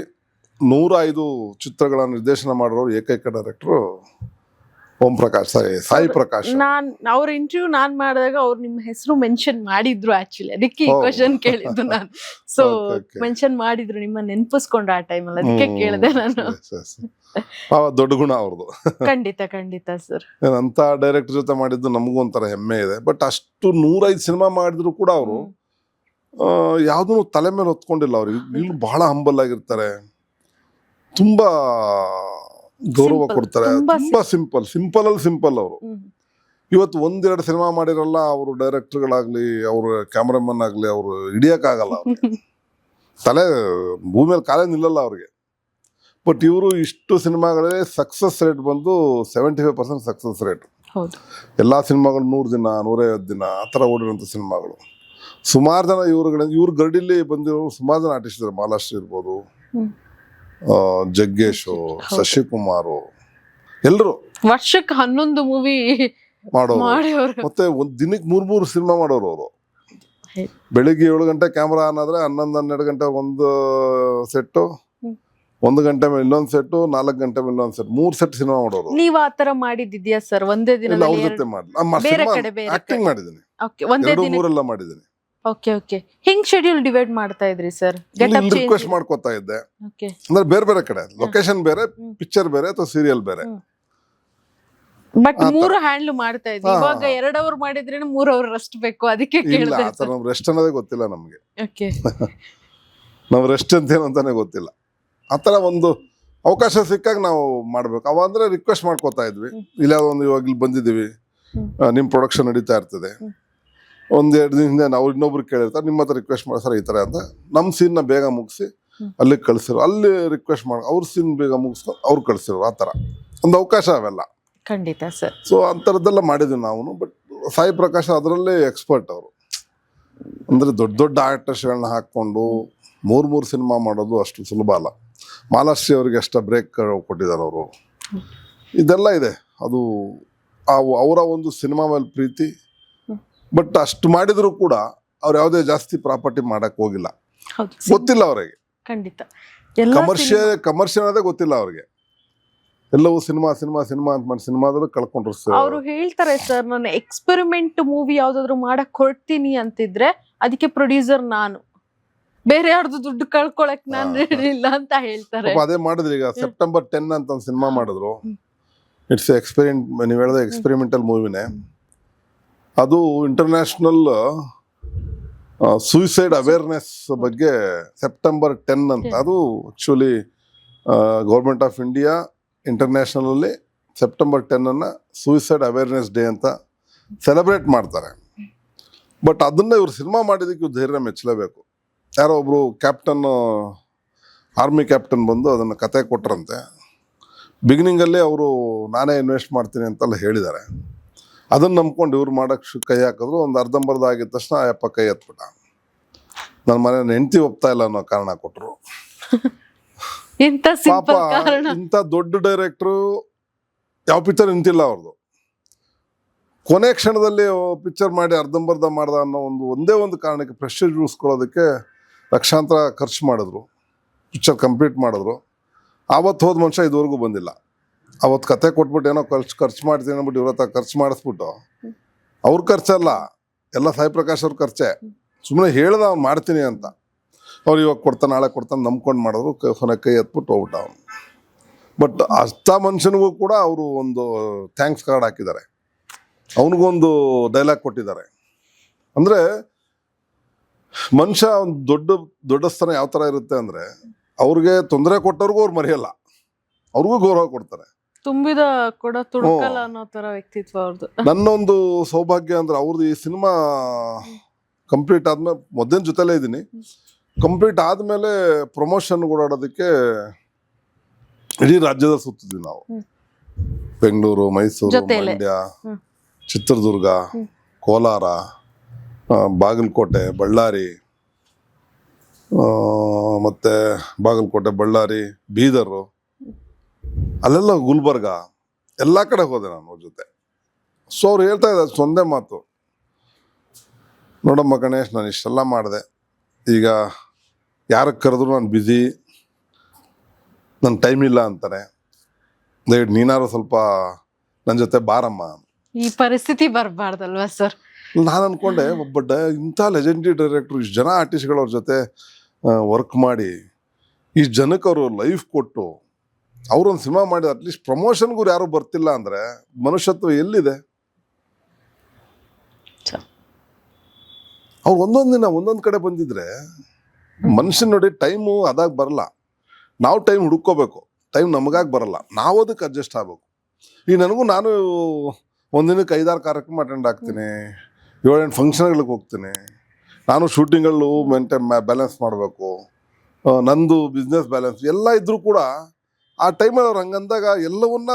105 ಚಿತ್ರಗಳ ನಿರ್ದೇಶನ ಮಾಡಿರೋರು ಏಕೈಕ ಡೈರೆಕ್ಟ್ರು ಸಾಯಿ ಪ್ರಕಾಶ್. ಅವ್ರ ಇಂಟರ್ವ್ಯೂ ನಾನ್ ಮಾಡಿದಾಗ ಅವ್ರು ನಿಮ್ಮ ಹೆಸರು ಮೆನ್ಷನ್ ಮಾಡಿದ್ರು. ಆಕ್ಚುಲಿ ಅದಕ್ಕೆ ಈ ಕ್ವಶನ್ ಕೇಳಿದ್ದು ನಾನು. ಸೊ ಮೆನ್ಷನ್ ಮಾಡಿದ್ರು, ನಿಮ್ಮ ನೆನಪಿಸ್ಕೊಂಡ್ರು ಆ ಟೈಮಲ್ಲಿ, ಅದಕ್ಕೆ ಕೇಳಿದೆ ನಾನು. ದೊಡ್ಡ ಗುಣ ಅವ್ರದ್ದು. ಖಂಡಿತ ಸರ್. ಅಂತ ಡೈರೆಕ್ಟರ್ ಜೊತೆ ಮಾಡಿದ್ದು ನಮಗೂ ಒಂಥರ ಹೆಮ್ಮೆ ಇದೆ. ಬಟ್ ಅಷ್ಟು 105 ಸಿನಿಮಾ ಮಾಡಿದ್ರು ಕೂಡ ಅವರು ಯಾವ್ದೂ ತಲೆ ಮೇಲೆ ಹೊತ್ಕೊಂಡಿಲ್ಲ. ಅವ್ರು ಇಲ್ಲಿ ಬಹಳ ಹಂಬಲ್ ಆಗಿರ್ತಾರೆ, ತುಂಬಾ ಗೌರವ ಕೊಡ್ತಾರೆ, ತುಂಬಾ ಸಿಂಪಲ್ ಅವರು. ಇವತ್ತು 1-2 ಸಿನಿಮಾ ಮಾಡಿರಲ್ಲ ಅವರು ಡೈರೆಕ್ಟರ್ಗಳಾಗ್ಲಿ, ಅವ್ರ ಕ್ಯಾಮ್ರಾಮನ್ ಆಗ್ಲಿ, ಅವರು ಹಿಡಿಯಕ್ಕಾಗಲ್ಲ. ತಲೆ ಭೂಮಿ ಮೇಲೆ ಕಾಲೇ ನಿಲ್ಲಲ್ಲ ಅವ್ರಿಗೆ. ಬಟ್ ಇವರು ಇಷ್ಟು ಸಿನಿಮಾಗಳೇ ಸಕ್ಸಸ್ ರೇಟ್ ಬಂದು 75% ಸಕ್ಸಸ್ ರೇಟ್. ಎಲ್ಲ ಸಿನಿಮಾಗಳು 100 ದಿನ 150 ದಿನ ಆ ಥರ ಓಡಿರೋಂಥ ಸಿನಿಮಾಗಳು. ಸುಮಾರು ಜನ ಇವ್ರ ಗರಡಿಲಿ ಬಂದಿರೋ ಸುಮಾರು ಜನ ಆರ್ಟಿಸ್ಟ್ ಇದ್ದಾರೆ. ಮಹಾರಾಷ್ಟ್ರ ಇರ್ಬೋದು, ಜಗ್ಗೇಶು, ಶಶಿಕುಮಾರು, ಎಲ್ಲರೂ ವರ್ಷಕ್ಕೆ 11 ಮೂವಿ ಮಾಡೋರು. ಮಾಡೋರು. ಮತ್ತೆ ಒಂದ್ ದಿನಕ್ಕೆ 3 ಸಿನಿಮಾ ಮಾಡೋರು ಅವರು. ಹೇ. ಬೆಳಿಗ್ಗೆ 7 ಗಂಟೆ ಕ್ಯಾಮ್ರಾ ಆನ್ ಆದ್ರೆ 11-12 ಗಂಟೆ ಒಂದು ಸೆಟ್ಟು, 1 ಗಂಟೆ ಮೇಲೆ ಇನ್ನೊಂದು ಸೆಟ್ಟು, 4 ಗಂಟೆ ಮೇಲೆ ಇನ್ನೊಂದು ಸೆಟ್, 3 ಸೆಟ್ ಸಿನಿಮಾ ಮಾಡೋರು. ನೀವ್ ಆತರ ಮಾಡಿದ್ಯಾ ಸರ್? ಒಂದೇ ಇಲ್ಲ, ಅವ್ರ ದಿನದಲ್ಲಿ ಜೊತೆ ಬೇರೆ ಕಡೆ, ಬೇರೆ ಆಕ್ಟಿಂಗ್ ಮಾಡಿದ್ದೀನಿ, ಓಕೆ, ಒಂದೇ 2 ದಿನ. 3 ಮಾಡಿದ್ದೀನಿ. Okay okay. ಹೆಂಗ್ ಶೆಡ್ಯೂಲ್ ಡಿವೈಡ್ ಮಾಡ್ತಾ ಇದ್ರಿ ಸರ್? ಗೆಟಪ್ ರಿಕ್ವೆಸ್ಟ್ ಮಾಡ್ಕೊತಾ ಇದ್ದೆ. ಓಕೆ. ಅಂದ್ರೆ ಬೇರೆ ಬೇರೆ ಕಡೆ ಲೊಕೇಶನ್ ಬೇರೆ, ಪಿಕ್ಚರ್ ಬೇರೆ ಅಥವಾ ಸೀರಿಯಲ್ ಬೇರೆ. ಬಟ್ 3 ಹ್ಯಾಂಡ್ಲ್ ಮಾಡ್ತಾ ಇದ್ವಿ. ಇವಾಗ 2 ಅವರ್ ಮಾಡಿದ್ರೇನು 3 ಅವರ್ ರೆಸ್ಟ್ ಬೇಕು, ಅದಕ್ಕೆ ಇಲ್ಲ, ಕೇಳಿದೆ. ಆತರ ನಾವು ರೆಸ್ಟ್ ಅನ್ನೋದೇ ಗೊತ್ತಿಲ್ಲ ನಮ್ಗೆ. ಓಕೆ. ನಾವು ರೆಸ್ಟ್ ಅಂತ ಏನು ಅಂತಾನೆ ಗೊತ್ತಿಲ್ಲ. ಆತರ ಒಂದು ಅವಕಾಶ ಸಿಕ್ಕಾಗ ನಾವು ಮಾಡ್ಬೇಕು. ಅವ ಅಂದ್ರೆ ರಿಕ್ವೆಸ್ಟ್ ಮಾಡ್ಕೋತಾ ಇದ್ವಿ. ಇಲ್ಲ ಒಂದು ಇವಾಗ ಇಲ್ಲಿ ಬಂದಿದ್ದೀವಿ, ನಿಮ್ ಪ್ರೊಡಕ್ಷನ್ ನಡೀತಾ ಇರ್ತದೆ, 1-2 ದಿನದಿಂದ ನಾವು ಇನ್ನೊಬ್ರು ಕೇಳಿರ್ತಾರೆ, ನಿಮ್ಮ ಹತ್ರ ರಿಕ್ವೆಸ್ಟ್ ಮಾಡಿ ಸರ್ ಈ ತರ ಅಂತ. ನಮ್ ಸೀನ್ ನ ಬೇಗ ಮುಗಿಸಿ ಅಲ್ಲಿಗೆ ಕಳ್ಸಿರೋ, ಅಲ್ಲಿ ರಿಕ್ವೆಸ್ಟ್ ಮಾಡಿ ಅವ್ರ ಸೀನ್ ಬೇಗ ಮುಗಿಸ್ಕೊಂಡು ಅವ್ರು ಕಳ್ಸಿರೋ. ಆ ತರ ಒಂದು ಅವಕಾಶ ಅವೆಲ್ಲ. ಖಂಡಿತ ಸರ್. ಸೊ ಅಂತರದ್ದೆಲ್ಲ ಮಾಡಿದ್ವಿ ನಾವು. ಬಟ್ ಸಾಯಿ ಪ್ರಕಾಶ್ ಅದರಲ್ಲೇ ಎಕ್ಸ್ಪರ್ಟ್ ಅವರು. ಅಂದ್ರೆ ದೊಡ್ಡ ದೊಡ್ಡ ಆರ್ಟಿಸ್ಟ್ಗಳನ್ನ ಹಾಕೊಂಡು 3 ಸಿನಿಮಾ ಮಾಡೋದು ಅಷ್ಟು ಸುಲಭ ಅಲ್ಲ. ಮಾಲಾಶ್ರೀ ಅವರಿಗೆ ಅಷ್ಟ ಬ್ರೇಕ್ ಕೊಟ್ಟಿದ್ದಾರೆ ಅವರು. ಇದೆಲ್ಲ ಇದೆ. ಅದು ಅವರ ಒಂದು ಸಿನಿಮಾ ಮೇಲೆ ಪ್ರೀತಿ. ಬಟ್ ಅಷ್ಟು ಮಾಡಿದ್ರು ಕೂಡ ಅವ್ರು ಯಾವುದೇ ಜಾಸ್ತಿ ಪ್ರಾಪರ್ಟಿ ಮಾಡಕ್ ಹೋಗಿಲ್ಲ. ಹೌದು, ಗೊತ್ತಿಲ್ಲ ಅವರಿಗೆ. ಖಂಡಿತ. ಕಮರ್ಷಿಯಲ್ ಅನ್ನೋದೇ ಗೊತ್ತಿಲ್ಲ ಅವ್ರಿಗೆ. ಎಲ್ಲವೂ ಸಿನಿಮಾ ಸಿನಿಮಾ ಸಿನಿಮಾ ಅಂತ ಮಾಡಿ ಸಿನಿಮಾದಲ್ಲಿ ಕಳ್ಕೊಂಡ್ರು. ಅವರು ಹೇಳ್ತಾರೆ ಸರ್, ನಾನು ಎಕ್ಸ್ಪೆರಿಮೆಂಟ್ ಮೂವಿ ಯಾವ್ದಾದ್ರು ಮಾಡಕ್ ಹೊರಡ್ತೀನಿ ಅಂತಿದ್ರೆ ಅದಕ್ಕೆ ಪ್ರೊಡ್ಯೂಸರ್ ನಾನು, ಬೇರೆ ಯಾರ್ದು ದುಡ್ಡು ಕಳ್ಕೊಳಕ್ ನಾನು ರೆಡಿ ಇಲ್ಲ ಅಂತ ಹೇಳ್ತಾರೆ. ಅದೇ ಮಾಡಿದ್ರು. ಈಗ ಸೆಪ್ಟೆಂಬರ್ 10 ಅಂತ ಒಂದು ಸಿನಿಮಾ ಮಾಡಿದ್ರು. ಇಟ್ಸ್ ನೀವು ಹೇಳಿದ ಎಕ್ಸ್ಪೆರಿಮೆಂಟಲ್ ಮೂವಿನೇ. ಅದು ಇಂಟರ್ನ್ಯಾಷನಲ್ ಸೂಸೈಡ್ ಅವೇರ್ನೆಸ್ ಬಗ್ಗೆ ಸೆಪ್ಟೆಂಬರ್ 10 ಅಂತ. ಅದು actually government of India international ಅಲ್ಲಿ ಸೆಪ್ಟೆಂಬರ್ 10 ಸೂಸೈಡ್ ಅವೇರ್ನೆಸ್ ಡೇ ಅಂತ ಸೆಲೆಬ್ರೇಟ್ ಮಾಡ್ತಾರೆ. ಬಟ್ ಅದನ್ನ ಇವ್ರು ಸಿನಿಮಾ ಮಾಡಿದಕ್ಕೆ ಇವ್ರು ಧೈರ್ಯ ಮೆಚ್ಚಲೇಬೇಕು. ಯಾರೋ ಒಬ್ರು ಕ್ಯಾಪ್ಟನ್, ಆರ್ಮಿ ಕ್ಯಾಪ್ಟನ್ ಬಂದು ಅದನ್ನ ಕತೆ ಕೊಟ್ರಂತೆ. ಬಿಗಿನಿಂಗ್ ಅಲ್ಲಿ ಅವರು ನಾನೇ ಇನ್ವೆಸ್ಟ್ ಮಾಡ್ತೀನಿ ಅಂತೆಲ್ಲ ಹೇಳಿದ್ದಾರೆ. ಅದನ್ನ ನಂಬ್ಕೊಂಡು ಇವ್ರು ಮಾಡಕ್ ಕೈ ಹಾಕಿದ್ರು. ಒಂದು ಅರ್ಧಂಬರ್ಧ ಆಗಿದ ತಕ್ಷಣ ಅಯ್ಯಪ್ಪ ಕೈ ಎತ್ಬಿಟ್ಟ. ನನ್ನ ಮನೆ ಹೆಂಡತಿ ಒಪ್ತಾ ಇಲ್ಲ ಅನ್ನೋ ಕಾರಣ ಕೊಟ್ರು. ಪಾಪ ಇಂಥ ದೊಡ್ಡ ಡೈರೆಕ್ಟ್ರು ಯಾವ ಪಿಕ್ಚರ್ ನಿಂತಿಲ್ಲ ಅವ್ರದ್ದು. ಕೊನೆ ಕ್ಷಣದಲ್ಲಿ ಪಿಕ್ಚರ್ ಮಾಡಿ ಅರ್ಧಂಬರ್ಧ ಮಾಡ್ದ ಅನ್ನೋ ಒಂದೇ ಒಂದು ಕಾರಣಕ್ಕೆ ಪ್ರೆಸ್ಟೀಜ್ ಉಳಿಸ್ಕೊಳ್ಳೋದಕ್ಕೆ ಲಕ್ಷಾಂತರ ಖರ್ಚು ಮಾಡಿದ್ರು, ಪಿಕ್ಚರ್ ಕಂಪ್ಲೀಟ್ ಮಾಡಿದ್ರು. ಆವತ್ತು ಹೋದ ಮನುಷ್ಯ ಇದುವರೆಗೂ ಬಂದಿಲ್ಲ. ಅವತ್ತು ಕತೆ ಕೊಟ್ಬಿಟ್ಟು ಏನೋ ಖರ್ಚು ಮಾಡ್ತೀನಿ ಅಂದ್ಬಿಟ್ಟು ಇವ್ರ ಹತ್ರ ಖರ್ಚು ಮಾಡಿಸ್ಬಿಟ್ಟು, ಅವ್ರ ಖರ್ಚಲ್ಲ, ಎಲ್ಲ ಸಾಯಿ ಪ್ರಕಾಶ್ ಅವ್ರ ಖರ್ಚೆ. ಸುಮ್ಮನೆ ಹೇಳ್ದ ಅವ್ನು ಮಾಡ್ತೀನಿ ಅಂತ. ಅವ್ರು ಇವಾಗ ಕೊಡ್ತಾನೆ, ನಾಳೆ ಕೊಡ್ತಾನೆ ನಂಬ್ಕೊಂಡು ಮಾಡಿದ್ರು. ಕೊನೆ ಕೈ ಎತ್ಬಿಟ್ಟು ಹೋಗ್ಬಿಟ್ಟ ಅವನು. ಬಟ್ ಅಷ್ಟ ಮನುಷ್ಯನಿಗೂ ಕೂಡ ಅವರು ಒಂದು ಥ್ಯಾಂಕ್ಸ್ ಕಾರ್ಡ್ ಹಾಕಿದ್ದಾರೆ. ಅವನಿಗೊಂದು ಡೈಲಾಗ್ ಕೊಟ್ಟಿದ್ದಾರೆ. ಅಂದ್ರೆ ಮನುಷ್ಯ ಒಂದು ದೊಡ್ಡ ಸ್ಥಾನ ಯಾವ ತರ ಇರುತ್ತೆ ಅಂದ್ರೆ, ಅವ್ರಿಗೆ ತೊಂದರೆ ಕೊಟ್ಟವ್ರಿಗೂ ಅವ್ರು ಮರೆಯಲ್ಲ, ಅವ್ರಿಗೂ ಗೌರವ ಕೊಡ್ತಾರೆ. ತುಂಬಿದ ಕೂಡ ತುಡುಕಲ್ಲ ಅನ್ನೋ ತರ ವ್ಯಕ್ತಿತ್ವ ಅವ್ರದ್ದು. ನನ್ನೊಂದು ಸೌಭಾಗ್ಯ ಅಂದ್ರೆ ಅವ್ರದ್ದು ಈ ಸಿನಿಮಾ ಕಂಪ್ಲೀಟ್ ಆದ್ಮೇಲೆ, ಮೊದಲಿನ ಜೊತೆಲೇ ಇದ್ದೀನಿ, ಕಂಪ್ಲೀಟ್ ಆದ್ಮೇಲೆ ಪ್ರಮೋಷನ್ ಓಡಾಡೋದಕ್ಕೆ ಇಡೀ ರಾಜ್ಯದ ಸುತ್ತಿದ್ವಿ ನಾವು. ಬೆಂಗಳೂರು, ಮೈಸೂರು, ಮಂಡ್ಯ, ಚಿತ್ರದುರ್ಗ, ಕೋಲಾರ, ಬಾಗಲಕೋಟೆ, ಬಳ್ಳಾರಿ, ಮತ್ತೆ ಬಾಗಲಕೋಟೆ, ಬಳ್ಳಾರಿ, ಬೀದರು, ಅಲ್ಲೆಲ್ಲ ಗುಲ್ಬರ್ಗ, ಎಲ್ಲ ಕಡೆ ಹೋದೆ ನಾನು ಅವ್ರ ಜೊತೆ. ಸೊ ಅವ್ರು ಹೇಳ್ತಾ ಇದ್ದಾರೆ ಒಂದೇ ಮಾತು, ನೋಡಮ್ಮ ಗಣೇಶ್, ನಾನು ಇಷ್ಟೆಲ್ಲ ಮಾಡಿದೆ, ಈಗ ಯಾರಕ್ಕೆ ಕರೆದ್ರು ನಾನು ಬ್ಯುಸಿ, ನನ್ನ ಟೈಮ್ ಇಲ್ಲ ಅಂತಾರೆ. ನೀನಾರು ಸ್ವಲ್ಪ ನನ್ನ ಜೊತೆ ಬಾರಮ್ಮ. ಈ ಪರಿಸ್ಥಿತಿ ಬರಬಾರ್ದಲ್ವಾ ಸರ್? ನಾನು ಅನ್ಕೊಂಡೆ, ಒಬ್ಬ ಇಂಥ ಲೆಜೆಂಡರಿ ಡೈರೆಕ್ಟ್ರು ಇಷ್ಟು ಜನ ಆರ್ಟಿಸ್ಟ್ಗಳವ್ರ ಜೊತೆ ವರ್ಕ್ ಮಾಡಿ ಇಷ್ಟು ಜನಕ್ಕೆ ಅವರು ಲೈಫ್ ಕೊಟ್ಟು ಅವ್ರೊಂದು ಸಿನಿಮಾ ಮಾಡಿ ಅಟ್ಲೀಸ್ಟ್ ಪ್ರಮೋಷನ್ಗೂ ಯಾರು ಬರ್ತಿಲ್ಲ ಅಂದ್ರೆ ಮನುಷ್ಯತ್ವ ಎಲ್ಲಿದೆ? ಅವ್ರು ಒಂದೊಂದು ದಿನ ಒಂದೊಂದು ಕಡೆ ಬಂದಿದ್ರೆ ಮನುಷ್ಯನ ನೋಡಿ ಟೈಮು ಅದಾಗ ಬರಲ್ಲ. ನಾವು ಟೈಮ್ ಹುಡ್ಕೋಬೇಕು, ಟೈಮ್ ನಮಗಾಗಿ ಬರಲ್ಲ, ನಾವು ಅದಕ್ಕೆ ಅಡ್ಜಸ್ಟ್ ಆಗ್ಬೇಕು. ಈಗ ನಾನು ಒಂದಿನಕ್ಕೆ 5-6 ಕಾರ್ಯಕ್ರಮ ಅಟೆಂಡ್ ಆಗ್ತೀನಿ, 7-8 ಫಂಕ್ಷನ್ಗಳಿಗೆ ಹೋಗ್ತೀನಿ. ನಾನು ಶೂಟಿಂಗಲ್ಲೂ ಬ್ಯಾಲೆನ್ಸ್ ಮಾಡಬೇಕು, ನಂದು ಬಿಸ್ನೆಸ್ ಬ್ಯಾಲೆನ್ಸ್ ಎಲ್ಲ ಇದ್ರೂ ಕೂಡ ಆ ಟೈಮಲ್ಲಿ ಅವ್ರು ಹಂಗಂದಾಗ ಎಲ್ಲವನ್ನ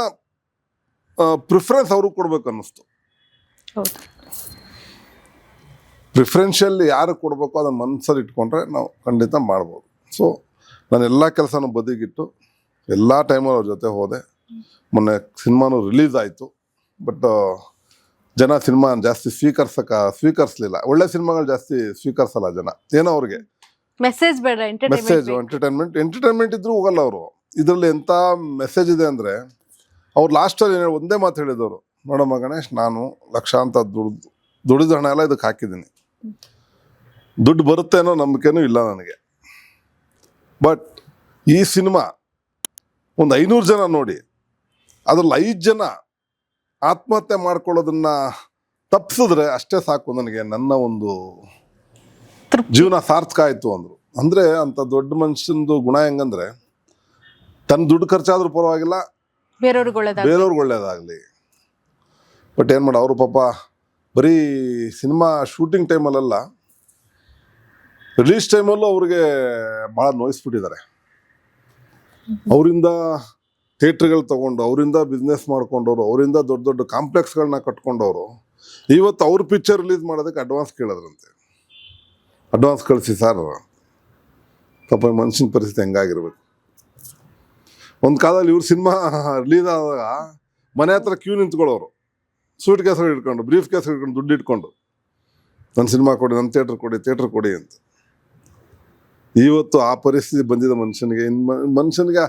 ಪ್ರಿಫರೆನ್ಸ್ ಅವ್ರಿಗೆ ಕೊಡ್ಬೇಕು ಅನ್ನಿಸ್ತು. ಪ್ರಿಫರೆನ್ಷಿಯಲ್ ಯಾರು ಕೊಡಬೇಕು ಅದನ್ನು ಮನಸ್ಸಲ್ಲಿ ಇಟ್ಕೊಂಡ್ರೆ ನಾವು ಖಂಡಿತ ಮಾಡ್ಬೋದು. ಸೊ ನಾನು ಎಲ್ಲ ಕೆಲಸನೂ ಬದಿಗಿಟ್ಟು ಎಲ್ಲ ಟೈಮಲ್ಲಿ ಅವ್ರ ಜೊತೆ ಹೋದೆ. ಮೊನ್ನೆ ಸಿನಿಮಾನು ರಿಲೀಸ್ ಆಯಿತು. ಬಟ್ ಜನ ಸಿನಿಮಾ ಜಾಸ್ತಿ ಸ್ವೀಕರಿಸಲಿಲ್ಲ. ಒಳ್ಳೆ ಸಿನಿಮಾಗಳು ಜಾಸ್ತಿ ಸ್ವೀಕರಿಸಲ್ಲ ಜನ. ಏನೋ ಅವ್ರಿಗೆ ಮೆಸೇಜ್ ಬೇಡ, ಮೆಸೇಜ್, ಎಂಟರ್ಟೈನ್ಮೆಂಟ್ ಇದ್ರೂ ಹೋಗಲ್ಲ ಅವರು. ಇದರಲ್ಲಿ ಎಂತ ಮೆಸೇಜ್ ಇದೆ ಅಂದ್ರೆ, ಅವ್ರು ಲಾಸ್ಟಲ್ಲಿ ಒಂದೇ ಮಾತು ಹೇಳಿದವರು, ನೋಡಮ್ಮ ಗಣೇಶ್, ನಾನು ಲಕ್ಷಾಂತರ ದುಡಿದ ಹಣ ಎಲ್ಲ ಇದಕ್ಕೆ ಹಾಕಿದ್ದೀನಿ, ದುಡ್ಡು ಬರುತ್ತೆ ಅನ್ನೋ ನಂಬಿಕೆನೂ ಇಲ್ಲ ನನಗೆ. ಬಟ್ ಈ ಸಿನಿಮಾ ಒಂದು 500 ಜನ ನೋಡಿ ಅದ್ರಲ್ಲಿ 5 ಜನ ಆತ್ಮಹತ್ಯೆ ಮಾಡ್ಕೊಳ್ಳೋದನ್ನ ತಪ್ಪಿಸಿದ್ರೆ ಅಷ್ಟೇ ಸಾಕು ನನಗೆ, ನನ್ನ ಒಂದು ಜೀವನ ಸಾರ್ಥಕ ಆಯ್ತು ಅಂದ್ರು. ಅಂದ್ರೆ ಅಂತ ದೊಡ್ಡ ಮನುಷ್ಯಂದು ಗುಣ ಹೆಂಗಂದ್ರೆ, ತನ್ನ ದುಡ್ಡು ಖರ್ಚಾದ್ರೂ ಪರವಾಗಿಲ್ಲ, ಬೇರೆಯವ್ರಿಗೆ ಒಳ್ಳೇದಾಗ್ಲಿ. ಬಟ್ ಏನ್ ಮಾಡ, ಅವರು ಪಾಪ ಬರೀ ಸಿನಿಮಾ ಶೂಟಿಂಗ್ ಟೈಮಲ್ಲ, ರಿಲೀಸ್ ಟೈಮಲ್ಲೂ ಅವ್ರಿಗೆ ಬಹಳ ನೋಯಿಸ್ಬಿಟ್ಟಿದ್ದಾರೆ. ಅವರಿಂದ ಥಿಯೇಟ್ರ್ಗಳು ತಗೊಂಡು, ಅವರಿಂದ ಬಿಸ್ನೆಸ್ ಮಾಡ್ಕೊಂಡವ್ರು, ಅವರಿಂದ ದೊಡ್ಡ ದೊಡ್ಡ ಕಾಂಪ್ಲೆಕ್ಸ್ಗಳನ್ನ ಕಟ್ಕೊಂಡವರು ಇವತ್ತು ಅವ್ರ ಪಿಕ್ಚರ್ ರಿಲೀಸ್ ಮಾಡೋದಕ್ಕೆ ಅಡ್ವಾನ್ಸ್ ಕೇಳಿದ್ರಂತೆ. ಅಡ್ವಾನ್ಸ್ ಕಳಿಸಿ ಸರ್. ಪಾಪ ಮನುಷ್ಯನ ಪರಿಸ್ಥಿತಿ ಹೆಂಗಾಗಿರ್ಬೇಕು. ಒಂದು ಕಾಲದಲ್ಲಿ ಇವ್ರ ಸಿನಿಮಾ ರಿಲೀಸ್ ಆದಾಗ ಮನೆ ಹತ್ರ ಕ್ಯೂ ನಿಂತ್ಕೊಳ್ಳೋರು, ಸೂಟ್ ಕೇಸಲ್ಲಿ ಇಟ್ಕೊಂಡು, ಬ್ರೀಫ್ ಕೇಸಲ್ಲಿ ಇಟ್ಕೊಂಡು, ದುಡ್ಡು ಇಟ್ಕೊಂಡು, ನನ್ನ ಸಿನಿಮಾ ಕೊಡಿ, ನನ್ನ ಥಿಯೇಟ್ರ್ ಕೊಡಿ ಅಂತ. ಇವತ್ತು ಆ ಪರಿಸ್ಥಿತಿ ಬಂದಿದೆ ಮನುಷ್ಯನಿಗೆ. ಮನುಷ್ಯನಿಗೆ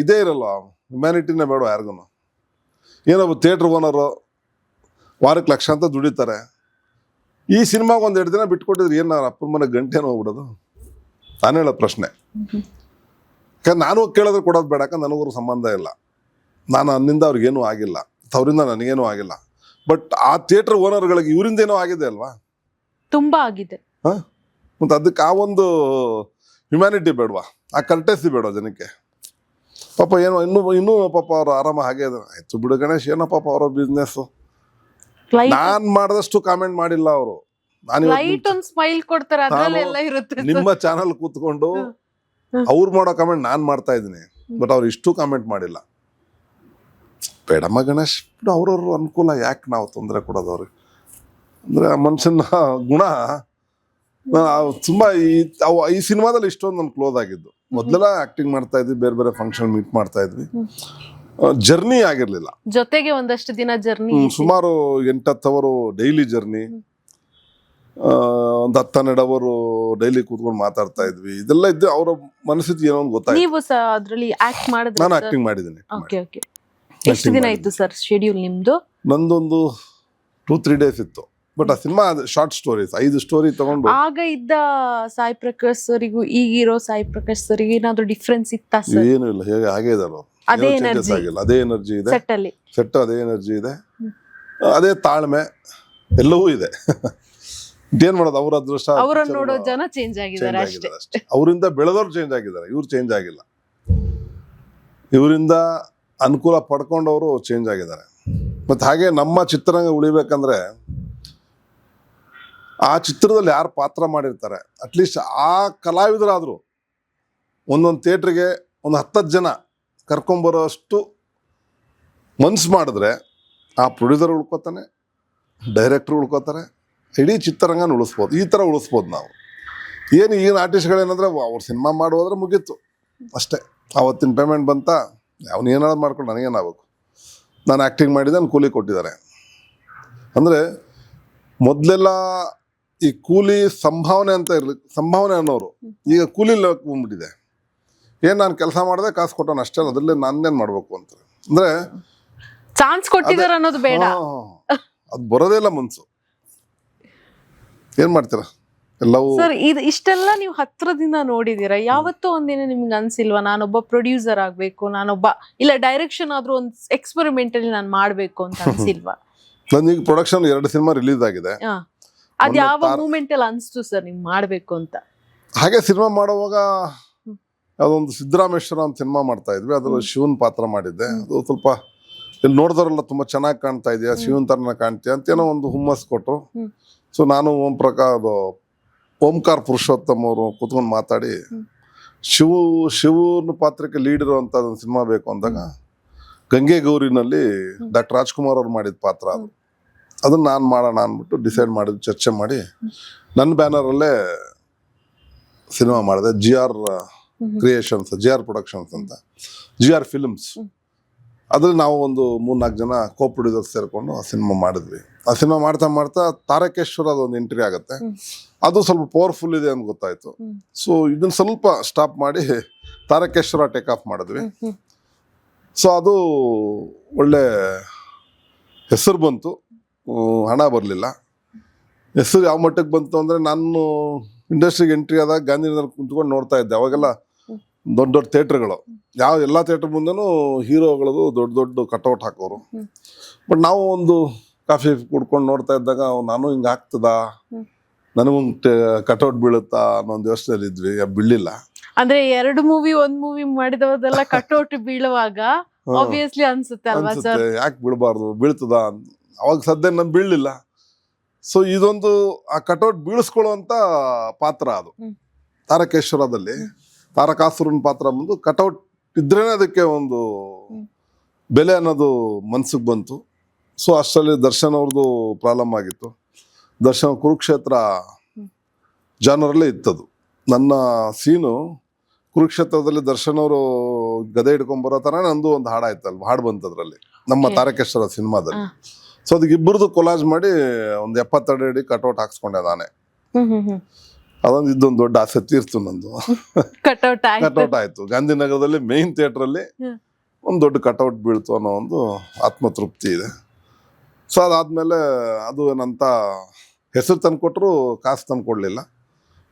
ಇದೇ ಇರಲ್ಲ, ಹ್ಯುಮ್ಯಾನಿಟಿನೇ ಬೇಡ ಯಾರಿಗೂ. ಏನೋ ಥಿಯೇಟ್ರ್ ಓನರು ವಾರಕ್ಕೆ ಲಕ್ಷಾಂತರ ದುಡಿತಾರೆ. ಈ ಸಿನಿಮಾಗೆ 1-2 ದಿನ ಬಿಟ್ಕೊಟ್ಟಿದ್ರೆ ಏನು ಅಪ್ಪನ ಮನೆ ಗಂಟೆನೋ ಹೋಗ್ಬಿಡೋದು? ನಾನು ಹೇಳೋ ಪ್ರಶ್ನೆ. ಯಾಕಂದ್ರೆ ನಾನು ಕೇಳಿದ್ರೆ ಕೊಡೋದು ಬೇಡ, ಯಾಕಂದ್ರೆ ನನಗೂ ಸಂಬಂಧ ಇಲ್ಲ. ನಾನು ನನ್ನಿಂದ ಅವ್ರಿಗೇನೂ ಆಗಿಲ್ಲ, ಅವರಿಂದ ನನಗೇನೂ ಆಗಿಲ್ಲ. ಬಟ್ ಆ ಥಿಯೇಟ್ರ್ ಓನರ್ಗಳಿಗೆ ಇವರಿಂದ ಏನೋ ಆಗಿದೆ ಅಲ್ವಾ? ತುಂಬಾ ಆಗಿದೆ. ಮತ್ತು ಅದಕ್ಕೆ ಆ ಒಂದು ಹ್ಯುಮ್ಯಾನಿಟಿ ಬೇಡವಾ, ಆ ಕರ್ಟೆಸಿ ಬೇಡ ಜನಕ್ಕೆ? ಪಾಪ ಏನೋ ಇನ್ನೂ ಪಾಪ ಅವ್ರು ಆರಾಮ ಹಾಗೆ ಆಯ್ತು ಬಿಡು ಗಣೇಶ್, ಏನೋ ಪಾಪ ಅವರ ಬಿಸ್ನೆಸ್. ನಾನ್ ಮಾಡಿದಷ್ಟು ಕಾಮೆಂಟ್ ಮಾಡಿಲ್ಲ ಅವರು. ಸ್ಮೈಲ್ ಕೊಡ್ತಾರೆ, ಅದರಲ್ಲೆಲ್ಲ ಇರುತ್ತೆ. ನಿಮ್ಮ ಚಾನಲ್ ಕೂತ್ಕೊಂಡು ಅವ್ರು ಮಾಡೋ ಕಾಮೆಂಟ್ ನಾನ್ ಮಾಡ್ತಾ ಇದ್ದೀನಿ, ಬಟ್ ಅವ್ರು ಇಷ್ಟು ಕಾಮೆಂಟ್ ಮಾಡಿಲ್ಲ. ಬೇಡಮ್ಮ ಗಣೇಶ್, ಅವ್ರವ್ರ ಅನುಕೂಲ, ಯಾಕೆ ನಾವು ತೊಂದರೆ ಕೊಡೋದು ಅವ್ರಿಗೆ? ಅಂದ್ರೆ ಆ ಮನುಷ್ಯನ ಗುಣ ತುಂಬಾ ಈ ಸಿನಿಮಾದಲ್ಲಿ ಇಷ್ಟೊಂದು ನನ್ ಕ್ಲೋಸ್ ಆಗಿದ್ದು. ಮೊದಲೆಲ್ಲ ಆಕ್ಟಿಂಗ್ ಮಾಡ್ತಾ ಇದ್ವಿ, ಬೇರೆ ಬೇರೆ ಫಂಕ್ಷನ್ ಮೀಟ್ ಮಾಡ್ತಾ ಇದ್ವಿ, ಜರ್ನಿ ಆಗಿರ್ಲಿಲ್ಲ. ಜೊತೆಗೆ ಒಂದಷ್ಟು ದಿನ ಜರ್ನಿ, ಸುಮಾರು 8-10 ಅವರು ಡೈಲಿ ಜರ್ನಿ, ಒಂದು 10-12 ಅವರು ಡೈಲಿ ಕೂತ್ಕೊಂಡು ಮಾತಾಡ್ತಾ ಇದ್ವಿ. ಇದೆಲ್ಲ ಇದ್ದು ಅವರ ಮನಸ್ಥಿತಿ ಏನೋ ಒಂದು ಗೊತ್ತಾಯ್ತು. ನೀವು ಅದ್ರಲ್ಲಿ ಆಕ್ಟ್ ಮಾಡಿದ್ರೆ? ನಾನು ಆಕ್ಟಿಂಗ್ ಮಾಡಿದ್ದೀನಿ. ಎಷ್ಟು ದಿನ ಇತ್ತು ಸರ್ ಶೆಡ್ಯೂಲ್ ನಿಮ್ದು? ನಂದೊಂದು 2-3 ಡೇಸ್ ಇತ್ತು. ಬಟ್ ಆ ಸಿನಿಮಾ ಶಾರ್ಟ್ ಸ್ಟೋರೀಸ್, 5 ಸ್ಟೋರಿ ತಗೊಂಡು. ಆಗ ಇದ್ದ ಸಾಯಿ ಪ್ರಕಾಶ್ ಸರಿಗೂ ಈಗಿರೋ ಸಾಯಿ ಪ್ರಕಾಶ್ ಸರಿಗೆ ಏನಾದ್ರು ಡಿಫ್ರೆನ್ಸ್ ಇತ್ತಾ ಸರ್? ಏನು ಇಲ್ಲ, ಹಾಗೆ ಇದಾರೆ. ಅದೇ ಎನರ್ಜಿ ಇದೆ ಸೆಟ್, ಅದೇ ಎನರ್ಜಿ ಇದೆ, ಅದೇ ತಾಳ್ಮೆ ಎಲ್ಲವೂ ಇದೆ. ಏನ್ ಮಾಡೋದು, ಅವ್ರ ಅದೃಷ್ಟ. ಅವರನ್ನು ನೋಡೋ ಜನ ಚೇಂಜ್ ಆಗಿದ್ದಾರೆ ಅಷ್ಟೇ. ಅವರಿಂದ ಬೆಳೆದವ್ರು ಚೇಂಜ್ ಆಗಿದ್ದಾರೆ, ಇವ್ರು ಚೇಂಜ್ ಆಗಿಲ್ಲ. ಇವರಿಂದ ಅನುಕೂಲ ಪಡ್ಕೊಂಡವರು ಚೇಂಜ್ ಆಗಿದ್ದಾರೆ. ಮತ್ತೆ ಹಾಗೆ ನಮ್ಮ ಚಿತ್ರರಂಗ ಉಳಿಬೇಕಂದ್ರೆ ಆ ಚಿತ್ರದಲ್ಲಿ ಯಾರು ಪಾತ್ರ ಮಾಡಿರ್ತಾರೆ, ಅಟ್ಲೀಸ್ಟ್ ಆ ಕಲಾವಿದರಾದ್ರು ಒಂದೊಂದು ಥಿಯೇಟ್ರಿಗೆ ಒಂದು 10 ಜನ ಕರ್ಕೊಂಬರೋ ಅಷ್ಟು ಮನ್ಸು ಮಾಡಿದ್ರೆ ಆ ಪ್ರೊಡ್ಯೂಸರ್ ಉಳ್ಕೋತಾನೆ, ಡೈರೆಕ್ಟ್ರು ಉಳ್ಕೋತಾರೆ, ಇಡೀ ಚಿತ್ರರಂಗನ ಉಳಿಸ್ಬೋದು. ಈ ಥರ ಉಳಿಸ್ಬೋದು ನಾವು. ಏನು ಈಗಿನ ಆರ್ಟಿಸ್ಟ್ಗಳೇನಂದ್ರೆ ಅವ್ರು ಸಿನಿಮಾ ಮಾಡೋದ್ರೆ ಮುಗೀತು ಅಷ್ಟೇ, ಆವತ್ತಿನ ಪೇಮೆಂಟ್ ಬಂತ, ಅವ್ನು ಏನಾದ್ರು ಮಾಡ್ಕೊಂಡು ನನಗೇನಾಗಬೇಕು, ನಾನು ಆ್ಯಕ್ಟಿಂಗ್ ಮಾಡಿದ್ದೆ, ನಾನು ಕೂಲಿ ಕೊಟ್ಟಿದ್ದಾರೆ. ಅಂದರೆ ಮೊದಲೆಲ್ಲ ಈ ಕೂಲಿ ಸಂಭಾವನೆ ಅಂತ ಸಂಭಾವನೆ ಅನ್ನೋರು ಈಗ ಕೂಲಿ ಬಂದ್ಬಿಟ್ಟಿದೆ. ಏನ್ ನಾನು ಕೆಲಸ ಮಾಡಿದೆ, ಕಾಸು ಕೊಟ್ಟವನು ಅಷ್ಟೇ, ಅದ್ರಲ್ಲೇ ನಾನೇನ್ ಮಾಡ್ಬೇಕು ಅಂತ. ಅಂದ್ರೆ ಚಾನ್ಸ್ ಕೊಟ್ಟಿದ್ದಾರೆ ಅನ್ನೋದು ಬೇಡ, ಅದು ಬರೋದೇ ಇಲ್ಲ ಮನ್ಸು. ಏನ್ ಮಾಡ್ತೀರಾ ಎಲ್ಲವೂ. ಸರ್ ಇಷ್ಟೆಲ್ಲ ನೀವು ಹತ್ರದಿಂದ ನೋಡಿದೀರಾ, ಯಾವತ್ತೂ ಒಂದಿನ ನಿಮ್ಗೆ ಅನ್ಸಿಲ್ವಾ ನಾನೊಬ್ಬ ಪ್ರೊಡ್ಯೂಸರ್ ಆಗ್ಬೇಕು, ನಾನೊಬ್ಬ ಇಲ್ಲ ಡೈರೆಕ್ಷನ್ ಆದ್ರೂ ಒಂದು ಎಕ್ಸ್ಪೆರಿಮೆಂಟಲಿ ನಾನು ಮಾಡ್ಬೇಕು ಅಂತ ಅನ್ಸಿಲ್ವಾ? ನನಗೆ ಪ್ರೊಡಕ್ಷನ್ 2 ಸಿನಿಮಾ ರಿಲೀಸ್ ಆಗಿದೆ. ಅದ್ ಯಾವ ಮೂಮೆಂಟ್ ಅಲ್ಲಿ ಅನ್ಸ್ತು ಸರ್ ನಿಮ್ಗೆ ಮಾಡ್ಬೇಕು ಅಂತ? ಹಾಗೆ ಸಿನಿಮಾ ಮಾಡುವಾಗ ಯಾವ್ದೊಂದು ಸಿದ್ದರಾಮೇಶ್ವರ ಅಂತ ಸಿನಿಮಾ ಮಾಡ್ತಾ ಇದ್ವಿ, ಅದ್ರಲ್ಲಿ ಶಿವನ್ ಪಾತ್ರ ಮಾಡಿದ್ದೆ. ಅದು ಸ್ವಲ್ಪ ಇಲ್ಲಿ ನೋಡಿದವರೆಲ್ಲ ತುಂಬಾ ಚೆನ್ನಾಗಿ ಕಾಣ್ತಾ ಇದೆಯಾ, ಶಿವನ್ ತರನ ಕಾಣ್ತೀಯ ಅಂತ ಏನೋ ಒಂದು ಹುಮ್ಮಸ್ ಕೊಟ್ರು. ಸೊ ನಾನು ಓಂಕಾರ ಪುರುಷೋತ್ತಮ್ ಅವರು ಕೂತ್ಕೊಂಡು ಮಾತಾಡಿ ಶಿವನ ಪಾತ್ರಕ್ಕೆ ಲೀಡ್ ಇರುವಂತ ಒಂದು ಸಿನಿಮಾ ಬೇಕು ಅಂದಾಗ ಗಂಗೆ ಗೌರಿನಲ್ಲಿ ಡಾಕ್ಟರ್ ರಾಜ್ಕುಮಾರ್ ಅವ್ರು ಮಾಡಿದ ಪಾತ್ರ ಅದು. ಅದನ್ನ ನಾನು ಮಾಡೋಣ ಅಂದ್ಬಿಟ್ಟು ಡಿಸೈಡ್ ಮಾಡಿದ್ದು, ಚರ್ಚೆ ಮಾಡಿ ನನ್ನ ಬ್ಯಾನರಲ್ಲೇ ಸಿನಿಮಾ ಮಾಡಿದೆ. GR ಕ್ರಿಯೇಷನ್ಸ್, GR ಪ್ರೊಡಕ್ಷನ್ಸ್ ಅಂತ, GR ಫಿಲ್ಮ್ಸ್ ಅದ್ರಲ್ಲಿ ನಾವು ಒಂದು 3-4 ಜನ ಕೋ ಪ್ರೊಡ್ಯೂಸರ್ಸ್ ಸೇರ್ಕೊಂಡು ಆ ಸಿನಿಮಾ ಮಾಡಿದ್ವಿ. ಆ ಸಿನಿಮಾ ಮಾಡ್ತಾ ಮಾಡ್ತಾ ತಾರಕೇಶ್ವರ ಅದೊಂದು ಎಂಟ್ರಿ ಆಗುತ್ತೆ. ಅದು ಸ್ವಲ್ಪ ಪವರ್ಫುಲ್ ಇದೆ ಅಂತ ಗೊತ್ತಾಯ್ತು. ಸೊ ಇದನ್ನ ಸ್ವಲ್ಪ ಸ್ಟಾಪ್ ಮಾಡಿ ತಾರಕೇಶ್ವರ ಟೇಕ್ ಆಫ್ ಮಾಡಿದ್ವಿ. ಸೊ ಅದು ಒಳ್ಳೆ ಹೆಸರು ಬಂತು, ಹಣ ಬರಲಿಲ್ಲ. ಹೆಸರು ಯಾವ ಮಟ್ಟಕ್ಕೆ ಬಂತು ಅಂದರೆ, ನಾನು ಇಂಡಸ್ಟ್ರಿಗೆ ಎಂಟ್ರಿ ಆದಾಗ ಗಾಂಧಿನಗರಲ್ಲಿ ಕುಂತ್ಕೊಂಡು ನೋಡ್ತಾ ಇದ್ದೆ. ಅವಾಗೆಲ್ಲ ದೊಡ್ಡ ದೊಡ್ಡ ಥಿಯೇಟ್ರ್ಗಳು, ಎಲ್ಲ ಥಿಯೇಟ್ರ್ ಮುಂದೆನೂ ಹೀರೋಗಳದು ದೊಡ್ಡ ದೊಡ್ಡ ಕಟೌಟ್ ಹಾಕೋರು. ಬಟ್ ನಾವು ಒಂದು ಕಾಫಿ ಕುಡ್ಕೊಂಡು ನೋಡ್ತಾ ಇದ್ದಾಗ ನಾನು ಹಿಂಗೆ ಆಗ್ತದಾ, ನನಗೊಂದು ಕಟೌಟ್ ಬೀಳುತ್ತಾ ಅನ್ನೋ ಒಂದು ಯೋಚನೆಯಲ್ಲಿ ಇದ್ವಿ. ಬೀಳಿಲ್ಲ. ಅಂದ್ರೆ 2 ಮೂವಿ 1 ಮೂವಿ ಮಾಡಿದವರೆಲ್ಲ ಕಟೌಟ್ ಬೀಳುವಾಗ ಆಬ್ವಿಯಸ್ಲಿ ಅನ್ಸುತ್ತೆ ಅಲ್ವಾ ಸರ್? ಯಾಕೆ ಬೀಳಬಾರ್ದು, ಬೀಳ್ತದ ಅವಾಗ ಸದ್ಯ ನನ್ ಬೀಳಲಿಲ್ಲ. ಸೊ ಇದೊಂದು ಆ ಕಟೌಟ್ ಬೀಳಿಸ್ಕೊಳ್ಳುವಂತ ಪಾತ್ರ ಅದು. ತಾರಕೇಶ್ವರದಲ್ಲಿ ತಾರಕಾಸುರನ ಪಾತ್ರ ಬಂದು ಕಟೌಟ್ ಇದ್ರೇನೆ ಅದಕ್ಕೆ ಒಂದು ಬೆಲೆ ಅನ್ನೋದು ಮನ್ಸಿಗೆ ಬಂತು. ಸೊ ಅಷ್ಟರಲ್ಲಿ ದರ್ಶನ್ ಅವ್ರದ್ದು ಪ್ರಾಬ್ಲಮ್ ಆಗಿತ್ತು. ದರ್ಶನ್ ಕುರುಕ್ಷೇತ್ರ ಜಾನರಲ್ಲೇ ಇತ್ತದು. ನನ್ನ ಸೀನು ಕುರುಕ್ಷೇತ್ರದಲ್ಲಿ ದರ್ಶನ್ ಅವರು ಗದೆ ಹಿಡ್ಕೊಂಡ್ ಬರೋ ತರ ನಂದು ಒಂದು ಹಾಡಾಯ್ತಲ್ವ, ಹಾಡು ಬಂತದ್ರಲ್ಲಿ ನಮ್ಮ ತಾರಕೇಶ್ವರ ಸಿನಿಮಾದಲ್ಲಿ. ಸೊ ಅದಕ್ಕೆ ಇಬ್ಬರದು ಕೊಲಾಜ್ ಮಾಡಿ ಒಂದು 72 ಅಡಿ ಕಟೌಟ್ ಹಾಕ್ಸ್ಕೊಂಡೆ ನಾನೇ. ಅದೊಂದು ಇದೊಂದು ದೊಡ್ಡ ಆಸೆ ತೀರ್ತು ನಂದು. ಕಟೌಟ್ ಆಯ್ತು. ಗಾಂಧಿನಗರದಲ್ಲಿ ಮೇನ್ ಥಿಯೇಟರ್ ಅಲ್ಲಿ ಒಂದು ದೊಡ್ಡ ಕಟೌಟ್ ಬೀಳ್ತು ಅನ್ನೋ ಒಂದು ಆತ್ಮತೃಪ್ತಿ ಇದೆ. ಸೊ ಅದಾದ್ಮೇಲೆ ಅದು ಏನಂತ ಹೆಸರು ತಂದ್ಕೊಟ್ರು, ಕಾಸು ತಂದ್ಕೊಡ್ಲಿಲ್ಲ.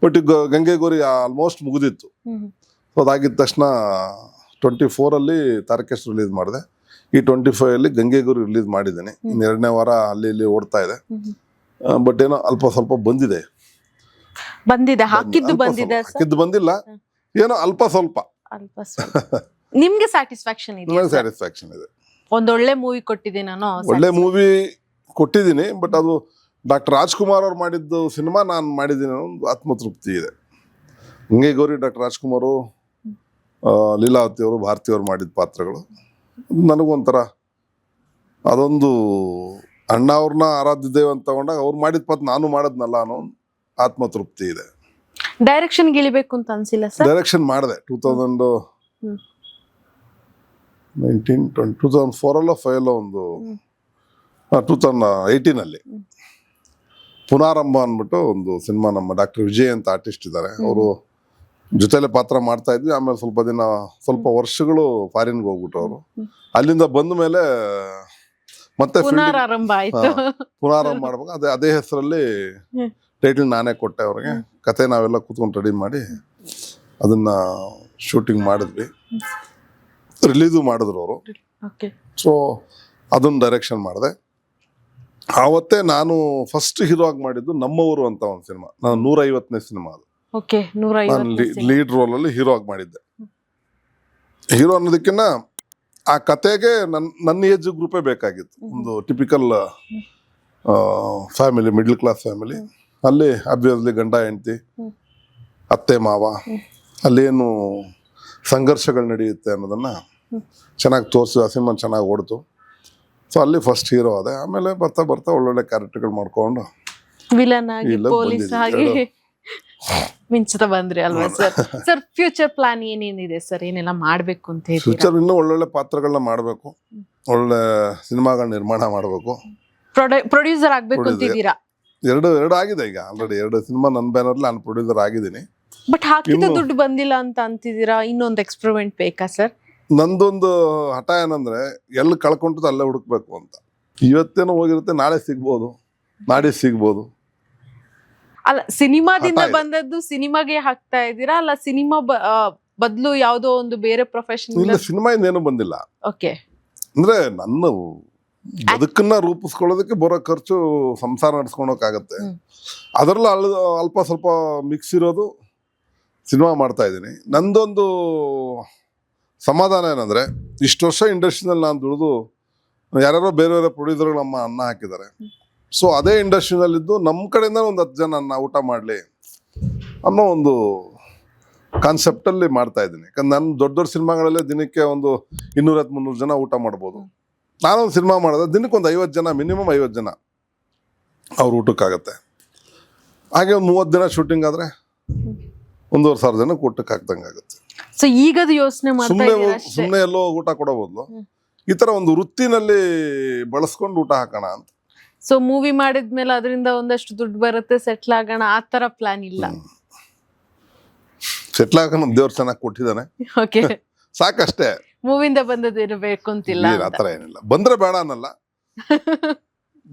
ಬಟ್ ಈಗ ಗಂಗೆಗೋರಿ ಆಲ್ಮೋಸ್ಟ್ ಮುಗಿದಿತ್ತು. ಸೊ ಅದಾಗಿದ್ದ ತಕ್ಷಣ 24 ತಾರಕೇಶ್ವರ ರಿಲೀಸ್ ಮಾಡಿದೆ. ಈ 25 ಅಲ್ಲಿ ಗಂಗೆಗೋರಿ ರಿಲೀಸ್ ಮಾಡಿದ್ದೇನೆ. ಇನ್ನು 2ನೇ ವಾರ ಅಲ್ಲಿ ಇಲ್ಲಿ ಓಡ್ತಾ ಇದೆ. ಬಟ್ ಏನೋ ಅಲ್ಪ ಸ್ವಲ್ಪ ಬಂದಿದೆ, ಹಾಕಿದ್ದು ಬಂದಿಲ್ಲ, ಏನೋ ಅಲ್ಪ ಸ್ವಲ್ಪ ನಿಮ್ಗೆ ಸ್ಯಾಟಿಸ್ಫ್ಯಾಕ್ಷನ್ ಇದೆ? ಸ್ಯಾಟಿಸ್ಫ್ಯಾಕ್ಷನ್ ಇದೆ. ಒಂದೊಳ್ಳೆ ಮೂವಿ ಕೊಟ್ಟಿದ್ದೀನಿ ನಾನು, ಒಳ್ಳೆ ಮೂವಿ ಕೊಟ್ಟಿದ್ದೀನಿ. ಬಟ್ ಅದು ಡಾಕ್ಟರ್ ರಾಜ್ಕುಮಾರ್ ಅವ್ರು ಮಾಡಿದ್ದು ಸಿನಿಮಾ ನಾನು ಮಾಡಿದ್ದೀನಿ ಅನ್ನೋ ಒಂದು ಆತ್ಮತೃಪ್ತಿ ಇದೆ. ಗಂಗೆಗೋರಿ ಡಾಕ್ಟರ್ ರಾಜ್ಕುಮಾರು, ಲೀಲಾವತಿ ಅವರು, ಭಾರತಿ ಅವರು ಮಾಡಿದ ಪಾತ್ರಗಳು ನನಗೊಂಥರ ಅದೊಂದು ಅಣ್ಣ ಅವ್ರನ್ನ ಆರಾಧ್ಯ ದೇವ ಅಂತ ತಗೊಂಡಾಗ ಅವ್ರು ಮಾಡಿದ ಪಾತ್ರ ನಾನು ಮಾಡಿದ್ನಲ್ಲ ಅನ್ನೋ ಒಂದು ಆತ್ಮತೃಪ್ತಿ ಇದೆ. ಡೈರೆಕ್ಷನ್ ಗಿಳಿಬೇಕು ಅಂತ ಅನ್ಸಿಲ್ಲ ಸರ್? ಡೈರೆಕ್ಷನ್ ಮಾಡಿದೆ 2004 5 ಒಂದು 2018 ಪುನಾರಂಭ ಅಂದ್ಬಿಟ್ಟು ಒಂದು ಸಿನಿಮಾ. ನಮ್ಮ ಡಾಕ್ಟರ್ ವಿಜಯ್ ಅಂತ ಆರ್ಟಿಸ್ಟ್ ಇದ್ದಾರೆ, ಅವರು ಜೊತೆಲೆ ಪಾತ್ರ ಮಾಡ್ತಾ ಇದ್ವಿ. ಆಮೇಲೆ ಸ್ವಲ್ಪ ವರ್ಷಗಳು ಫಾರಿನ್ಗೆ ಹೋಗ್ಬಿಟ್ರು ಅವರು. ಅಲ್ಲಿಂದ ಬಂದ ಮೇಲೆ ಮತ್ತೆ ಪುನರಾರಂಭ ಮಾಡ್ಬೇಕು. ಅದೇ ಹೆಸರಲ್ಲಿ ಟೈಟಲ್ ನಾನೇ ಕೊಟ್ಟೆ ಅವ್ರಿಗೆ. ಕತೆ ನಾವೆಲ್ಲ ಕೂತ್ಕೊಂಡು ರೆಡಿ ಮಾಡಿ ಅದನ್ನ ಶೂಟಿಂಗ್ ಮಾಡಿದ್ವಿ, ರಿಲೀಸು ಮಾಡಿದ್ರು ಅವರು. ಸೊ ಅದನ್ನ ಡೈರೆಕ್ಷನ್ ಮಾಡಿದೆ. ಆವತ್ತೇ ನಾನು ಫಸ್ಟ್ ಹೀರೋ ಆಗಿ ಮಾಡಿದ್ದು ನಮ್ಮವರು ಅಂತ ಒಂದು ಸಿನಿಮಾ. ನಾನು 150ನೇ ಸಿನಿಮಾ ಅದು. ನಾನು ಲೀಡ್ ರೋಲ್ ಅಲ್ಲಿ ಹೀರೋ ಆಗಿ ಮಾಡಿದ್ದೆ. ಹೀರೋ ಅನ್ನೋದಕ್ಕಿಂತ ಆ ಕತೆಗೆ ನನ್ನ ಏಜ್ ಗ್ರೂಪೇ ಬೇಕಾಗಿತ್ತು. ಒಂದು typical family, middle class family. ಅಲ್ಲಿ ಅಬ್ವಿಯಸ್ಲಿ ಗಂಡ ಹೆಂಡತಿ, ಅತ್ತೆ ಮಾವ, ಅಲ್ಲೇನು ಸಂಘರ್ಷಗಳು ನಡೆಯುತ್ತೆ ಅನ್ನೋದನ್ನ ಚೆನ್ನಾಗಿ ತೋರಿಸಿ ಆ ಸಿನಿಮಾ ಚೆನ್ನಾಗಿ ಓಡ್ತು. ಸೊ ಅಲ್ಲಿ ಫಸ್ಟ್ ಹೀರೋ ಅದೇ. ಆಮೇಲೆ ಬರ್ತಾ ಬರ್ತಾ ಒಳ್ಳೊಳ್ಳೆ ಕ್ಯಾರೆಕ್ಟರ್ಗಳು ಮಾಡ್ಕೊಂಡು ವಿಲನ್ ಆಗಿ, ಪೊಲೀಸ್ ಆಗಿ ಮಿಂಚುತ್ತಾ ಬಂದ್ರಿ ಅಲ್ವಾ ಸರ್? ಸರ್ ಫ್ಯೂಚರ್ ಪ್ಲಾನ್ ಏನೇನಿದೆ ಸರ್? ಏನೆಲ್ಲ ಮಾಡ್ಬೇಕು ಅಂತ ಹೇಳಿ? ಫ್ಯೂಚರ್ ಇನ್ನೂ ಒಳ್ಳೊಳ್ಳೆ ಪಾತ್ರಗಳನ್ನ ಮಾಡಬೇಕು, ಒಳ್ಳೆ ಸಿನಿಮಾಗಳ ನಿರ್ಮಾಣ ಮಾಡಬೇಕು, ಪ್ರೊಡ್ಯೂಸರ್ ಆಗ್ಬೇಕು ಅಂತಿದ್ದೀರಾ? ಎರಡು ಆಗಿದೆ ಈಗ ಆಲ್ರೆಡಿ. 2 ಸಿನಿಮಾ ನನ್ನ ಬ್ಯಾನರ್ಲಿ ನಾನು ಪ್ರೊಡ್ಯೂಸರ್ ಆಗಿದ್ದೀನಿ. ಬಟ್ ಹಾಕಿದ ದುಡ್ಡು ಬಂದಿಲ್ಲ ಅಂತ ಅಂತಿದ್ದೀರಾ. ಇನ್ನೊಂದು ಎಕ್ಸ್ಪೆರಿಮೆಂಟ್ ಬೇಕಾ ಸರ್? ನಂದೊಂದು ಹಠ ಏನಂದ್ರೆ, ಎಲ್ಲಿ ಕಳ್ಕೊಂಡ್ರೆ ಅಲ್ಲೇ ಹುಡುಕ್ಬೇಕು ಅಂತ. ಇವತ್ತೇನೋ ಹೋಗಿರುತ್ತೆ, ನಾಳೆ ಸಿಗ್ಬೋದು, ನಾಡಿ ಸಿಗ್ಬೋದು. ಅಲ್ಲ, ಸಿನಿಮಾದಿಂದ ಬಂದದ್ದು ಸಿನಿಮಾಗೆ ಹಾಕ್ತಾ ಇದ್ದೀರಾ, ಅಲ್ಲ ಸಿನಿಮಾ ಬದಲು ಯಾವ್ದೋ ಒಂದು ಬೇರೆ ಪ್ರೊಫೆಷನ್? ಇಲ್ಲ, ಸಿನಿಮಾ ಇಂದೇನು ಬಂದಿಲ್ಲ. ಓಕೆ. ಅಂದ್ರೆ ನನ್ನ ಬದುಕನ್ನ ರೂಪಿಸ್ಕೊಳ್ಳೋದಕ್ಕೆ ಬರೋ ಖರ್ಚು ಸಂಸಾರ ನಡ್ಸ್ಕೊಳಕ್ಕಾಗತ್ತೆ. ಅದರಲ್ಲೂ ಅಲ್ಪ ಸ್ವಲ್ಪ ಮಿಕ್ಸ್ ಇರೋದು ಸಿನಿಮಾ ಮಾಡ್ತಾ ಇದ್ದೀನಿ. ನಂದೊಂದು ಸಮಾಧಾನ ಏನಂದ್ರೆ, ಇಷ್ಟು ವರ್ಷ ಇಂಡಸ್ಟ್ರಿನಲ್ಲಿ ನಾನು ದುಡಿದು ಯಾರ್ಯಾರೋ ಬೇರೆ ಬೇರೆ ಪ್ರೊಡ್ಯೂಸರ್ಗಳು ನಮ್ಮ ಅನ್ನ ಹಾಕಿದ್ದಾರೆ. ಸೊ ಅದೇ ಇಂಡಸ್ಟ್ರಿನಲ್ಲಿದ್ದು ನಮ್ಮ ಕಡೆಯಿಂದ ಒಂದು 10 ಜನ ಅನ್ನ ಊಟ ಮಾಡಲಿ ಅನ್ನೋ ಒಂದು ಕಾನ್ಸೆಪ್ಟಲ್ಲಿ ಮಾಡ್ತಾ ಇದ್ದೀನಿ. ಯಾಕಂದ್ರೆ ನಾನು ದೊಡ್ಡ ದೊಡ್ಡ ಸಿನಿಮಾಗಳಲ್ಲೇ ದಿನಕ್ಕೆ ಒಂದು 200-300 ಜನ ಊಟ ಮಾಡ್ಬೋದು. ನಾನೊಂದು ಸಿನಿಮಾ ಮಾಡಿದ್ರೆ ದಿನಕ್ಕೆ ಒಂದು 50 ಜನ, ಮಿನಿಮಮ್ 50 ಜನ ಅವ್ರ ಊಟಕ್ಕಾಗತ್ತೆ. ಹಾಗೆ ಒಂದು 30 ದಿನ ಶೂಟಿಂಗ್ ಆದರೆ 1,500 ಜನಕ್ಕೆ ಊಟಕ್ಕೆ ಹಾಕ್ದಂಗೆ ಆಗುತ್ತೆ. ಸೊ ಈಗದು ಯೋಚನೆ ಮಾಡ್ತಾ ಇದ್ದೀರಾ? ಸುಮ್ಮನೆ ಎಲ್ಲೋ ಊಟ ಕೊಡೋ ಬದಲು ಈ ತರ ಒಂದು ವೃತ್ತಿನಲ್ಲಿ ಬಳಸ್ಕೊಂಡು ಊಟ ಹಾಕೋಣ ಅಂತ. ಸೊ ಮೂವಿ ಮಾಡಿದ್ಮೇಲೆ ಅದರಿಂದ ಒಂದಷ್ಟು ದುಡ್ಡು ಬರುತ್ತೆ, ಸೆಟ್ಲ್ ಆಗೋಣ ಆ ತರ ಪ್ಲಾನ್ ಇಲ್ಲ. ಸೆಟ್ಲ್ ಆಗೋಣ ದೇವ್ರು ಚೆನ್ನಾಗಿ ಕೊಟ್ಟಿದ್ದಾನೆ, ಓಕೆ. ಸಾಕಷ್ಟೇ. ಮೂವಿಂದ ಬಂದದ್ದು ಇರಬೇಕು ಅಂತಿಲ್ಲ. ಆತರ ಏನಿಲ್ಲ, ಬಂದ್ರೆ ಬೇಡ ಅನ್ನಲ್ಲ,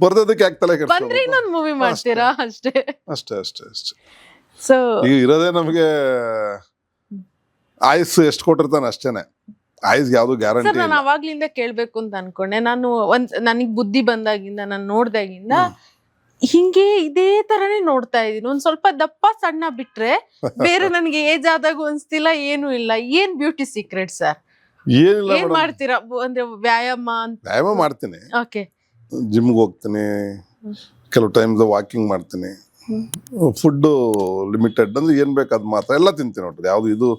ಬರ್ದದಕ್ಕೆ ಯಾಕೆ ತಲೆ ಬಂದ್ರೆ ಕೆಡಿಸ್ಕೋಬೇಕು? ಇನ್ನೊಂದು ಮೂವಿ ಮಾಡ್ತೀರಾ ಅಷ್ಟೇ. ಅಷ್ಟೇ ಅಷ್ಟೇ ಅಷ್ಟೇ. ಸೊ ಈಗ ಇರೋದೇ ನಮಗೆ ಆಯುಸ್ ಎಷ್ಟು ಕೊಟ್ಟಿರ್ತಾನೆ ಅಷ್ಟೇನೆ. ಆಯುಸ್ಗೆ ಯಾವ್ದು ಸರ್ ಗ್ಯಾರಂಟಿ ನಾನು ಇಲ್ಲ. ಅವಾಗ್ಲಿಂದ ಕೇಳ್ಬೇಕು ಅಂತ ಅನ್ಕೊಂಡೆ. ನಾನು ನನಗ್ ಬುದ್ಧಿ ಬಂದಾಗಿಂದ, ನಾನು ನೋಡ್ದಾಗಿಂದ ಹಿಂಗೆ ಇದೇ ತರನೇ ನೋಡ್ತಾ ಇದೀನಿ. ಒಂದ್ ಸ್ವಲ್ಪ ದಪ್ಪ ಸಣ್ಣ ಬಿಟ್ರೆ ಬೇರೆ ನನಗೆ ಏಜ್ ಆದಾಗ ಅನ್ಸ್ತಿಲ್ಲ, ಏನು ಇಲ್ಲ. ಏನ್ ಬ್ಯೂಟಿ ಸೀಕ್ರೆಟ್ ಸರ್? ಏನಿಲ್ಲ ಏನ್ ಮೇಡಮ್, ಮಾಡ್ತೀರಾ ಅಂದ್ರೆ ವ್ಯಾಯಾಮ ಅಂತ? ವ್ಯಾಯಾಮ ಮಾಡ್ತೀನಿ, ಓಕೆ. ಜಿಮ್ಗೆ ಹೋಗ್ತೀನಿ, ಕೆಲವು ಟೈಮ್ಸ್ ವಾಕಿಂಗ್ ಮಾಡ್ತೀನಿ, ಫುಡ್ ಲಿಮಿಟೆಡ್ ಅಂದ್ರೆ ಏನ್ ಬೇಕು ಅದ್ ಮಾತ್ರ. ಎಲ್ಲ ತಿಂತೀನಿ ನೋಡ್ರಿ, ಯಾವ್ದು ಇದು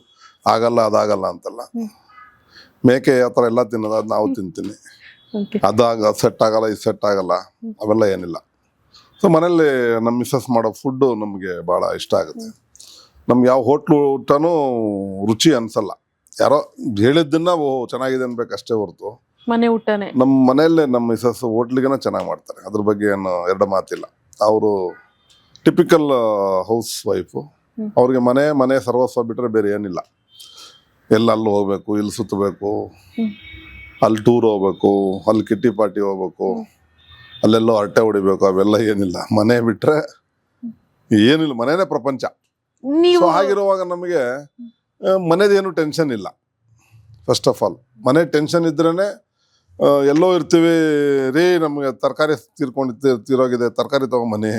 ಆಗಲ್ಲ ಅದಾಗಲ್ಲ ಅಂತಲ್ಲ. ಮೇಕೆ ಯಾವ ಥರ ಎಲ್ಲ ತಿನ್ನೋದು ಅದು ನಾವು ತಿಂತೀನಿ. ಅದಾಗ ಸೆಟ್ ಆಗಲ್ಲ, ಇದು ಸೆಟ್ ಆಗಲ್ಲ, ಅವೆಲ್ಲ ಏನಿಲ್ಲ. ಸೊ ಮನೇಲಿ ನಮ್ಮ ಮಿಸ್ಸಸ್ ಮಾಡೋ ಫುಡ್ಡು ನಮಗೆ ಭಾಳ ಇಷ್ಟ ಆಗುತ್ತೆ. ನಮ್ಗೆ ಯಾವ ಹೋಟ್ಲು ಊಟನೂ ರುಚಿ ಅನ್ಸಲ್ಲ. ಯಾರೋ ಹೇಳಿದ್ದನ್ನ ಚೆನ್ನಾಗಿದೆ ಅನ್ಬೇಕು ಅಷ್ಟೇ ಹೊರತು ಮನೆ ಊಟನೇ. ನಮ್ಮ ಮನೆಯಲ್ಲೇ ನಮ್ಮ ಮಿಸ್ಸಸ್ ಹೋಟ್ಲಿಗೆನ ಚೆನ್ನಾಗಿ ಮಾಡ್ತಾರೆ, ಅದ್ರ ಬಗ್ಗೆ ಏನು ಎರಡು ಮಾತಿಲ್ಲ. ಅವರು ಟಿಪಿಕಲ್ ಹೌಸ್ ವೈಫು. ಅವ್ರಿಗೆ ಮನೆ ಸರ್ವಸ್ವ ಬಿಟ್ಟರೆ ಬೇರೆ ಏನಿಲ್ಲ. ಅಲ್ಲಿ ಹೋಗ್ಬೇಕು, ಇಲ್ಲಿ ಸುತ್ತಬೇಕು, ಅಲ್ಲಿ ಟೂರ್ ಹೋಗ್ಬೇಕು, ಅಲ್ಲಿ ಕಿಟ್ಟಿ ಪಾರ್ಟಿ ಹೋಗ್ಬೇಕು, ಅಲ್ಲೆಲ್ಲೋ ಹರಟೆ ಹೊಡಿಬೇಕು, ಅವೆಲ್ಲ ಏನಿಲ್ಲ. ಮನೆ ಬಿಟ್ರೆ ಏನಿಲ್ಲ, ಮನೆನೇ ಪ್ರಪಂಚ. ನೀವು ಸೊ ಹಾಗಿರುವಾಗ ನಮಗೆ ಮನೆದೇನು ಟೆನ್ಷನ್ ಇಲ್ಲ. ಫಸ್ಟ್ ಆಫ್ ಆಲ್ ಮನೆ ಟೆನ್ಷನ್ ಇದ್ರೇನೆ ಎಲ್ಲೋ ಇರ್ತೀವಿ ರೀ, ನಮಗೆ ತರಕಾರಿ ತೀರೋಗಿದೆ, ತರಕಾರಿ ತಗೊಂಬನ್ನಿ,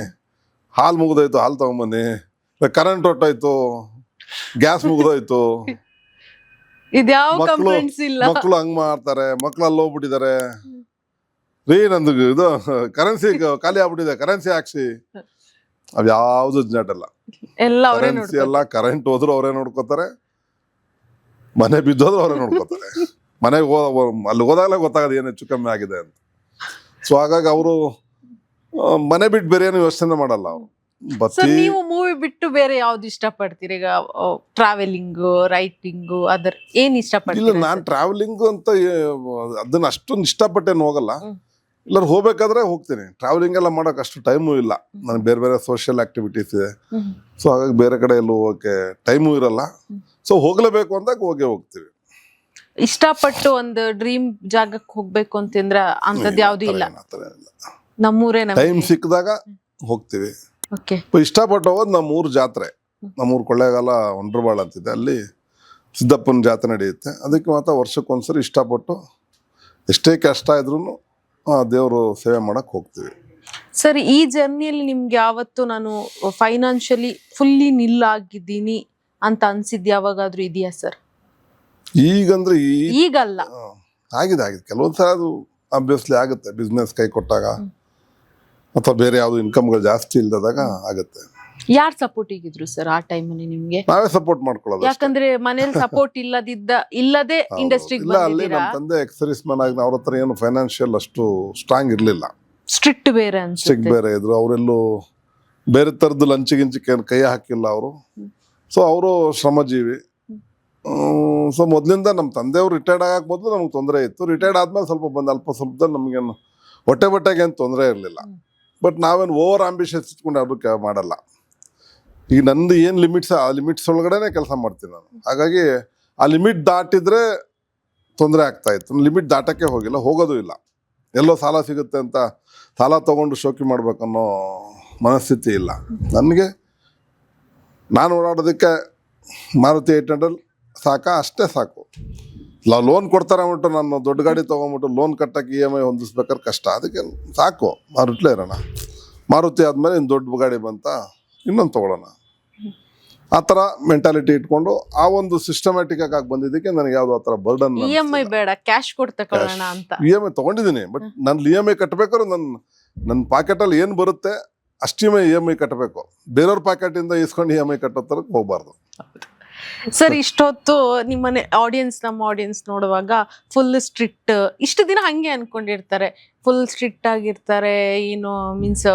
ಹಾಲು ಮುಗ್ದೋಯ್ತು ಹಾಲು ತಗೊಂಬನ್ನಿ, ಕರೆಂಟ್ ಹೊಟ್ಟೋಯ್ತು, ಗ್ಯಾಸ್ ಮುಗ್ದೋಯ್ತು, ಇದ್ಯಾವ ಮಕ್ಕಳು ಕಂಪ್ಲೇಂಟ್ಸ್ ಇಲ್ಲ. ಮಕ್ಕಳು ಹಂಗ್ ಮಾಡ್ತಾರೆ, ಮಕ್ಕಳು ಅಲ್ಲಿ ಹೋಗ್ಬಿಟ್ಟಿದ್ದಾರೆ ರೀ, ನಂದು ಇದು ಕರೆನ್ಸಿ ಖಾಲಿ ಆಗ್ಬಿಟ್ಟಿದೆ, ಕರೆನ್ಸಿ ಹಾಕ್ಸಿ. ಅವ್ ಯಾವ್ದು ಜಂಜಾಟಲ್ಲ. ಎಲ್ಲ ಅವರೇ ಕರೆನ್ಸಿ ಎಲ್ಲ ಕರೆಂಟ್ ಹೋದ್ರು ಅವರೇ ನೋಡ್ಕೋತಾರೆ, ಮನೆ ಬಿದ್ದೋದ್ರು ಅವರೇ ನೋಡ್ಕೋತಾರೆ. ಮನೆಗೆ ಅಲ್ಲಿ ಹೋದಾಗಲೇ ಗೊತ್ತಾಗದು ಏನು ಹೆಚ್ಚು ಕಮ್ಮಿ ಆಗಿದೆ ಅಂತ. ಸೊ ಹಾಗಾಗಿ ಅವರು ಮನೆ ಬಿಟ್ಟು ಬೇರೆ ಏನು ಯೋಚನೆ ಮಾಡಲ್ಲ. ಅವರು ಸರ್ ನೀವು ಮೂವಿ ಬಿಟ್ಟು ಬೇರೆ ಯಾವ್ದು ಇಷ್ಟಪಡ್ತೀರಿ? ಈಗ ಟ್ರಾವೆಲಿಂಗ್, ರೈಟಿಂಗು, ಅದರ್ ಏನ್ ಇಲ್ಲ, ಇಷ್ಟಪಡ್ತೀರಿ? ನಾನ್ ಟ್ರಾವೆಲಿಂಗ್ ಅಂತ ಅದನ್ನ ಅಷ್ಟೊಂದು ಇಷ್ಟಪಟ್ಟೇನು ಹೋಗಲ್ಲ. ಎಲ್ಲರೂ ಹೋಗ್ಬೇಕಾದ್ರೆ ಹೋಗ್ತೀನಿ. ಟ್ರಾವೆಲಿಂಗ್ ಎಲ್ಲ ಮಾಡೋಕೆ ಅಷ್ಟು ಟೈಮು ಇಲ್ಲ. ನನಗೆ ಬೇರೆ ಬೇರೆ ಸೋಷಿಯಲ್ ಆಕ್ಟಿವಿಟೀಸ್ ಇದೆ. ಸೊ ಹಾಗಾಗಿ ಬೇರೆ ಕಡೆ ಎಲ್ಲೂ ಹೋಗಕ್ಕೆ ಟೈಮು ಇರಲ್ಲ. ಸೊ ಹೋಗ್ಲೇಬೇಕು ಅಂದಾಗ ಹೋಗ್ತೀವಿ. ಇಷ್ಟಪಟ್ಟು ಒಂದು ಡ್ರೀಮ್ ಜಾಗಕ್ಕೆ ಹೋಗ್ಬೇಕು ಅಂತಂದ್ರ ಅಂತದ್ ಯಾವ್ದು ಇಲ್ಲ? ನಮ್ಮೂರೇ ಟೈಮ್ ಸಿಕ್ಕಿದಾಗ ಹೋಗ್ತೀವಿ. ಓಕೆ. ಇಷ್ಟಪಟ್ಟು ಹೋಗೋದು ನಮ್ಮೂರು ಜಾತ್ರೆ. ನಮ್ಮೂರು ಕೊಳ್ಳೇಗಾಲ ಒಂಡ್ರಬಾಳ ಅಂತಿದೆ, ಅಲ್ಲಿ ಸಿದ್ದಪ್ಪನ ಜಾತ್ರೆ ನಡೆಯುತ್ತೆ. ಅದಕ್ಕೆ ಮಾತ್ರ ವರ್ಷಕ್ಕೊಂದ್ಸರಿ ಇಷ್ಟಪಟ್ಟು ಎಷ್ಟೇ ಕಷ್ಟ ಇದ್ರೂ ದೇವರು ಸೇವೆ ಮಾಡಕ್ ಹೋಗ್ತೀವಿ. ಸರ್ ಈ ಜರ್ನಿಯಲ್ಲಿ ನಿಮ್ಗೆ ಯಾವತ್ತು ನಾನು ಫೈನಾನ್ಷಿಯಲಿ ಫುಲ್ಲಿ ನಿಲ್ಲಾಗಿದ್ದೀನಿ ಅಂತ ಅನ್ಸಿದ್ ಯಾವಾಗಾದ್ರೂ ಇದೆಯಾ ಸರ್? ಈಗಂದ್ರೆ ಈಗಲ್ಲ, ಆಗಿದೆ ಕೆಲವೊಂದ್ಸಲ ಅದು ಆಬ್ವಿಯಸ್ಲಿ ಆಗುತ್ತೆ. ಬಿಸ್ನೆಸ್ ಕೈ ಕೊಟ್ಟಾಗ ಅಥವಾ ಬೇರೆ ಯಾವ್ದು ಇನ್ಕಮ್ಗಳು ಜಾಸ್ತಿ ಇಲ್ದಾಗ ಆಗುತ್ತೆ. ಯಾರ್ ಸಪೋರ್ಟ್ ಇದ್ರು ಸರ್ ಆ ಟೈಮಲ್ಲಿ ನಿಮ್ಗೆ? ನಾವೇ ಸಪೋರ್ಟ್ ಮಾಡ್ಕೊಳ್ಳೋದು. ಯಾಕಂದ್ರೆ ಮನೇಲಿ ಸಪೋರ್ಟ್ ಇಲ್ಲದೆ ಇಂಡಸ್ಟ್ರಿಗೆ ಇಲ್ಲ, ಅಲ್ಲಿ ಬಂದಿದ್ದೀರಾ. ನಮ್ಮ ತಂದೆ ಎಕ್ಸರ್ವಿಸ್ ಮ್ಯಾನ್ ಆಗಿ ಅವ್ರ ಹತ್ರ ಏನು ಫೈನಾನ್ಷಿಯಲ್ ಅಷ್ಟು ಸ್ಟ್ರಾಂಗ್ ಇರ್ಲಿಲ್ಲ. ಸ್ಟ್ರಿಕ್ಟ್ ಬೇರೆ ಸ್ಟ್ರಿಕ್ ಅನ್ಸುತ್ತೆ. ಬೇರೆ ಇದ್ರು. ಅವರೆಲ್ಲೂ ಬೇರೆ ತರದ್ದು ಲಂಚಿಗಿಂಚಿ ಕೈ ಹಾಕಿಲ್ಲ ಅವರು. ಸೊ ಅವರು ಶ್ರಮಜೀವಿ. ಸೊ ಮೊದಲಿಂದ ನಮ್ಮ ತಂದೆಯವರು ರಿಟೈರ್ಡ್ ಆಗಕ್ಕೆ ಮೊದಲು ನಮ್ಗೆ ತೊಂದರೆ ಇತ್ತು. ರಿಟೈರ್ಡ್ ಆದ್ಮೇಲೆ ಸ್ವಲ್ಪ ಅಲ್ಪ ಸ್ವಲ್ಪ ನಮಗೇನು ಹೊಟ್ಟೆಗೆ ಏನು ತೊಂದರೆ ಇರಲಿಲ್ಲ. ಬಟ್ ನಾವೇನು ಓವರ್ ಆಂಬಿಷನ್ಸ್ ಇಟ್ಕೊಂಡು ಅದಕ್ಕೆ ಮಾಡಲ್ಲ. ಈಗ ನಂದು ಏನು ಲಿಮಿಟ್ಸ್, ಆ ಲಿಮಿಟ್ಸ್ ಒಳಗಡೆನೆ ಕೆಲಸ ಮಾಡ್ತೀನಿ ನಾನು. ಹಾಗಾಗಿ ಆ ಲಿಮಿಟ್ ದಾಟಿದ್ರೆ ತೊಂದರೆ ಆಗ್ತಾ ಇತ್ತು. ಲಿಮಿಟ್ ದಾಟಕ್ಕೆ ಹೋಗಿಲ್ಲ, ಹೋಗೋದು ಇಲ್ಲ. ಎಲ್ಲೋ ಸಾಲ ಸಿಗುತ್ತೆ ಅಂತ ಸಾಲ ತೊಗೊಂಡು ಶೋಕಿ ಮಾಡ್ಬೇಕನ್ನೋ ಮನಸ್ಥಿತಿ ಇಲ್ಲ ನನಗೆ. ನಾನು ಓಡಾಡೋದಕ್ಕೆ ಮಾರುತಿ 800 ಸಾಕಾ, ಅಷ್ಟೇ ಸಾಕು. ಲೋನ್ ಕೊಡ್ತಾರೆ ಅಂದ್ಬಿಟ್ಟು ನಾನು ದೊಡ್ಡ ಗಾಡಿ ತೊಗೊಂಬಿಟ್ಟು ಲೋನ್ ಕಟ್ಟಕ್ಕೆ EMI ಹೊಂದಿಸ್ಬೇಕಾದ್ರೆ ಕಷ್ಟ. ಅದಕ್ಕೆ ಸಾಕು ಮಾರುತಿಲೇ ಇರೋಣ. ಮಾರುತಿ ಆದಮೇಲೆ ಇನ್ನು ದೊಡ್ಡ ಗಾಡಿ ಬಂತ ಇನ್ನೊಂದು ತೊಗೊಳ್ಳೋಣ, ಆ ಥರ ಮೆಂಟಾಲಿಟಿ ಇಟ್ಕೊಂಡು ಆ ಒಂದು ಸಿಸ್ಟಮ್ಯಾಟಿಕ್ ಆಗಿ ಬಂದಿದ್ದಕ್ಕೆ ನನಗೆ ಯಾವುದೋ ಆ ಥರ ಬರ್ಡನ್. EMI ಬೇಡ, ಕ್ಯಾಶ್ ಕೊಟ್ಟು ತಗೊಳ್ಳೋಣ ಅಂತ EMI ತೊಗೊಂಡಿದ್ದೀನಿ. ಬಟ್ ನಾನು EMI ಕಟ್ಟಬೇಕಾದ್ರೆ ನನ್ನ ಪಾಕೆಟಲ್ಲಿ ಏನು ಬರುತ್ತೆ ಅಷ್ಟು EMI ಕಟ್ಟಬೇಕು. ಬೇರೆಯವ್ರ ಪಾಕೆಟಿಂದ ಇಸ್ಕೊಂಡು EMI ಕಟ್ಟೋ ಥರಕ್ಕೆ ಹೋಗ್ಬಾರ್ದು. ಸರ್ ಇಷ್ಟೊತ್ತು ನಿಮ್ಮನೆ ನಮ್ಮ ಆಡಿಯನ್ಸ್ ನೋಡುವಾಗ ಫುಲ್ ಸ್ಟ್ರಿಕ್ಟ್, ಇಷ್ಟು ದಿನ ಹಂಗೆ ಅನ್ಕೊಂಡಿರ್ತಾರೆ, ಫುಲ್ ಸ್ಟ್ರಿಕ್ಟ್ ಆಗಿರ್ತಾರೆ. ಏನು ಮೀನ್ಸ್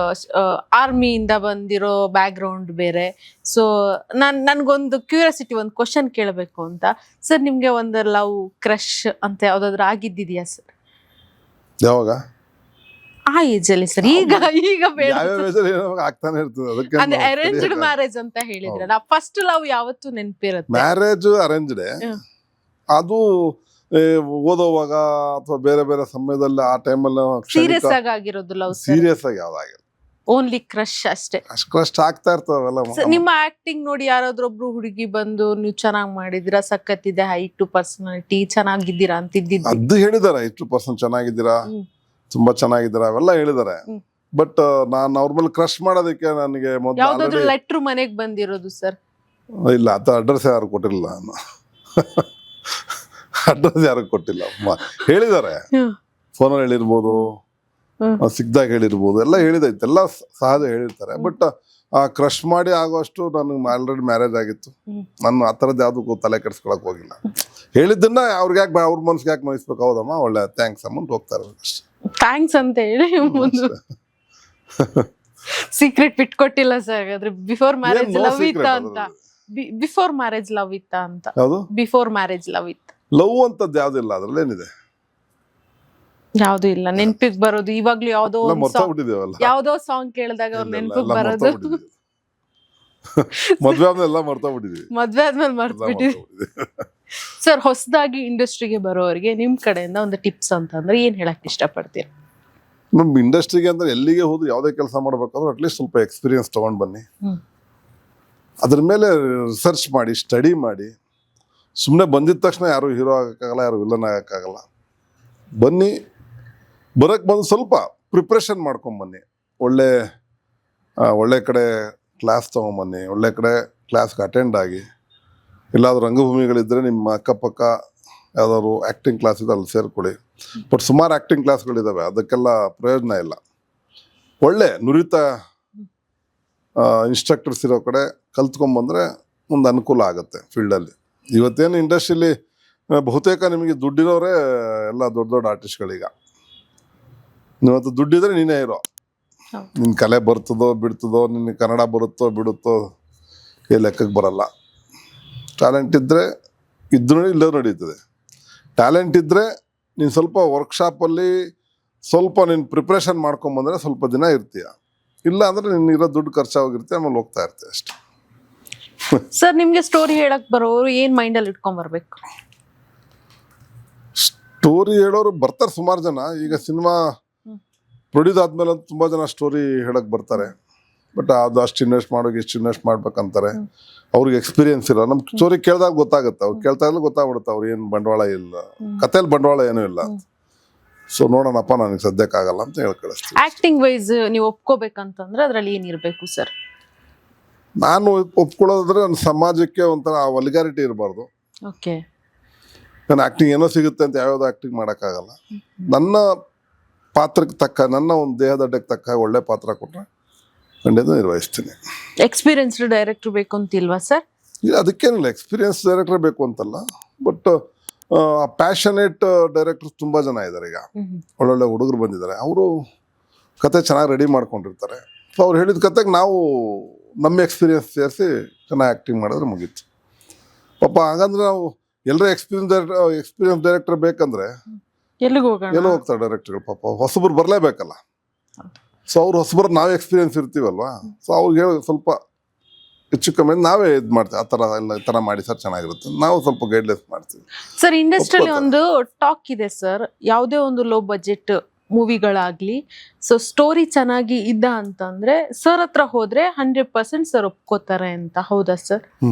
ಆರ್ಮಿಯಿಂದ ಬಂದಿರೋ ಬ್ಯಾಕ್ ಗ್ರೌಂಡ್ ಬೇರೆ. ಸೊ ನನ್ಗೊಂದು ಕ್ಯೂರಿಯಾಸಿಟಿ, ಒಂದು ಕ್ವಶನ್ ಕೇಳಬೇಕು ಅಂತ. ಸರ್ ನಿಮ್ಗೆ ಒಂದು ಲವ್ ಕ್ರಶ್ ಅಂತ ಯಾವ್ದಾದ್ರು ಆಗಿದ್ದಿದ್ಯಾ ಸರ್? ಯಾವಾಗ ಆ ಏಜ್ ಅಲ್ಲಿ ಸರ್. ಈಗ ಬೇಡ ಯಾವ್ಯಾವ ಏಜಲ್ಲಿ ಏನೋ ಆಗ್ತಾನೆ ಇರ್ತದೆ. ಅದಕ್ಕೆ ಅಂದ್ರೆ ಅರೇಂಜ್ಡ್ ಮ್ಯಾರೇಜ್ ಅಂತ ಹೇಳಿದ್ರಲ್ಲ, ಫಸ್ಟ್ ಲವ್ ಯಾವತ್ತು ನೆನಪಿರುತ್ತೆ? ಮ್ಯಾರೇಜ್ ಅರೇಂಜ್ಡ್ ಅದು ಓದೋವಾಗ ಅಥವಾ ಬೇರೆ ಬೇರೆ ಸಮಯದಲ್ಲಿ ಆ ಟೈಮಲ್ಲಿ ಸೀರಿಯಸ್ ಆಗಿ ಆಗಿರೋದು ಲವ್ ಸೀರಿಯಸ್ ಆಗಿ ಯಾವ್ದಾಗಿಲ್ಲ, ಓನ್ಲಿ ಕ್ರಶ್ ಅಷ್ಟೇ. ಅಷ್ಟು ಆಗ್ತಾ ಇರ್ತಾವೆಲ್ಲ. ನಿಮ್ಮ ಆಕ್ಟಿಂಗ್ ನೋಡಿ ಯಾರಾದ್ರೊಬ್ರು ಹುಡುಗಿ ಬಂದು ನೀವು ಚೆನ್ನಾಗ್ ಮಾಡಿದಿರಾ, ಸಖತ್ತಿದೆ, ಹೈಟ್, ಪರ್ಸನಾಲಿಟಿ ಚೆನ್ನಾಗಿದ್ದೀರಾ ಅಂತಿದ್ದಿದ್ದು? ಅದು ಹೇಳಿದಾರೆ, ಇಷ್ಟು ಪರ್ಸನ್ ಚೆನ್ನಾಗಿದ್ದೀರಾ, ತುಂಬಾ ಚೆನ್ನಾಗಿದ್ದೀರಾ, ಅವೆಲ್ಲ ಹೇಳಿದಾರೆ. ಬಟ್ ನಾನು ಅವ್ರ ಮೇಲೆ ಕ್ರಶ್ ಮಾಡೋದಕ್ಕೆ ನನಗೆ ಯಾವ್ದಾದ್ರು ಲೆಟ್ರ್ ಮನೆಗ್ ಬಂದಿರೋದು ಸರ್? ಇಲ್ಲ, ಅದು ಅಡ್ರೆಸ್ ಯಾರು ಕೊಟ್ಟಿಲ್ಲ, ನಾನು ಅಡ್ರೆಸ್ ಯಾರು ಕೊಟ್ಟಿಲ್ಲ. ಹೇಳಿದಾರೆ, ಫೋನಲ್ಲಿ ಹೇಳಿರ್ಬೋದು, ಸಿಕ್ದಾಗ ಹೇಳಿರ್ಬೋದು, ಎಲ್ಲ ಹೇಳಿದೈತೆ, ಎಲ್ಲ ಸಹಜ ಹೇಳಿರ್ತಾರೆ. ಬಟ್ ಕ್ರಶ್ ಮಾಡಿ ಆಗೋಷ್ಟು ನನಗೆ ಆಲ್ರೆಡಿ ಮ್ಯಾರೇಜ್ ಆಗಿತ್ತು. ನಾನು ಆ ಥರದ್ದು ಯಾವುದಕ್ಕೂ ತಲೆ ಕೆಡಿಸ್ಕೊಳಕ್ ಹೋಗಿಲ್ಲ. ಹೇಳಿದ್ದನ್ನ ಅವ್ರಿಗೆ ಯಾಕೆ ಅವ್ರ ಮನ್ಸಿಗೆ ಯಾಕೆ ನೋಯಿಸ್ಬೇಕು? ಹೌದಮ್ಮ, ಒಳ್ಳೆ ಥ್ಯಾಂಕ್ಸ್ ಅಮ್ಮ ಹೋಗ್ತಾರೆ ಅಷ್ಟೇ. ಥ್ಯಾಂಕ್ಸ್ ಅಂತ ಹೇಳಿ ಮುಂದೆ ಸೀಕ್ರೆಟ್ ಬಿಟ್ಕೊಟ್ಟಿಲ್ಲ ಸರ್. ಹಾಗಾದ್ರೆ ಬಿಫೋರ್ ಮ್ಯಾರೇಜ್ ಲವ್ ಇತ್ತ ಅಂತ? ಬಿಫೋರ್ ಮ್ಯಾರೇಜ್ ಲವ್ ಇತ್ತ ಅಂತ? ಯಾವುದು ಬಿಫೋರ್ ಮ್ಯಾರೇಜ್ ಲವ್ ಇತ್ತ? ಲವ್ ಅಂತದ್ದು ಯಾವ್ದಿಲ್ಲ, ಅದ್ರಲ್ಲಿ ಏನಿದೆ? ಯಾವ್ದು ಇಲ್ಲ. ನೆನ್ಪಿಗ್ ಬರೋದು ಇವಾಗ್ಲೂ ಯಾವ್ದೋ ಸಾಂಗ್ ಕೇಳಿದಾಗ ಅವ್ರ ನೆನ್ಪಿಗ್ ಬರೋದು ಮದ್ವೆ ಆದ್ಮೇಲೆ ಮರ್ತೋಗ್ಬಿಟ್ಟಿದೀವಿ. ಮದ್ವೆ ಆದ್ಮೇಲೆ ಮರ್ತ್ಬಿಟ್ಟಿದ್ವಿ. ಸರ್, ಹೊಸದಾಗಿ ಇಂಡಸ್ಟ್ರಿಗೆ ಬರೋರಿಗೆ ನಿಮ್ ಕಡೆಯಿಂದ ಒಂದು ಟಿಪ್ಸ್ ಅಂತಂದ್ರೆ ಏನ್ ಹೇಳಕ್ ಇಷ್ಟಪಡ್ತೀರಿ? ನಮ್ ಇಂಡಸ್ಟ್ರಿಗೆ ಅಂದ್ರೆ ಎಲ್ಲಿಗೆ ಹೋದ್ರು ಯಾವುದೇ ಕೆಲಸ ಮಾಡ್ಬೇಕಾದ್ರೂ ಅಟ್ಲೀಸ್ಟ್ ಸ್ವಲ್ಪ ಎಕ್ಸ್ಪೀರಿಯನ್ಸ್ ತಗೊಂಡ್ ಬನ್ನಿ. ಅದ್ರ ಮೇಲೆ ರಿಸರ್ಚ್ ಮಾಡಿ, ಸ್ಟಡಿ ಮಾಡಿ. ಸುಮ್ಮನೆ ಬಂದಿದ ತಕ್ಷಣ ಯಾರು ಹೀರೋ ಆಗಕ್ಕಾಗಲ್ಲ, ಯಾರು ವಿಲನ್ ಆಗಕ್ಕಾಗಲ್ಲ. ಬನ್ನಿ, ಬರಕ್ಕೆ ಬಂದು ಸ್ವಲ್ಪ ಪ್ರಿಪ್ರೇಷನ್ ಮಾಡ್ಕೊಂಬನ್ನಿ. ಒಳ್ಳೆ ಕಡೆ ಕ್ಲಾಸ್ ತೊಗೊಂಬನ್ನಿ, ಒಳ್ಳೆ ಕಡೆ ಕ್ಲಾಸ್ಗೆ ಅಟೆಂಡ್ ಆಗಿ. ಎಲ್ಲಾದ್ರೂ ರಂಗಭೂಮಿಗಳಿದ್ದರೆ ನಿಮ್ಮ ಅಕ್ಕಪಕ್ಕ ಯಾವ್ದಾದ್ರು ಆ್ಯಕ್ಟಿಂಗ್ ಕ್ಲಾಸ್ ಇದೆ, ಅಲ್ಲಿ ಸೇರ್ಕೊಳ್ಳಿ. ಬಟ್ ಸುಮಾರು ಆ್ಯಕ್ಟಿಂಗ್ ಕ್ಲಾಸ್ಗಳಿದ್ದಾವೆ, ಅದಕ್ಕೆಲ್ಲ ಪ್ರಯೋಜನ ಇಲ್ಲ. ಒಳ್ಳೆ ನುರಿತ ಇನ್ಸ್ಟ್ರಕ್ಟರ್ಸ್ ಇರೋ ಕಡೆ ಕಲ್ತ್ಕೊಂಬಂದರೆ ಒಂದು ಅನುಕೂಲ ಆಗುತ್ತೆ ಫೀಲ್ಡಲ್ಲಿ. ಇವತ್ತೇನು ಇಂಡಸ್ಟ್ರಿಲಿ ಬಹುತೇಕ ನಿಮಗೆ ದುಡ್ಡಿರೋರೇ ಎಲ್ಲ ದೊಡ್ಡ ದೊಡ್ಡ ಆರ್ಟಿಸ್ಟ್ಗಳೀಗ. ಇವತ್ತು ದುಡ್ಡಿದ್ರೆ ನೀನೇ ಇರೋ, ನಿನ್ನ ಕಲೆ ಬರ್ತದೋ ಬಿಡ್ತದೋ, ನಿನ್ನ ಕನ್ನಡ ಬರುತ್ತೋ ಬಿಡುತ್ತೋ ಈ ಲೆಕ್ಕಕ್ಕೆ ಬರಲ್ಲ. ಟ್ಯಾಲೆಂಟ್ ಇದ್ದರೆ ಇದ್ರೂ ಇಲ್ಲೂ ನಡೀತದೆ. ಟ್ಯಾಲೆಂಟ್ ಇದ್ದರೆ ನೀನು ಸ್ವಲ್ಪ ವರ್ಕ್ಶಾಪಲ್ಲಿ ಸ್ವಲ್ಪ ನೀನು ಪ್ರಿಪ್ರೇಷನ್ ಮಾಡ್ಕೊಂಬಂದರೆ ಸ್ವಲ್ಪ ದಿನ ಇರ್ತೀಯ. ಇಲ್ಲ ಅಂದರೆ ನೀನು ಇರೋ ದುಡ್ಡು ಖರ್ಚಾಗಿರ್ತೀಯ, ಆಮೇಲೆ ಹೋಗ್ತಾ ಇರ್ತೀಯ ಅಷ್ಟೆ. ಸರ್, ನಿಮ್ಗೆ ಸ್ಟೋರಿ ಹೇಳಕ್ ಬರೋರು ಏನ್ ಮೈಂಡಲ್ಲಿ ಇಟ್ಕೊಂಡ್ ಬರ್ಬೇಕು? ಸ್ಟೋರಿ ಹೇಳೋರು ಬರ್ತಾರೆ ಸುಮಾರು ಜನ. ಈಗ ಸಿನಿಮಾ ಪ್ರೊಡ್ಯೂಸ್ ಆದ್ಮೇಲೆ ತುಂಬಾ ಜನ ಸ್ಟೋರಿ ಹೇಳಕ್ ಬರ್ತಾರೆ. ಬಟ್ ಅದು ಅಷ್ಟು ಇನ್ವೆಸ್ಟ್ ಮಾಡೋಕೆ ಇಷ್ಟು ಇನ್ವೆಸ್ಟ್ ಮಾಡ್ಬೇಕಂತಾರೆ. ಅವ್ರಿಗೆ ಎಕ್ಸ್ಪೀರಿಯನ್ಸ್ ಇಲ್ಲ. ನಮ್ಗೆ ಸ್ಟೋರಿ ಕೇಳಿದಾಗ ಗೊತ್ತಾಗುತ್ತೆ, ಅವ್ರು ಕೇಳ್ತಾ ಇದ್ರೂ ಗೊತ್ತಾಗ್ಬಿಡುತ್ತೆ ಅವ್ರು ಏನು ಬಂಡವಾಳ ಇಲ್ಲ, ಕಥೆಯಲ್ಲಿ ಬಂಡವಾಳ ಏನೂ ಇಲ್ಲ. ಸೊ ನೋಡೋಣಪ್ಪ, ನನಗೆ ಸದ್ಯಕ್ಕಾಗಲ್ಲ ಅಂತ ಹೇಳಿ ಕಳಿಸ್ತೀನಿ. ಆಕ್ಟಿಂಗ್ ವೈಸ್ ನೀವು ಒಪ್ಕೋಬೇಕಂತಂದ್ರೆ ಅದ್ರಲ್ಲಿ ಏನಿರ್ಬೇಕು ಸರ್? ನಾನು ಒಪ್ಕೊಳ್ಳೋದಾದ್ರೆ ನನ್ನ ಸಮಾಜಕ್ಕೆ ಒಂಥರ ವಲ್ಗಾರಿಟಿ ಇರಬಾರ್ದು. ಓಕೆ. ನಾನು ಆ್ಯಕ್ಟಿಂಗ್ ಏನೋ ಸಿಗುತ್ತೆ ಅಂತ ಯಾವ್ಯಾವ್ದು ಆ್ಯಕ್ಟಿಂಗ್ ಮಾಡೋಕ್ಕಾಗಲ್ಲ. ನನ್ನ ಪಾತ್ರಕ್ಕೆ ತಕ್ಕ, ನನ್ನ ಒಂದು ದೇಹದಡ್ಡಕ್ಕೆ ತಕ್ಕ ಒಳ್ಳೆ ಪಾತ್ರ ಕೊಟ್ಟರೆ ಖಂಡಿತ ನಿರ್ವಹಿಸ್ತೀನಿ. ಎಕ್ಸ್ಪೀರಿಯನ್ಸ್ಡ್ ಡೈರೆಕ್ಟರ್ ಬೇಕು ಅಂತಿಲ್ವಾ ಸರ್? ಅದಕ್ಕೇನಿಲ್ಲ, ಎಕ್ಸ್ಪೀರಿಯನ್ಸ್ ಡೈರೆಕ್ಟರ್ ಬೇಕು ಅಂತಲ್ಲ. ಬಟ್ ಪ್ಯಾಷನೇಟ್ ಡೈರೆಕ್ಟರ್ಸ್ ತುಂಬ ಜನ ಇದ್ದಾರೆ. ಈಗ ಒಳ್ಳೊಳ್ಳೆ ಹುಡುಗರು ಬಂದಿದ್ದಾರೆ, ಅವರು ಕತೆ ಚೆನ್ನಾಗಿ ರೆಡಿ ಮಾಡ್ಕೊಂಡಿರ್ತಾರೆ. ಸೊ ಅವ್ರು ಹೇಳಿದ ಕತೆಗೆ ನಾವು ನಮ್ಮ ಎಕ್ಸ್ಪೀರಿಯನ್ಸ್ ಸೇರಿಸಿ ಚೆನ್ನಾಗಿ ಆ್ಯಕ್ಟಿಂಗ್ ಮಾಡಿದ್ರೆ ಮುಗೀತು ಪಾಪ. ಹಾಗಂದ್ರೆ ನಾವು ಎಲ್ಲರೂ ಎಕ್ಸ್ಪೀರಿಯನ್ಸ್ ಡೈರೆಕ್ಟರ್ ಬೇಕಂದ್ರೆ ಎಲ್ಲಿ ಹೋಗ್ತಾರೆ ಡೈರೆಕ್ಟರ್ಗಳು? ಪಾಪ ಹೊಸಬ್ರು ಬರಲೇಬೇಕಲ್ಲ. ಸೊ ಅವ್ರು ಹೊಸಬ್ರು ನಾವೇ ಎಕ್ಸ್ಪೀರಿಯನ್ಸ್ ಇರ್ತೀವಲ್ವಾ, ಸೊ ಅವ್ರಿಗೆ ಹೇಳಿ ಸ್ವಲ್ಪ ಹೆಚ್ಚು ಕಮ್ಮಿ ನಾವೇ ಇದು ಮಾಡ್ತೀವಿ. ಆ ಥರ ಎಲ್ಲ ಈ ಥರ ಮಾಡಿ ಸರ್ ಚೆನ್ನಾಗಿರುತ್ತೆ, ನಾವು ಸ್ವಲ್ಪ ಗೈಡ್ಲೈನ್ಸ್ ಮಾಡ್ತೀವಿ. ಸರ್, ಇಂಡಸ್ಟ್ರಿಯಲ್ಲಿ ಒಂದು ಟಾಕ್ ಇದೆ ಸರ್, ಯಾವುದೇ ಒಂದು ಲೋ ಬಜೆಟ್ ಮೂವಿಗಳಾಗ್ಲಿ, ಸೊ ಸ್ಟೋರಿ ಚೆನ್ನಾಗಿ ಇದ್ದ ಅಂತಂದ್ರೆ ಸರ್ ಹತ್ರ ಹೋದ್ರೆ 100% ಸರ್ ಒಪ್ಕೋತಾರೆ ಅಂತ. ಹೌದಾ ಸರ್?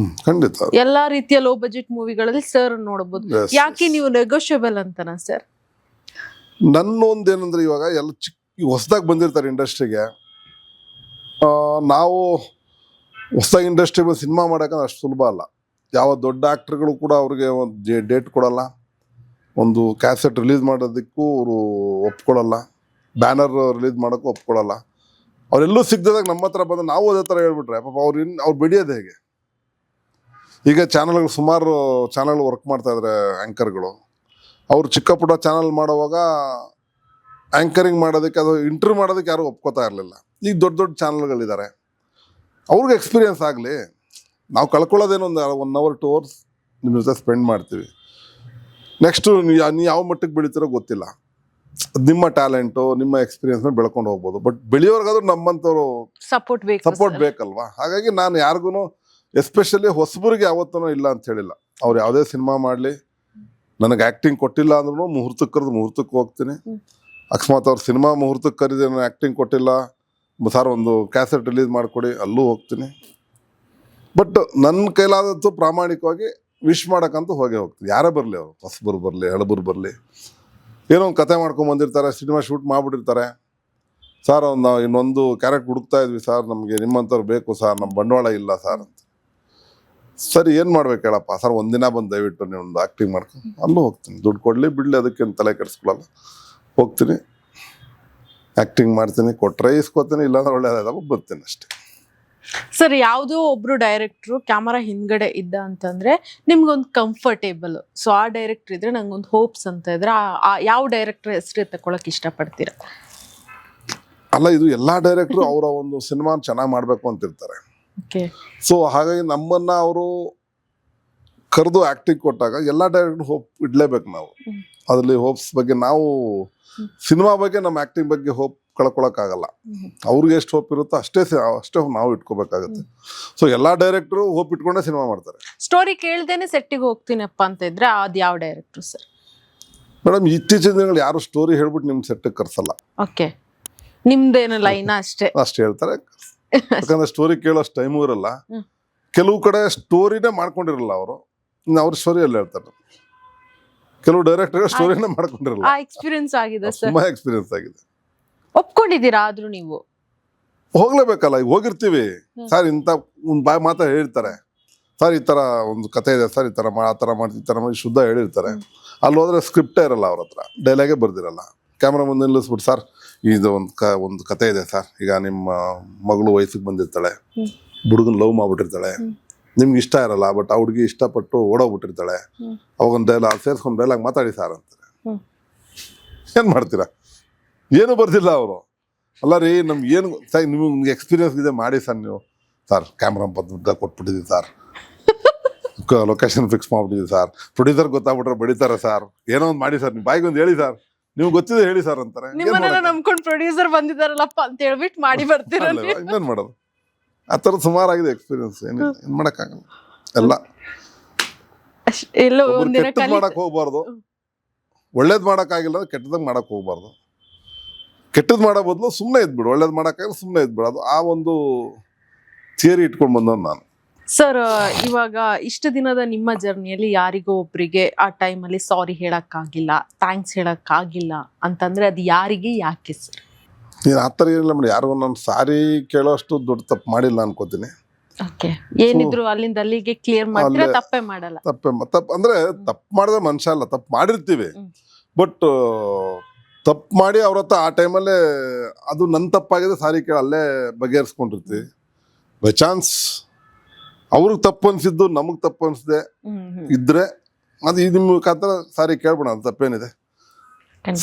ಖಂಡಿತ. ಎಲ್ಲಾ ರೀತಿಯ ಲೋ ಬಜೆಟ್ ಮೂವಿಗಳಲ್ಲಿ ಸರ್ ನೋಡಬಹುದು. ಯಾಕೆ ನೀವು ನೆಗೋಷಿಯಬಲ್ ಅಂತನಾ ಸರ್? ನನ್ನೊಂದೇನಂದ್ರೆ, ಇವಾಗ ಎಲ್ಲ ಹೊಸದಾಗಿ ಬಂದಿರ್ತಾರೆ ಇಂಡಸ್ಟ್ರಿಗೆ. ನಾವು ಹೊಸದಾಗಿ ಇಂಡಸ್ಟ್ರಿ ಬಂದು ಸಿನಿಮಾ ಮಾಡೋಕ್ಕಂದ್ರೆ ಅಷ್ಟು ಸುಲಭ ಅಲ್ಲ. ಯಾವ ದೊಡ್ಡ ಆ್ಯಕ್ಟ್ರ್ಗಳು ಕೂಡ ಅವ್ರಿಗೆ ಒಂದು ಡೇಟ್ ಕೊಡಲ್ಲ, ಒಂದು ಕ್ಯಾಸೆಟ್ ರಿಲೀಸ್ ಮಾಡೋದಕ್ಕೂ ಅವರು ಒಪ್ಕೊಳ್ಳಲ್ಲ, ಬ್ಯಾನರ್ ರಿಲೀಸ್ ಮಾಡೋಕ್ಕೂ ಒಪ್ಕೊಳ್ಳಲ್ಲ. ಅವರೆಲ್ಲೂ ಸಿಗ್ದಾಗ ನಮ್ಮ ಹತ್ರ ಬಂದು ನಾವು ಅದೇ ಥರ ಹೇಳ್ಬಿಟ್ರೆ ಪಾಪ ಅವ್ರು ಬೆಳೆಯೋದು ಹೇಗೆ? ಈಗ ಚಾನಲ್ಗಳು ಸುಮಾರು ಚಾನಲ್ ವರ್ಕ್ ಮಾಡ್ತಾ ಇದ್ದಾರೆ ಆ್ಯಂಕರ್ಗಳು. ಅವ್ರು ಚಿಕ್ಕ ಪುಟ್ಟ ಚಾನಲ್ ಮಾಡುವಾಗ ಆ್ಯಂಕರಿಂಗ್ ಮಾಡೋದಕ್ಕೆ, ಅದು ಇಂಟರ್ವ್ಯೂ ಮಾಡೋದಕ್ಕೆ ಯಾರು ಒಪ್ಕೋತಾ ಇರಲಿಲ್ಲ. ಈಗ ದೊಡ್ಡ ದೊಡ್ಡ ಚಾನಲ್ಗಳಿದ್ದಾರೆ, ಅವ್ರಿಗೆ ಎಕ್ಸ್ಪೀರಿಯನ್ಸ್ ಆಗಲಿ. ನಾವು ಕಳ್ಕೊಳ್ಳೋದೇನೋ ಒಂದು 1 hour 2 hours ನಿಮ್ಮ ಜೊತೆ ಸ್ಪೆಂಡ್ ಮಾಡ್ತೀವಿ. ನೆಕ್ಸ್ಟು ನೀವು ಯಾವ ಮಟ್ಟಕ್ಕೆ ಬೆಳಿತೀರೋ ಗೊತ್ತಿಲ್ಲ. ನಿಮ್ಮ ಟ್ಯಾಲೆಂಟು ನಿಮ್ಮ ಎಕ್ಸ್ಪೀರಿಯನ್ಸ್ ಬೆಳ್ಕೊಂಡು ಹೋಗ್ಬೋದು. ಬಟ್ ಬೆಳೆಯೋರ್ಗಾದ್ರೂ ನಮ್ಮಂಥವ್ರು ಸಪೋರ್ಟ್ ಬೇಕು ಸಪೋರ್ಟ್ ಬೇಕಲ್ವಾ. ಹಾಗಾಗಿ ನಾನು ಯಾರಿಗೂ ಎಸ್ಪೆಷಲಿ ಹೊಸಬರಿಗೆ ಯಾವತ್ತೂ ಇಲ್ಲ ಅಂತ ಹೇಳಿಲ್ಲ. ಅವ್ರು ಯಾವುದೇ ಸಿನಿಮಾ ಮಾಡಲಿ, ನನಗೆ ಆ್ಯಕ್ಟಿಂಗ್ ಕೊಟ್ಟಿಲ್ಲ ಅಂದ್ರೂ ಮುಹೂರ್ತಕ್ಕೆ ಕರೆದು ಮುಹೂರ್ತಕ್ಕೆ ಹೋಗ್ತೀನಿ. ಅಕಸ್ಮಾತ್ ಅವ್ರು ಸಿನಿಮಾ ಮುಹೂರ್ತಕ್ಕೆ ಕರೆದು ನಾನು ಆ್ಯಕ್ಟಿಂಗ್ ಕೊಟ್ಟಿಲ್ಲ ಸರ್ ಒಂದು ಕ್ಯಾಸೆಟ್ ರಿಲೀಸ್ ಮಾಡಿಕೊಡಿ, ಅಲ್ಲೂ ಹೋಗ್ತೀನಿ. ಬಟ್ ನನ್ನ ಕೈಲಾದದ್ದು ಪ್ರಾಮಾಣಿಕವಾಗಿ ವಿಶ್ ಮಾಡೋಕ್ಕಂತೂ ಹೋಗ್ತೀನಿ. ಯಾರೇ ಬರಲಿ, ಅವರು ಹೊಸಬರು ಬರಲಿ ಹಳಬರು ಬರಲಿ, ಏನೋ ಒಂದು ಕತೆ ಮಾಡ್ಕೊಂಬಂದಿರ್ತಾರೆ, ಸಿನಿಮಾ ಶೂಟ್ ಮಾಡಿಬಿಟ್ಟಿರ್ತಾರೆ. ಸರ್ ನಾವು ಇನ್ನೊಂದು ಕ್ಯಾರೆಕ್ಟ್ ಹುಡುಕ್ತಾ ಇದ್ವಿ ಸರ್, ನಮಗೆ ನಿಮ್ಮಂಥವ್ರು ಬೇಕು ಸರ್, ನಮ್ಮ ಬಂಡವಾಳ ಇಲ್ಲ ಸರ್ ಅಂತ. ಸರಿ ಏನು ಮಾಡ್ಬೇಕು ಹೇಳಪ್ಪ ಸರ್, ಒಂದಿನ ಬಂದು ದಯವಿಟ್ಟು ನೀವು ಒಂದು ಆ್ಯಕ್ಟಿಂಗ್ ಮಾಡ್ಕೊಂಡು, ಅಲ್ಲೂ ಹೋಗ್ತೀನಿ. ದುಡ್ಡು ಕೊಡಲಿ ಬಿಡಲಿ ಅದಕ್ಕೇನು ತಲೆ ಕೆಡಿಸ್ಕೊಳ್ಳಲ್ಲ, ಹೋಗ್ತೀನಿ ಆ್ಯಕ್ಟಿಂಗ್ ಮಾಡ್ತೀನಿ. ಕೊಟ್ಟರೆ ಇಸ್ಕೋತೀನಿ, ಇಲ್ಲಾಂದ್ರೆ ಒಳ್ಳೇದಾದಾಗ ಬರ್ತೀನಿ ಅಷ್ಟೇ. ಸರ್, ಯಾವುದೋ ಒಬ್ರು ಡೈರೆಕ್ಟ್ರು ಕ್ಯಾಮರಾ ಹಿಂದ್ಗಡೆ ಇದ್ದ ಅಂತಂದ್ರೆ ನಿಮ್ಗೊಂದು ಕಂಫರ್ಟೇಬಲ್, ಸೊ ಆ ಡೈರೆಕ್ಟರ್ ಇದ್ರೆ ನಂಗೊಂದು ಹೋಪ್ಸ್ ಅಂತ ಇದ್ರೆ ಯಾವ ಡೈರೆಕ್ಟರ್ ಹೆಸರು ತಗೊಳಕ್ ಇಷ್ಟಪಡ್ತೀರಾ? ಅಲ್ಲ, ಇದು ಎಲ್ಲಾ ಡೈರೆಕ್ಟ್ರು ಅವರ ಒಂದು ಸಿನಿಮಾ ಚೆನ್ನಾಗಿ ಮಾಡ್ಬೇಕು ಅಂತಿರ್ತಾರೆ. ಸೊ ಹಾಗಾಗಿ ನಮ್ಮನ್ನ ಅವರು ಕರೆದು ಆಕ್ಟಿಂಗ್ ಕೊಟ್ಟಾಗ ಎಲ್ಲಾ ಡೈರೆಕ್ಟರ್ ಹೋಪ್ ಇಡ್ಲೇಬೇಕು ನಾವು. ಅದ್ರಲ್ಲಿ ಹೋಪ್ಸ್ ಬಗ್ಗೆ ನಾವು ಸಿನಿಮಾ ಬಗ್ಗೆ ನಮ್ಮ ಆಕ್ಟಿಂಗ್ ಬಗ್ಗೆ ಹೋಪ್ ಕಳ್ಕೊಳಕ್ಕಾಗಲ್ಲ. ಅವ್ರಿಗೆ ಎಷ್ಟು ಹೋಪ್ ಇರುತ್ತೋ ಅಷ್ಟೇ ನಾವು ಇಟ್ಕೋಬೇಕಾಗುತ್ತೆ. ಸೊ ಎಲ್ಲಾ ಡೈರೆಕ್ಟರು ಹೋಪ್ ಇಟ್ಕೊಂಡೇ ಸಿನಿಮಾ ಮಾಡ್ತಾರೆ. ಸ್ಟೋರಿ ಕೇಳ್ದೇನೆ ಸೆಟ್ಟಿಗೆ ಹೋಗ್ತೀನಪ್ಪ ಅಂತ ಇದ್ರೆ ಅದ್ ಯಾವ ಡೈರೆಕ್ಟರ್ ಸರ್? ಮೇಡಮ್, ಇತ್ತೀಚಿನ ದಿನಗಳು ಯಾರು ಸ್ಟೋರಿ ಹೇಳ್ಬಿಟ್ಟು ನಿಮ್ ಸೆಟ್ಟಿಗೆ ಕರ್ಸಲ್ಲ. ಓಕೆ, ನಿಮ್ದೇನು ಲೈನ್ ಅಷ್ಟೇ ಹೇಳ್ತಾರೆ. ಯಾಕಂದ್ರೆ ಸ್ಟೋರಿ ಕೇಳೋಷ್ಟು ಟೈಮು ಇರಲ್ಲ. ಕೆಲವು ಕಡೆ ಸ್ಟೋರಿನೇ ಮಾಡ್ಕೊಂಡಿರಲ್ಲ ಅವರು, ಅವ್ರ ಸ್ಟೋರಿಯಲ್ಲಿ ಹೇಳ್ತಾರೆ. ಕೆಲವು ಡೈರೆಕ್ಟರ್ ಸ್ಟೋರಿನೇ ಮಾಡ್ಕೊಂಡಿರಲ್ಲ. ಎಕ್ಸ್ಪೀರಿಯನ್ಸ್ ಆಗಿದೆ ಸರ್, ತುಂಬಾ ಎಕ್ಸ್ಪೀರಿಯನ್ಸ್ ಆಗಿದೆ. ಒಪ್ಕೊಂಡಿದ್ದೀರಾ? ಆದ್ರೂ ನೀವು ಹೋಗ್ಲೇಬೇಕಲ್ಲ. ಈಗ ಹೋಗಿರ್ತೀವಿ ಸರ್, ಇಂಥ ಒಂದು ಬಾಯ್ ಮಾತಾ ಹೇಳಿರ್ತಾರೆ ಸರ್, ಈ ತರ ಒಂದು ಕತೆ ಇದೆ ಸರ್, ಈ ತರ ಆ ತರ ಮಾಡ್ತೀವಿ, ಈ ತರ ಮಾಡಿ ಶುದ್ಧ ಹೇಳಿರ್ತಾರೆ. ಅಲ್ಲಿ ಹೋದ್ರೆ ಸ್ಕ್ರಿಪ್ಟೇ ಇರಲ್ಲ, ಅವ್ರ ಹತ್ರ ಡೈಲಾಗೇ ಬರ್ದಿರಲ್ಲ. ಕ್ಯಾಮ್ರಾ ಮುಂದೆ ನಿಲ್ಲಿಸ್ಬಿಟ್ಟು ಸರ್, ಇದು ಒಂದು ಕತೆ ಇದೆ ಸರ್, ಈಗ ನಿಮ್ಮ ಮಗಳು ವಯಸ್ಸಿಗೆ ಬಂದಿರ್ತಾಳೆ, ಹುಡುಗನ್ ಲವ್ ಮಾಡ್ಬಿಟ್ಟಿರ್ತಾಳೆ, ನಿಮ್ಗೆ ಇಷ್ಟ ಇರಲ್ಲ, ಬಟ್ ಆ ಹುಡುಗಿ ಇಷ್ಟಪಟ್ಟು ಓಡೋಗ್ಬಿಟ್ಟಿರ್ತಾಳೆ, ಅವಾಗ ಒಂದು ಡೈಲಾಗ್ ಸೇರಿಸ್ಕೊಂಡು ಡೈಲಾಗ್ ಮಾತಾಡಿ ಸರ್ ಅಂತಾರೆ. ಏನ್ ಮಾಡ್ತೀರಾ? ಏನು ಬರ್ದಿಲ್ಲ ಅವರು. ಅಲ್ಲ ರೀ, ನಮ್ಗೆ ಏನು ಸರ್, ನಿಮ್ಗೆ ಎಕ್ಸ್ಪೀರಿಯನ್ಸ್ ಇದೆ ಮಾಡಿ ಸರ್, ನೀವು ಸರ್ ಕ್ಯಾಮ್ರಾ ಪದ ಕೊಟ್ಬಿಟ್ಟಿದ್ದೀವಿ ಸರ್, ಲೊಕೇಶನ್ ಫಿಕ್ಸ್ ಮಾಡ್ಬಿಟ್ಟಿದ್ದೀವಿ ಸರ್, ಪ್ರೊಡ್ಯೂಸರ್ ಗೊತ್ತಾಗ್ಬಿಟ್ರೆ ಬಡಿತಾರೆ ಸರ್, ಏನೋ ಒಂದು ಮಾಡಿ ಸರ್, ನಿಮ್ಮ ಬಾಯಿಗೆ ಒಂದು ಹೇಳಿ ಸರ್, ನೀವು ಗೊತ್ತಿದೆ ಹೇಳಿ ಸರ್ ಅಂತಾರೆ. ನಿಮ್ಮನ್ನ ನಂಬ್ಕೊಂಡು ಪ್ರೊಡ್ಯೂಸರ್ ಬಂದಿದಾರಲ್ಲಪ್ಪ ಅಂತ ಹೇಳ್ಬಿಟ್ಟು ಮಾಡಿ ಬರ್ತೀರ. ಇನ್ನೇನ್ ಮಾಡೋದು? ಆ ಥರ ಸುಮಾರಾಗಿದೆ ಎಕ್ಸ್ಪೀರಿಯನ್ಸ್. ಏನ್ ಮಾಡಕ್ಕಾಗಲ್ಲ. ಎಲ್ಲ ಕೆಟ್ಟದ್ ಮಾಡಕ್ ಹೋಗ್ಬಾರ್ದು, ಒಳ್ಳೇದ್ ಮಾಡಕ್ಕಾಗಿಲ್ಲ ಕೆಟ್ಟದಾಗ ಮಾಡಕ್ ಹೋಗ್ಬಾರ್ದು. ಕೆಟ್ಟದ್ ಮಾಡೋ ಬದಲು ಸುಮ್ಮನೆ ಇದ್ಬಿಡು, ಒಳ್ಳೇದ್ ಮಾಡಕ್ಕಾಗಲ್ಲ ಸುಮ್ಮನೆ ಇದ್ಬಿಡು. ಅದು ಆ ಒಂದು ಥಿಯರಿ ಇಟ್ಕೊಂಡು ಬಂದವ್ ನಾನು. ಸರ್, ಇವಾಗ ಇಷ್ಟು ದಿನದ ನಿಮ್ಮ ಜರ್ನಿಯಲ್ಲಿ ಯಾರಿಗೋ ಒಬ್ರಿಗೆ ಆ ಟೈಮಲ್ಲಿ ಸಾರಿ ಹೇಳಕ್ಕಾಗಿಲ್ಲ, ಥ್ಯಾಂಕ್ಸ್ ಹೇಳಕ್ಕಾಗಿಲ್ಲ ಅಂತಂದ್ರೆ ಅದು ಯಾರಿಗೆ, ಯಾಕೆ ಸರ್? ನೀನು ಆ ಥರ ಏನಿಲ್ಲ ಮೇಡಮ್, ಯಾರಿಗೂ ನಾನು ಸಾರಿ ಕೇಳೋಷ್ಟು ದೊಡ್ಡ ತಪ್ಪು ಮಾಡಿಲ್ಲ ಅನ್ಕೋತೀನಿ. ಓಕೆ, ಏನಿದ್ರು ಅಲ್ಲಿಂದ ಅಲ್ಲಿಗೆ ಕ್ಲಿಯರ್ ಮಾಡ್ತೀರಾ, ತಪ್ಪೇ ಮಾಡಲ್ಲ? ತಪ್ಪು ಅಂದ್ರೆ ತಪ್ಪು ಮಾಡಿದ್ರೆ ಮನುಷ್ಯ ಅಲ್ಲ, ತಪ್ಪು ಮಾಡಿರ್ತೀವಿ. ಬಟ್ ತಪ್ಪು ಮಾಡಿ ಅವ್ರ ಹತ್ರ ಆ ಟೈಮಲ್ಲೇ ಅದು ನನ್ನ ತಪ್ಪಾಗಿದೆ ಸಾರಿ ಕೇಳಿ ಅಲ್ಲೇ ಬಗೆಹರಿಸ್ಕೊಂಡಿರ್ತೀವಿ. ಬೈ ಚಾನ್ಸ್ ಅವ್ರಿಗೆ ತಪ್ಪು ಅನ್ಸಿದ್ದು ನಮಗ್ ತಪ್ಪು ಅನ್ಸದೆ ಇದ್ರೆ ಅದು ನಿಮ್ ಮುಖಾಂತರ ಸಾರಿ ಕೇಳ್ಬೋಣ, ಅದು ತಪ್ಪೇನಿದೆ.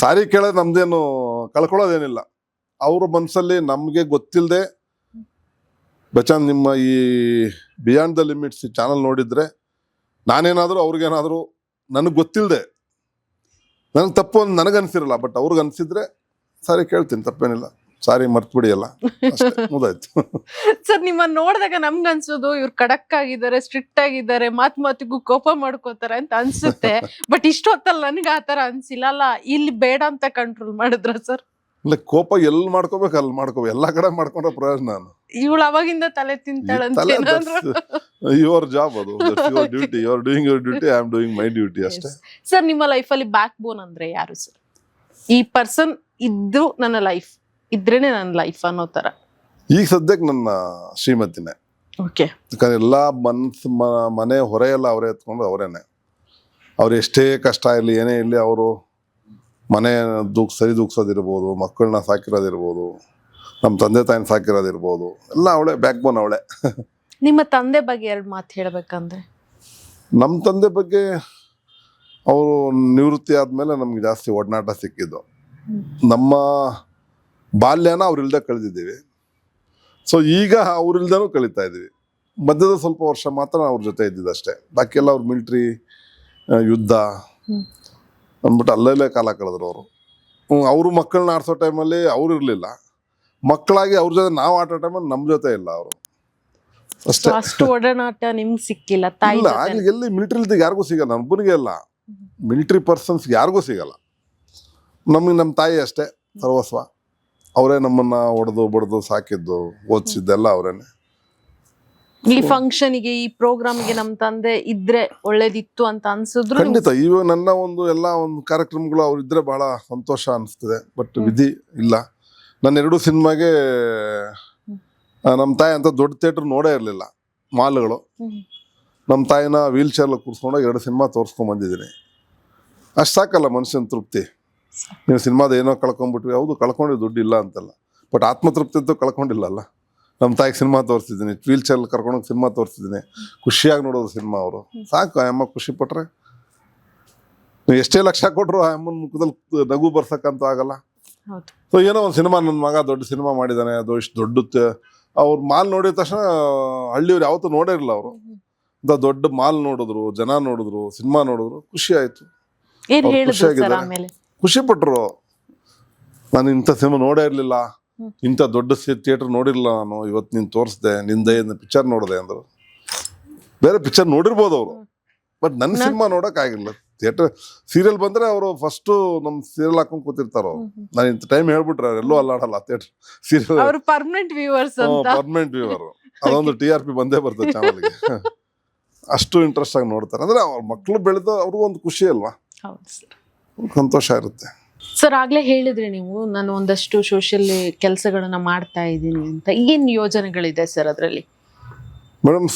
ಸಾರಿ ಕೇಳೋದು ನಮ್ದೇನು ಕಳ್ಕೊಳ್ಳೋದೇನಿಲ್ಲ. ಅವ್ರ ಮನ್ಸಲ್ಲಿ ನಮ್ಗೆ ಗೊತ್ತಿಲ್ಲದೆ ಬಚಾನ್ ನಿಮ್ಮ ಈ ಬಿಯಾಂಡ್ ದ ಲಿಮಿಟ್ಸ್ ಚಾನಲ್ ನೋಡಿದ್ರೆ ನಾನೇನಾದ್ರೂ ಅವ್ರಿಗೇನಾದ್ರೂ ನನಗೆ ಗೊತ್ತಿಲ್ಲದೆ ನನಗೆ ತಪ್ಪು ಒಂದು ನನಗನ್ಸಿರಲ್ಲ, ಬಟ್ ಅವ್ರಿಗೆ ಅನ್ಸಿದ್ರೆ ಸಾರಿ ಕೇಳ್ತೀನಿ, ತಪ್ಪೇನಿಲ್ಲ. ಸಾರಿ ಮರ್ತ್ಬಿಡಿ ಎಲ್ಲ ಮುದಾಯ್ತು. ಸರ್, ನಿಮ್ಮನ್ನ ನೋಡಿದಾಗ ನಮ್ಗೆ ಅನ್ಸೋದು ಇವ್ರು ಖಡಕ್ ಆಗಿದ್ದಾರೆ, ಸ್ಟ್ರಿಕ್ಟ್ ಆಗಿದ್ದಾರೆ, ಮಾತಿಗೂ ಕೋಪ ಮಾಡ್ಕೋತಾರೆ ಅಂತ ಅನ್ಸುತ್ತೆ. ಬಟ್ ಇಷ್ಟೊತ್ತಲ್ಲ ನನಗೆ ಆತರ ಅನ್ಸಿಲ್ಲ. ಅಲ್ಲ, ಇಲ್ಲಿ ಬೇಡ ಅಂತ ಕಂಟ್ರೋಲ್ ಮಾಡಿದ್ರ ಸರ್? ಇಲ್ಲ, ಕೋಪ ಎಲ್ಲಿ ಮಾಡ್ಕೋಬೇಕು ಅಲ್ಲಿ ಮಾಡ್ಕೋಬೇಕು, ಎಲ್ಲಾ ಕಡೆ ಮಾಡ್ಕೊಂಡ್ರೆ ಪ್ರಯೋಜನ. ಇವಳು ಅವಾಗಿಂದ ತಲೆ ತಿಂತಾಳಂತ. ಯುವರ್ ಜಾಬ್, ಅದು your duty, you are doing your duty, I am doing my duty ಅಷ್ಟೇ. ಸರ್, ನಿಮ್ಮ ಲೈಫಲ್ಲಿ ಬ್ಯಾಕ್ ಬೋನ್ ಅಂದ್ರೆ ಯಾರು ಸರ್? ಈ ಪರ್ಸನ್ ಇದ್ದು ನನ್ನ ಲೈಫ್ ಇದ್ರೇನೆ ನನ್ನ ಲೈಫ್ ಅನ್ನೋ ತರ. ಈಗ ಸದ್ಯಕ್ಕೆ ನನ್ನ ಶ್ರೀಮತಿನೇ. ಓಕೆ, ಯಾಕಂದ್ರೆ ಎಲ್ಲಾ ಮನೆ ಹೊರೆ ಎಲ್ಲ ಅವರೇ ಎತ್ಕೊಂಡು ಅವರೇನೆ. ಅವ್ರು ಎಷ್ಟೇ ಕಷ್ಟ ಇರಲಿ ಏನೇ ಇರಲಿ, ಅವರು ಮನೆ ಸರಿ ದೂಗ್ಸೋದಿರ್ಬೋದು, ಮಕ್ಕಳನ್ನ ಸಾಕಿರೋದಿರ್ಬೋದು, ನಮ್ಮ ತಂದೆ ತಾಯಿನ ಸಾಕಿರೋದಿರ್ಬೋದು, ಎಲ್ಲ ಅವಳೆ, ಬ್ಯಾಕ್ ಬೋನ್ ಅವಳೆ. ನಿಮ್ಮ ತಂದೆ ಬಗ್ಗೆ 2 ಮಾತು ಹೇಳ್ಬೇಕಂದ್ರೆ? ನಮ್ಮ ತಂದೆ ಬಗ್ಗೆ, ಅವರು ನಿವೃತ್ತಿ ಆದ್ಮೇಲೆ ನಮ್ಗೆ ಜಾಸ್ತಿ ಒಡನಾಟ ಸಿಕ್ಕಿದ್ದು. ನಮ್ಮ ಬಾಲ್ಯನ ಅವ್ರಿಲ್ದೆ ಕಳೆದಿದ್ದೀವಿ. ಸೊ ಈಗ ಅವ್ರಿಲ್ದೇನೂ ಕಳೀತಾ ಇದ್ದೀವಿ. ಮಧ್ಯದ ಸ್ವಲ್ಪ ವರ್ಷ ಮಾತ್ರ ಅವ್ರ ಜೊತೆ ಇದ್ದಿದ್ದಷ್ಟೇ. ಬಾಕಿ ಎಲ್ಲ ಅವ್ರು ಮಿಲ್ಟ್ರಿ, ಯುದ್ಧ ಅಂದ್ಬಿಟ್ಟು ಅಲ್ಲೇ ಕಾಲ ಕಳೆದ್ರು ಅವರು. ಅವರು ಮಕ್ಕಳನ್ನ ಆಡ್ಸೋ ಟೈಮಲ್ಲಿ ಅವ್ರು ಇರಲಿಲ್ಲ, ಮಕ್ಕಳಾಗಿ ಅವ್ರ ಜೊತೆ ನಾವು ಆಟೋ ಟೈಮಲ್ಲಿ ನಮ್ಮ ಜೊತೆ ಇಲ್ಲ ಅವರು ಅಷ್ಟೇ. ಅಷ್ಟು ಒಡನಾಟ ನಿಮ್ಗೆ ಸಿಕ್ಕಿಲ್ಲ ತಾಯಿ ಇಲ್ಲ ಜೊತೆ? ಆಗ ಎಲ್ಲಿ ಮಿಲಿಟ್ರಿಲ್ದ ಯಾರಿಗೂ ಸಿಗಲ್ಲ, ನಮ್ಮನಿಗೆ ಅಲ್ಲ, ಮಿಲಿಟ್ರಿ ಪರ್ಸನ್ಸ್ ಯಾರಿಗೂ ಸಿಗಲ್ಲ. ನಮಗೆ ನಮ್ಮ ತಾಯಿ ಅಷ್ಟೇ ಸರ್ವಸ್ವ. ಅವರೇ ನಮ್ಮನ್ನ ಹೊಡೆದು ಬಡ್ದು ಸಾಕಿದ್ದು ಓದಿಸಿದ್ದೆಲ್ಲ ಅವರೇನೆ. ಈ ಫಂಕ್ಷನ್ಗೆ ಈ ಪ್ರೋಗ್ರಾಮ್ಗೆ ನಮ್ ತಂದೆ ಇದ್ರೆ ಒಳ್ಳೇದಿತ್ತು ಅಂತ ಅನ್ಸಿದ್ರು ಖಂಡಿತ ಇವಾಗ ನನ್ನ ಒಂದು ಎಲ್ಲ ಒಂದು ಕಾರ್ಯಕ್ರಮಗಳು ಅವ್ರು ಇದ್ರೆ ಬಹಳ ಸಂತೋಷ ಅನಿಸ್ತದೆ. ಬಟ್ ವಿಧಿ ಇಲ್ಲ. ನನ್ನ 2 ಸಿನಿಮಾಗೆ ನಮ್ಮ ತಾಯಿ ಅಂತ ದೊಡ್ಡ ಥಿಯೇಟರ್ ನೋಡೇ ಇರಲಿಲ್ಲ, ಮಾಲ್ಗಳು. ನಮ್ಮ ತಾಯಿನ ವೀಲ್ ಚೇರ್ಲ ಕೂರಿಸ್ಕೊಂಡಾಗ 2 ಸಿನಿಮಾ ತೋರಿಸ್ಕೊಂಡ್ ಬಂದಿದ್ದೀನಿ. ಅಷ್ಟು ಸಾಕಲ್ಲ ಮನುಷ್ಯನ ತೃಪ್ತಿ. ನೀವು ಸಿನಿಮಾದ ಏನೋ ಕಳ್ಕೊಂಡ್ಬಿಟ್ವಿ, ಹೌದು ಕಳ್ಕೊಂಡಿದ್ದು, ದುಡ್ಡು ಇಲ್ಲ ಅಂತಲ್ಲ, ಬಟ್ ಆತ್ಮತೃಪ್ತಿ ಅಂತೂ ಕಳ್ಕೊಂಡಿಲ್ಲಲ್ಲ. ನಮ್ಮ ತಾಯಿಗೆ ಸಿನಿಮಾ ತೋರಿಸ್ತಿದ್ದೀನಿ, ವೀಲ್ ಚೇರ್ಲ್ ಕರ್ಕೊಂಡೋಗಿ ಸಿನಿಮಾ ತೋರಿಸ್ತಿದ್ದೀನಿ, ಖುಷಿಯಾಗಿ ನೋಡೋದು ಸಿನಿಮಾ. ಅವರು ಸಾಕು, ಆ ಅಮ್ಮ ಖುಷಿ ಪಟ್ರೆ ನೀವು ಎಷ್ಟೇ ಲಕ್ಷ ಕೊಟ್ಟರು ಆ ಅಮ್ಮನ ಮುಖದಲ್ಲಿ ನಗು ಬರ್ಸಕ್ಕಂತೂ ಆಗಲ್ಲ. ಹೌದು. ಸೊ ಏನೋ ಒಂದು ಸಿನಿಮಾ ನನ್ನ ಮಗ ದೊಡ್ಡ ಸಿನಿಮಾ ಮಾಡಿದ್ದಾನೆ, ಅದು ಇಷ್ಟು ದೊಡ್ಡ ಅವ್ರು ಮಾಲ್ ನೋಡಿದ ತಕ್ಷಣ ಹಳ್ಳಿಯವ್ರು ಯಾವತ್ತೂ ನೋಡೇ ಇರಲಿಲ್ಲ. ಅವರು ಅಂತ ದೊಡ್ಡ ಮಾಲ್ ನೋಡಿದ್ರು, ಜನ ನೋಡಿದ್ರು, ಸಿನಿಮಾ ನೋಡಿದ್ರು, ಖುಷಿ ಆಯ್ತು. ಏನ್ ಅವ್ರು ಹೇಳಿದ್ರು ಖುಷಿಯಾಗಿದ್ದಾರೆ. ಸರ್ ಆಮೇಲೆ? ಖುಷಿ ಪಟ್ರು. ನಾನು ಇಂಥ ಸಿನಿಮಾ ನೋಡೇ ಇರಲಿಲ್ಲ, ಇಂಥ ದೊಡ್ಡ ಥಿಯೇಟರ್ ನೋಡಿರಲಿಲ್ಲ ನಾನು, ಇವತ್ತು ನೀನು ತೋರಿಸ್ದೆ, ನಿನ್ನ ದಯೆಯಿಂದ ಪಿಕ್ಚರ್ ನೋಡಿದೆ ಅಂದರು. ಬೇರೆ ಪಿಕ್ಚರ್ ನೋಡಿರ್ಬೋದು ಅವರು, ಬಟ್ ನನ್ನ ಸಿನಿಮಾ ನೋಡೋಕ್ಕಾಗಿಲ್ಲ. ಥಿಯೇಟರ್ ಸೀರಿಯಲ್ ಬಂದರೆ ಅವರು ಫಸ್ಟು ನಮ್ಮ ಸೀರಿಯಲ್ ಹಾಕೊಂಡು ಕೂತಿರ್ತಾರ ಅವ್ರು. ನಾನು ಇಂಥ ಟೈಮ್ ಹೇಳ್ಬಿಟ್ರೆ ಅವ್ರು ಎಲ್ಲೂ ಅಲ್ಲಾಡಲ್ಲ ಥಿಯೇಟರ್ ಸೀರಿಯಲ್. ಅವರು ಪರ್ಮನೆಂಟ್ ವ್ಯೂವರ್ಸ್ ಅಂತ. Permanent viewer. ಅದೊಂದು TRP ಬಂದೇ ಬರ್ತದೆ ಚಾನಲ್ಗೆ. ಅಷ್ಟು ಇಂಟ್ರೆಸ್ಟ್ ಆಗಿ ನೋಡ್ತಾರೆ. ಅಂದರೆ ಅವ್ರ ಮಕ್ಕಳು ಬೆಳೆದು ಅವ್ರಿಗೂ ಒಂದು ಖುಷಿ ಅಲ್ವಾ, ಹೌದು ಸರ್. ಸಂತೋಷ ಇರುತ್ತೆ. ಸರ್ ಆಗ್ಲೇ ಹೇಳಿದ್ರಿ ನೀವು, ನಾನು ಒಂದಷ್ಟು ಸೋಷಿಯಲ್ ಕೆಲಸಗಳನ್ನ ಮಾಡ್ತಾ ಇದ್ದೀನಿ ಅಂತ. ಏನ್ ಯೋಜನೆಗಳಿದೆ ಸರ್ ಅದರಲ್ಲಿ? ಮೇಡಮ್,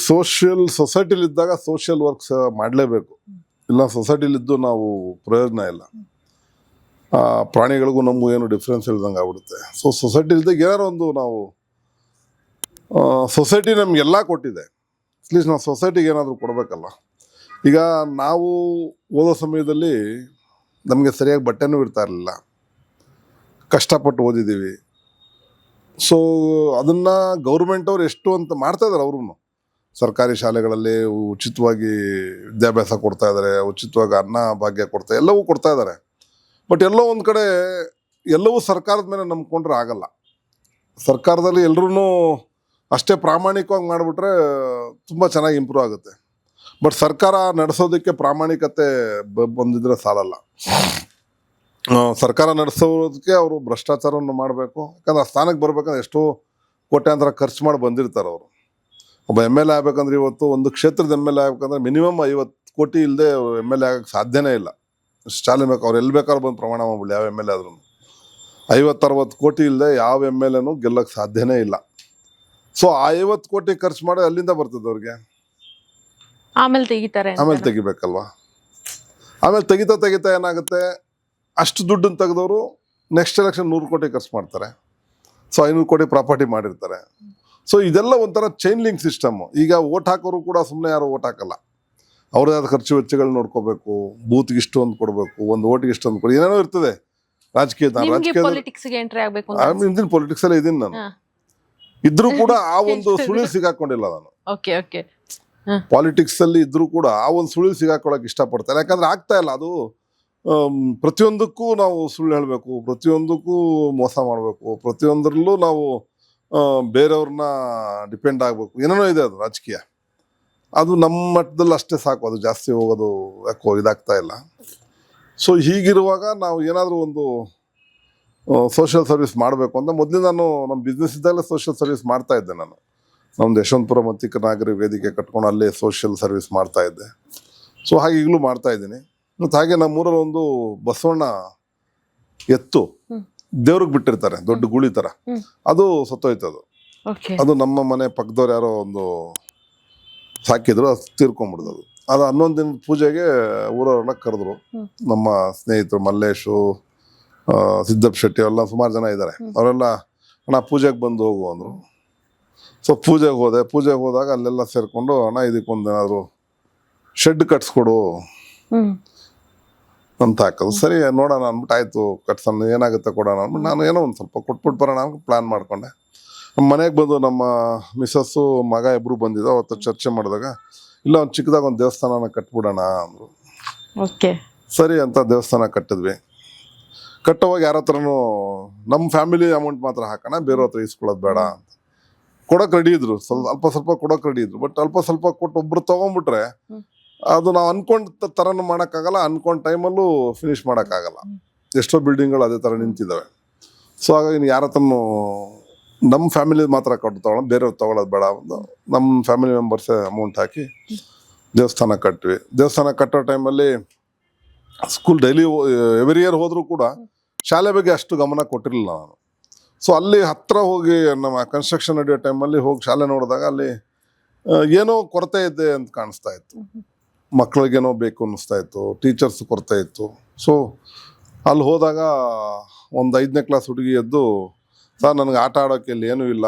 ಸೊಸೈಟಿಲಿ ಇದ್ದಾಗ ಸೋಷಿಯಲ್ ವರ್ಕ್ಸ್ ಮಾಡಲೇಬೇಕು. ಇಲ್ಲ ಸೊಸೈಟಿಲಿದ್ದು ನಾವು ಪ್ರಯೋಜನ ಇಲ್ಲ. ಪ್ರಾಣಿಗಳಿಗೂ ನಮಗೂ ಏನು ಡಿಫ್ರೆನ್ಸ್ ಇಲ್ದಂಗೆ ಆಗ್ಬಿಡುತ್ತೆ. ಸೊ ಸೊಸೈಟಿಲಿದ್ದಾಗ ಏನಾರು ಒಂದು ನಾವು, ಸೊಸೈಟಿ ನಮಗೆಲ್ಲ ಕೊಟ್ಟಿದೆ, ಅಟ್ಲೀಸ್ಟ್ ನಾವು ಸೊಸೈಟಿಗೆ ಏನಾದರೂ ಕೊಡಬೇಕಲ್ಲ. ಈಗ ನಾವು ಓದೋ ಸಮಯದಲ್ಲಿ ನಮಗೆ ಸರಿಯಾಗಿ ಬಟ್ಟೆನೂ ಇರ್ತಾ ಇರಲಿಲ್ಲ, ಕಷ್ಟಪಟ್ಟು ಓದಿದ್ದೀವಿ. ಸೊ ಅದನ್ನು ಗೌರ್ಮೆಂಟ್ ಅವ್ರು ಎಷ್ಟು ಅಂತ ಮಾಡ್ತಾ ಇದ್ದಾರೆ. ಅವ್ರೂ ಸರ್ಕಾರಿ ಶಾಲೆಗಳಲ್ಲಿ ಉಚಿತವಾಗಿ ವಿದ್ಯಾಭ್ಯಾಸ ಕೊಡ್ತಾ ಇದ್ದಾರೆ, ಉಚಿತವಾಗಿ ಅನ್ನ ಭಾಗ್ಯ ಕೊಡ್ತಾ, ಎಲ್ಲವೂ ಕೊಡ್ತಾ ಇದ್ದಾರೆ. ಬಟ್ ಎಲ್ಲೋ ಒಂದು ಕಡೆ ಎಲ್ಲವೂ ಸರ್ಕಾರದ ಮೇಲೆ ನಂಬ್ಕೊಂಡ್ರೆ ಆಗಲ್ಲ. ಸರ್ಕಾರದಲ್ಲಿ ಎಲ್ಲರೂ ಅಷ್ಟೇ ಪ್ರಾಮಾಣಿಕವಾಗಿ ಮಾಡಿಬಿಟ್ರೆ ತುಂಬ ಚೆನ್ನಾಗಿ ಇಂಪ್ರೂವ್ ಆಗುತ್ತೆ. ಬಟ್ ಸರ್ಕಾರ ನಡೆಸೋದಕ್ಕೆ ಪ್ರಾಮಾಣಿಕತೆ ಬಂದಿದ್ರೆ ಸಾಲಲ್ಲ. ಸರ್ಕಾರ ನಡೆಸೋದಕ್ಕೆ ಅವರು ಭ್ರಷ್ಟಾಚಾರವನ್ನು ಮಾಡಬೇಕು. ಯಾಕಂದ್ರೆ ಆ ಸ್ಥಾನಕ್ಕೆ ಬರ್ಬೇಕಂದ್ರೆ ಎಷ್ಟೋ ಕೋಟ್ಯಾಂತರ ಖರ್ಚು ಮಾಡಿ ಬಂದಿರ್ತಾರೆ ಅವರು. ಒಬ್ಬ MLA ಆಗ್ಬೇಕಂದ್ರೆ, ಇವತ್ತು ಒಂದು ಕ್ಷೇತ್ರದ MLA ಆಗ್ಬೇಕಂದ್ರೆ ಮಿನಿಮಮ್ 50 ಕೋಟಿ ಇಲ್ಲದೆ MLA ಆಗಕ್ಕೆ ಸಾಧ್ಯನೇ ಇಲ್ಲ. ಚಾಲನೆ ಬೇಕು. ಅವ್ರು ಎಲ್ಲಿ ಬೇಕಾದ್ರೂ ಬಂದು ಪ್ರಮಾಣ ಮಾಡ್ಬಿಡಿ, ಯಾವ MLA ಆದ್ರೂ 50-60 ಕೋಟಿ ಇಲ್ಲದೆ ಯಾವ MLAನೂ ಗೆಲ್ಲಕ್ಕೆ ಸಾಧ್ಯನೇ ಇಲ್ಲ. ಸೊ ಆ 50 ಕೋಟಿ ಖರ್ಚು ಮಾಡಿ ಅಲ್ಲಿಂದ ಬರ್ತದೆ ಅವ್ರಿಗೆ. ಆಮೇಲೆ ತೆಗಿತಾರೆ. ಆಮೇಲೆ ತೆಗಿಬೇಕಲ್ವಾ. ಆಮೇಲೆ ತೆಗಿತಾ ಏನಾಗುತ್ತೆ, ಅಷ್ಟು ದುಡ್ಡನ್ನು ತೆಗೆದವರು ನೆಕ್ಸ್ಟ್ ಎಲೆಕ್ಷನ್ 100 ಕೋಟಿ ಖರ್ಚು ಮಾಡ್ತಾರೆ. ಸೊ 500 ಕೋಟಿ ಪ್ರಾಪರ್ಟಿ ಮಾಡಿರ್ತಾರೆ. ಸೊ ಇದೆಲ್ಲ ಒಂಥರ ಚೈನ್ ಲಿಂಕ್ ಸಿಸ್ಟಮ್ಮು. ಈಗ ಓಟ್ ಹಾಕೋರು ಕೂಡ ಸುಮ್ಮನೆ ಯಾರು ಓಟ್ ಹಾಕಲ್ಲ. ಅವ್ರದೇ ಆದ ಖರ್ಚು ವೆಚ್ಚಗಳು ನೋಡ್ಕೋಬೇಕು, ಬೂತ್ಗೆ ಇಷ್ಟು ಒಂದು ಕೊಡಬೇಕು, ಒಂದು ಓಟಿಗೆ ಇಷ್ಟು ಒಂದು ಕೊಡಿ, ಏನೇನೋ ಇರ್ತದೆ ರಾಜಕೀಯದ. ಪೊಲಿಟಿಕ್ಸ್ಗೆ ಎಂಟ್ರಿ ಆಗಬೇಕು ಇಂದಿನ ಪೊಲಿಟಿಕ್ಸ್ ಅಲ್ಲಿ ಇದೀನಿ ನಾನು. ಇದ್ರೂ ಕೂಡ ಆ ಒಂದು ಸುಳಿಲ್ ಸಿಗಾಕೊಂಡಿಲ್ಲ ನಾನು. ಪಾಲಿಟಿಕ್ಸ್ ಅಲ್ಲಿ ಇದ್ರೂ ಕೂಡ ಆ ಒಂದು ಸುಳಿಲ್ ಸಿಗಾಕೊಳ್ಳೋಕೆ ಇಷ್ಟಪಡ್ತಾರೆ. ಯಾಕಂದ್ರೆ ಆಗ್ತಾ ಇಲ್ಲ ಅದು. ಪ್ರತಿಯೊಂದಕ್ಕೂ ನಾವು ಸುಳ್ಳು ಹೇಳಬೇಕು, ಪ್ರತಿಯೊಂದಕ್ಕೂ ಮೋಸ ಮಾಡಬೇಕು, ಪ್ರತಿಯೊಂದರಲ್ಲೂ ನಾವು ಬೇರೆಯವ್ರನ್ನ ಡಿಪೆಂಡ್ ಆಗಬೇಕು, ಏನೇನೋ ಇದೆ ಅದು ರಾಜಕೀಯ. ಅದು ನಮ್ಮ ಮಟ್ಟದಲ್ಲಿ ಅಷ್ಟೇ ಸಾಕು, ಅದು ಜಾಸ್ತಿ ಹೋಗೋದು ಯಾಕೋ ಇದಾಗ್ತಾ ಇಲ್ಲ. ಸೊ ಹೀಗಿರುವಾಗ ನಾವು ಏನಾದರೂ ಒಂದು ಸೋಷಿಯಲ್ ಸರ್ವಿಸ್ ಮಾಡಬೇಕು ಅಂತ ಮೊದಲು ನಾನು ನಮ್ಮ ಬಿಸ್ನೆಸ್ ಇದ್ದಾಗಲೇ ಸೋಷಿಯಲ್ ಸರ್ವಿಸ್ ಮಾಡ್ತಾ ಇದ್ದೆ. ನಾನು ನಮ್ಮದು ಯಶವಂತಪುರ ಮತ್ತಿಕ ನಾಗರಿಕ ವೇದಿಕೆ ಕಟ್ಕೊಂಡು ಅಲ್ಲೇ ಸೋಷಿಯಲ್ ಸರ್ವಿಸ್ ಮಾಡ್ತಾ ಇದ್ದೆ. ಸೊ ಹಾಗೆ ಈಗಲೂ ಮಾಡ್ತಾ ಇದ್ದೀನಿ. ಮತ್ತು ಹಾಗೆ ನಮ್ಮೂರಲ್ಲಿ ಒಂದು ಬಸವಣ್ಣ ಎತ್ತು ದೇವ್ರಿಗೆ ಬಿಟ್ಟಿರ್ತಾರೆ, ದೊಡ್ಡ ಗುಳಿ ಥರ, ಅದು ಸತ್ತೋಯ್ತದು. ಅದು ನಮ್ಮ ಮನೆ ಪಕ್ಕದವ್ರು ಯಾರೋ ಒಂದು ಸಾಕಿದ್ರು, ಅದು ತೀರ್ಕೊಂಡ್ಬಿಡ್ದು. ಅದು 11 ದಿನದ ಪೂಜೆಗೆ ಊರವರೆಲ್ಲ ಕರೆದ್ರು. ನಮ್ಮ ಸ್ನೇಹಿತರು ಮಲ್ಲೇಶು, ಸಿದ್ದಪ್ಪ ಶೆಟ್ಟಿ ಎಲ್ಲ ಸುಮಾರು ಜನ ಇದ್ದಾರೆ. ಅವರೆಲ್ಲ ಅಣ್ಣ ಪೂಜೆಗೆ ಬಂದು ಹೋಗು ಅಂದರು. ಸೊ ಪೂಜೆಗೆ ಹೋದಾಗ ಅಲ್ಲೆಲ್ಲ ಸೇರಿಕೊಂಡು ಅಣ್ಣ ಇದಕ್ಕೊಂದು ಏನಾದರೂ ಶೆಡ್ ಕಟ್ಸ್ಕೊಡು ಅಂತ ಹಾಕೋದು. ಸರಿ ನೋಡೋಣ ಅಂದ್ಬಿಟ್ಟು ಆಯಿತು ಕಟ್ಸೋಣ, ಏನಾಗುತ್ತೆ ಕೊಡೋಣ ಅಂದ್ಬಿಟ್ಟು ನಾನು ಏನೋ ಒಂದು ಸ್ವಲ್ಪ ಕೊಟ್ಬಿಟ್ಟು ಬರೋಣ ಅಂತ ಪ್ಲ್ಯಾನ್ ಮಾಡಿಕೊಂಡೆ. ನಮ್ಮ ಮನೆಗೆ ಬಂದು ನಮ್ಮ ಮಿಸ್ಸಸ್ಸು ಮಗ ಇಬ್ಬರು ಬಂದಿದ್ದು. ಅವತ್ತು ಚರ್ಚೆ ಮಾಡಿದಾಗ ಇಲ್ಲ ಒಂದು ಚಿಕ್ಕದಾಗ ಒಂದು ದೇವಸ್ಥಾನನ ಕಟ್ಬಿಡೋಣ ಅಂದರು. ಸರಿ ಅಂತ ದೇವಸ್ಥಾನ ಕಟ್ಟಿದ್ವಿ. ಕಟ್ಟುವಾಗ ಯಾರ ಹತ್ರನೂ ನಮ್ಮ ಫ್ಯಾಮಿಲಿ ಅಮೌಂಟ್ ಮಾತ್ರ ಹಾಕೋಣ, ಬೇರೆ ಹತ್ರ ಇಸ್ಕೊಳ್ಳೋದು ಬೇಡ ಅಂತ ಕೊಡೋಕೆ ರೆಡಿ ಇದ್ರು. ಅಲ್ಪ ಸ್ವಲ್ಪ ಕೊಡೋಕೆ ರೆಡಿ ಇದ್ರು. ಬಟ್ ಅಲ್ಪ ಸ್ವಲ್ಪ ಕೊಟ್ಟು ಒಬ್ರು ತೊಗೊಂಡ್ಬಿಟ್ರೆ ಅದು ನಾವು ಅನ್ಕೊಂಡ ಥರನೂ ಮಾಡೋಕ್ಕಾಗಲ್ಲ, ಅನ್ಕೊಂಡ ಟೈಮಲ್ಲೂ ಫಿನಿಶ್ ಮಾಡೋಕ್ಕಾಗಲ್ಲ. ಎಷ್ಟೋ ಬಿಲ್ಡಿಂಗ್ಗಳು ಅದೇ ಥರ ನಿಂತಿದ್ದಾವೆ. ಸೊ ಹಾಗಾಗಿ ಯಾರ ಹತ್ರನೂ ನಮ್ಮ ಫ್ಯಾಮಿಲಿ ಮಾತ್ರ ಕೊಟ್ಟು ತೊಗೊಳೋದು, ಬೇರೆಯವ್ರು ತೊಗೊಳೋದು ಬೇಡ. ಒಂದು ನಮ್ಮ ಫ್ಯಾಮಿಲಿ ಮೆಂಬರ್ಸೇ ಅಮೌಂಟ್ ಹಾಕಿ ದೇವಸ್ಥಾನ ಕಟ್ವಿ. ದೇವಸ್ಥಾನ ಕಟ್ಟೋ ಟೈಮಲ್ಲಿ ಸ್ಕೂಲ್ ಡೈಲಿ ಎವ್ರಿ ಇಯರ್ ಹೋದರೂ ಕೂಡ ಶಾಲೆ ಬಗ್ಗೆ ಅಷ್ಟು ಗಮನ ಕೊಟ್ಟಿರಲಿಲ್ಲ ನಾನು. ಸೊ ಅಲ್ಲಿ ಹತ್ತಿರ ಹೋಗಿ ನಮ್ಮ ಕನ್ಸ್ಟ್ರಕ್ಷನ್ ನಡೆಯೋ ಟೈಮಲ್ಲಿ ಹೋಗಿ ಶಾಲೆ ನೋಡಿದಾಗ ಅಲ್ಲಿ ಏನೋ ಕೊರತೆ ಇದೆ ಅಂತ ಕಾಣಿಸ್ತಾ ಇತ್ತು. ಮಕ್ಕಳಿಗೇನೋ ಬೇಕು ಅನ್ನಿಸ್ತಾ ಇತ್ತು, ಟೀಚರ್ಸ್ ಕೊರತೆ ಇತ್ತು. ಸೊ ಅಲ್ಲಿ ಹೋದಾಗ ಒಂದು 5ನೇ ಕ್ಲಾಸ್ ಹುಡುಗಿ ಎದ್ದು, ಸರ್ ನನಗೆ ಆಟ ಆಡೋಕ್ಕೆ ಇಲ್ಲಿ ಏನೂ ಇಲ್ಲ,